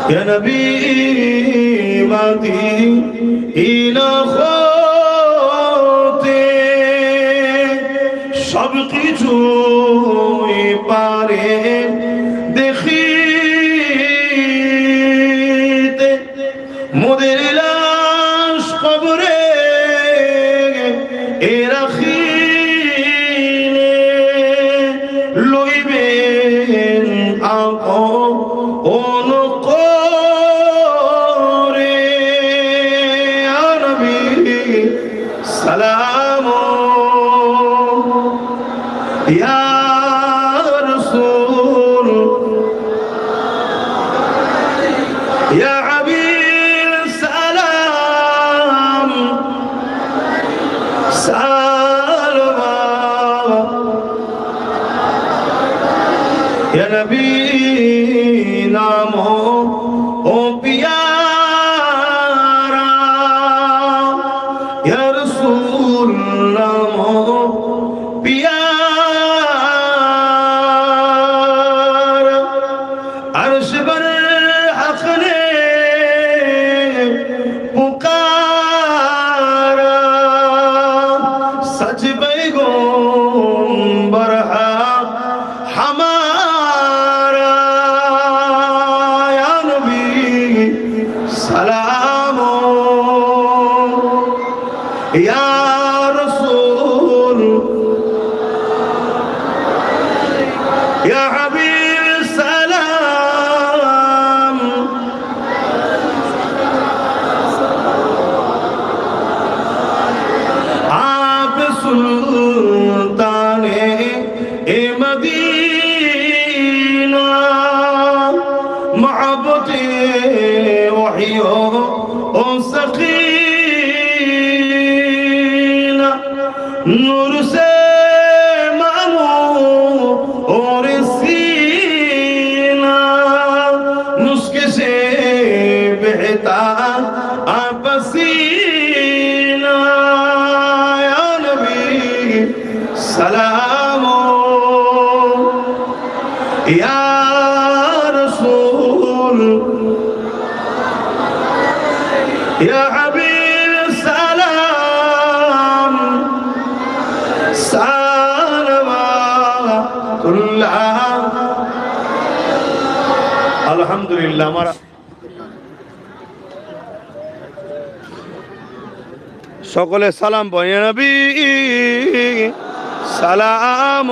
يا نبي مدينة হতে সব কিছুই পারে দেখিতে মোদের লাশ কবরে এ রাখিলে লইবেন আপন করে ইয়া নবী সালাম ইয়া রাসূল ইয়া হাবিব সালাম সালাম ইয়া নবী নাম ও পিয়ারা ইয়া রাসূল নাম পিয়ারা আরশ বর হক ने पुकारा सच पैगंबर हमारा या नबी सलाम या रसूल या हबीब सलाम आप सुल्ताने ए मदीना मोहब्बते वहियो ओ सकीना नूर से मामू और सीना मुस्के से बहता पसीना या नबी सलाम या रसूल या हबीब सलाम सलावतुल्लाह अल्हम्दुलिल्लाह हमारा সকলে সালাম বলে নবী সালাম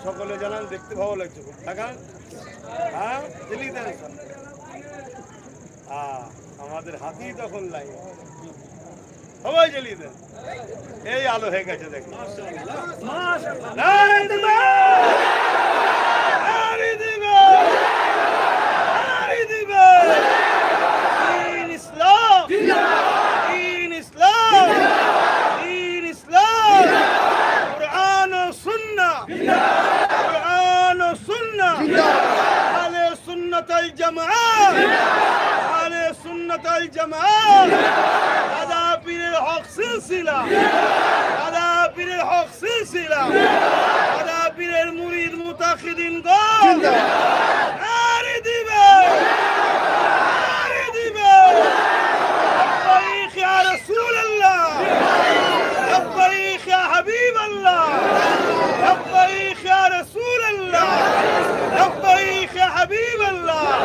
সকলে জানান দেখতে ভালো লাগছে খুব টাকা হ্যাঁ দিলি দেন আমাদের হাতেই তখন লাগে সবাই জ্বালিয়ে দেন এই আলো হয়ে গেছে দেখুন الجماعة على سنة الجماعة هذا بين الحق سلسلة هذا بين الحق سلسلة هذا بين المريد متأخذين قال أريد لبيك يا رسول الله لبيك يا حبيب الله لبيك يا رسول الله لبيك يا حبيب الله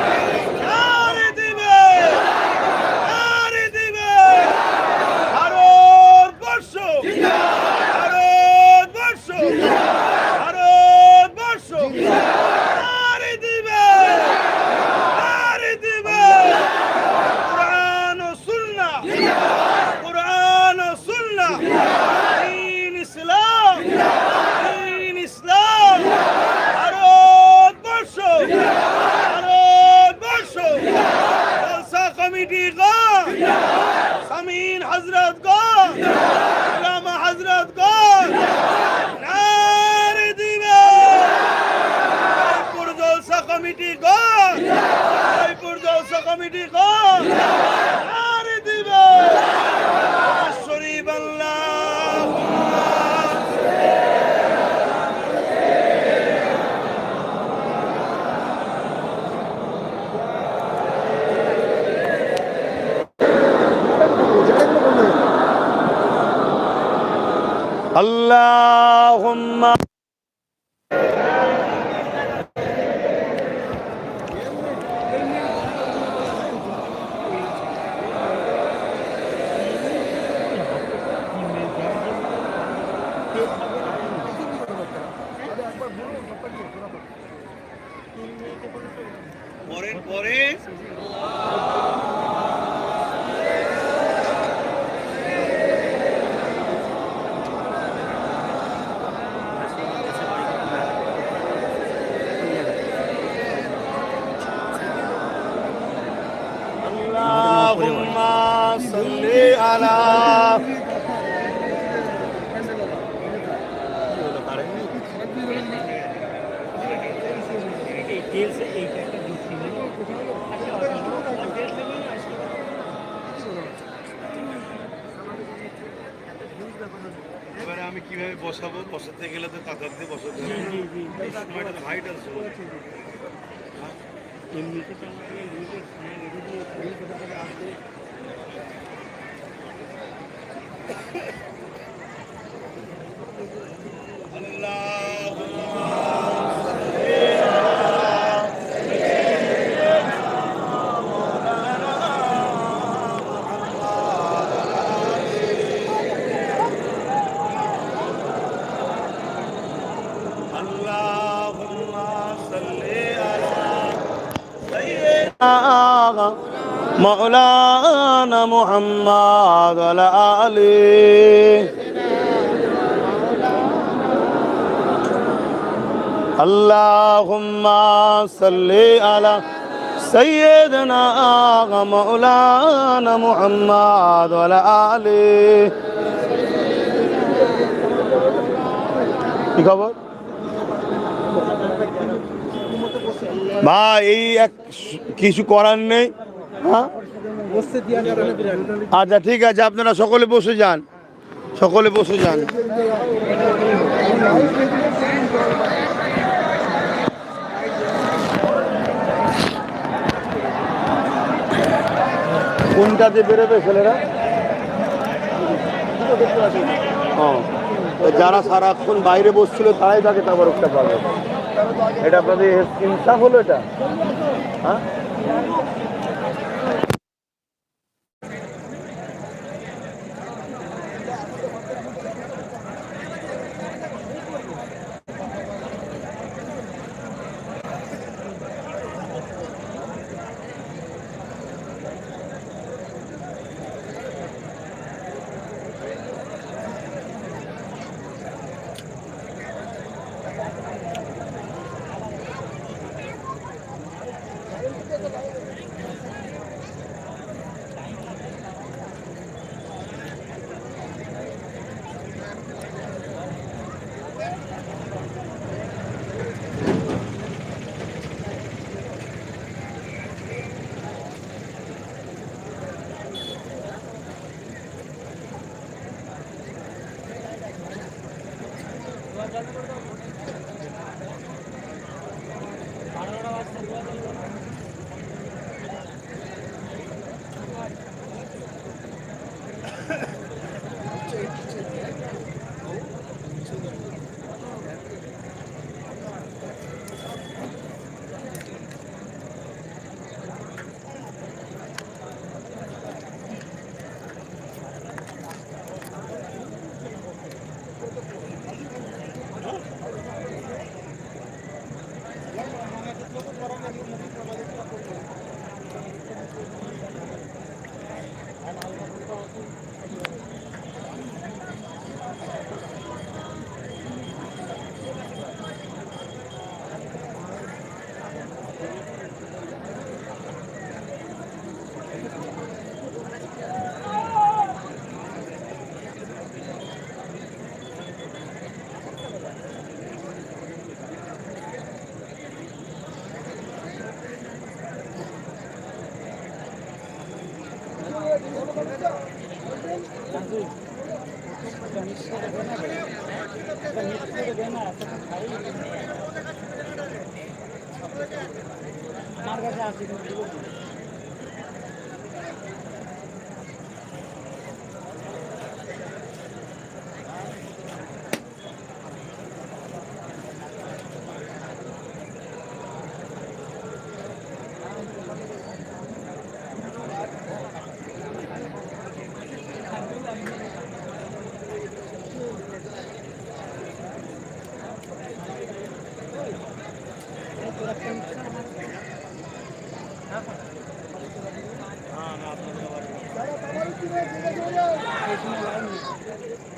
কমিটি কর, জয়পুর জলসা কমিটি কর, আরে দিবে শরীফ আল্লাহ। আল্লাহুম্মা পরে আল্লাহুম্মা সাল্লি আলা এবারে আমি কিভাবে বসাবো? বসাতে গেলে তো কাতার দিয়ে বসাতে হবে। সময়টা তো হাইট আছে। مولانا محمد وعلى آله اللهم صل على سيدنا مولانا محمد وعلى آله কি খবর ভাই? এই এক কিছু করার নেই। হ্যাঁ আচ্ছা ঠিক আছে, আপনারা সকলে বসে যান, সকলে বসে যান। কোনটাতে বেরোবে ছেলেরা? যারা সারাক্ষণ বাইরে বসছিল তারাই তাকে তাবারকটা পাবে। এটা আপনাদের ইনসাফ হলো এটা? হ্যাঁ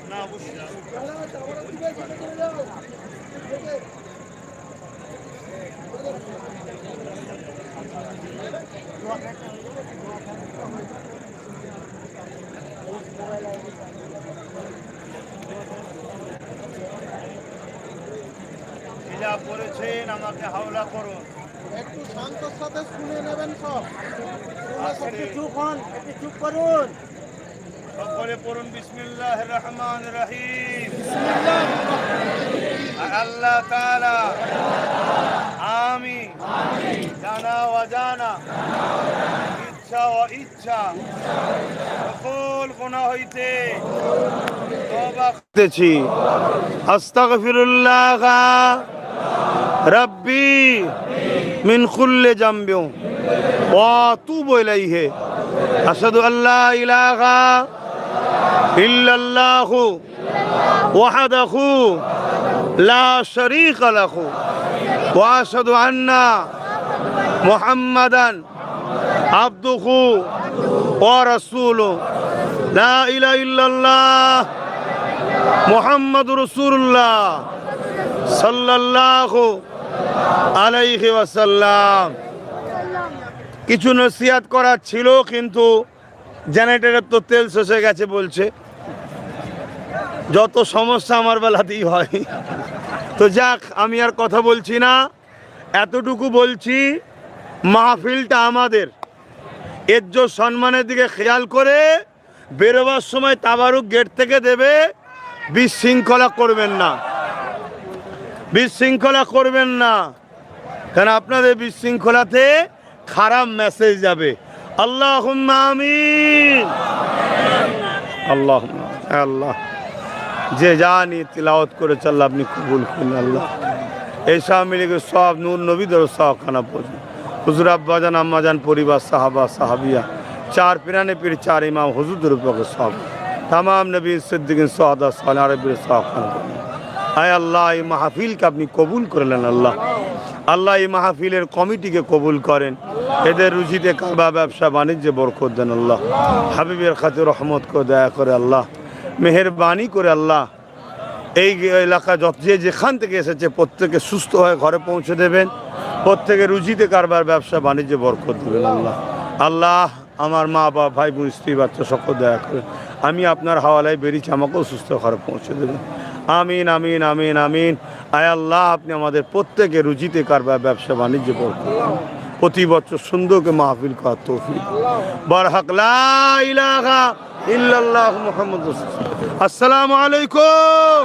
না অবশ্যই যা পড়েছেন আমাকে হাওলা করুন। একটু শান্তর সাথে শুনে নেবেন সব। আস্তে। একটু চুপ করুন। সকলে পড়ুন বিসমিল্লাহির রহমানির রহিম। আল্লাহ তাআলা আমি জানা অজানা ইচ্ছা ও ইচ্ছা সকল গুনাহ হইতে তওবা করতেছি। আস্তাগফিরুল্লাহ রব্বি মিন কুল্লি জামবি ওয়া আতুবু ইলাইহি। আশহাদু আল্লা ইলাহা ইল্লাল্লাহু ওয়াহদাহু লা শারীকা লাহু ওয়া আশহাদু আন্না মুহাম্মাদান আবদুহু ওয়া রাসূলুহু। লা ইলাহা ইল্লাল্লাহ মুহাম্মাদুর রাসূলুল্লাহ সাল্লাল্লাহু আলাইহি ওয়াসাল্লাম। কিছু নসিহত করার ছিল, কিন্তু জেনারেটরের তো তেল শেষ হয়ে গেছে বলছে। যত সমস্যা আমার বেলাতেই হয়। তো যাক, আমি আর কথা বলছি না, এতটুকু বলছি, মাহফিলটা আমাদের। ইজ্জত সম্মানের দিকে খেয়াল করে বেরোবার সময় তাবারুক গেট থেকে দেবে। বিশৃঙ্খলা করবেন না, বিশৃঙ্খলা করবেন না, কারণ আপনাদের বিশৃঙ্খলাতে খারাপ মেসেজ যাবে। আল্লাহুম্মা আমিন। আল্লাহুম্মা আল্লাহ যে জানি তিলাওয়াত করেছে আল্লাহ আপনি কবুল করুন। আল্লাহ এই সব মিলে সব নূর নবীদের সবখানা পড়ুন। হুজুর আব্বাজান আম্মাজান পরিবার সাহাবা সাহাবিয়া চার পিরানে পীর চার ইমাম হুজুরদের উপর সব तमाम नबी सिद्दीकीन सुहादा सालिह अरबी साहब। आय अल्लाह এই মাহফিলকে আপনি কবুল করলেন। আল্লাহ আল্লাহ এই মাহফিলের কমিটিকে কবুল করেন, এদের রুজিতে কারবার ব্যবসা বাণিজ্যে বরকত দেন। আল্লাহ হাবিবের খাতির রহমত করে দয়া করে আল্লাহ মেহেরবানি করে আল্লাহ এই এলাকা যত যেখান থেকে এসেছে প্রত্যেকে সুস্থ হয়ে ঘরে পৌঁছে দেবেন, প্রত্যেকে রুজিতে কারবার ব্যবসা বাণিজ্যে বরকত দেবেন। আল্লাহ আল্লাহ আমার মা বাবা ভাই বোন স্ত্রী বাচ্চা সকল দয়া করে আমি আপনার হাওয়ালায় বেরিয়েছি, আমাকেও সুস্থ ঘরে পৌঁছে দেবেন। আমিন আমিন আমিন আমিন। আয় আল্লাহ আপনি আমাদের প্রত্যেকে রুজিতে কারবার ব্যবসা বাণিজ্যে বরকত দেন, প্রতি বছর সুন্দরকে মাহফিল করার তৌফিক বারহাক। লা ইলাহা ইল্লাল্লাহু মুহাম্মাদুর রাসূলুল্লাহ। আসসালামু আলাইকুম।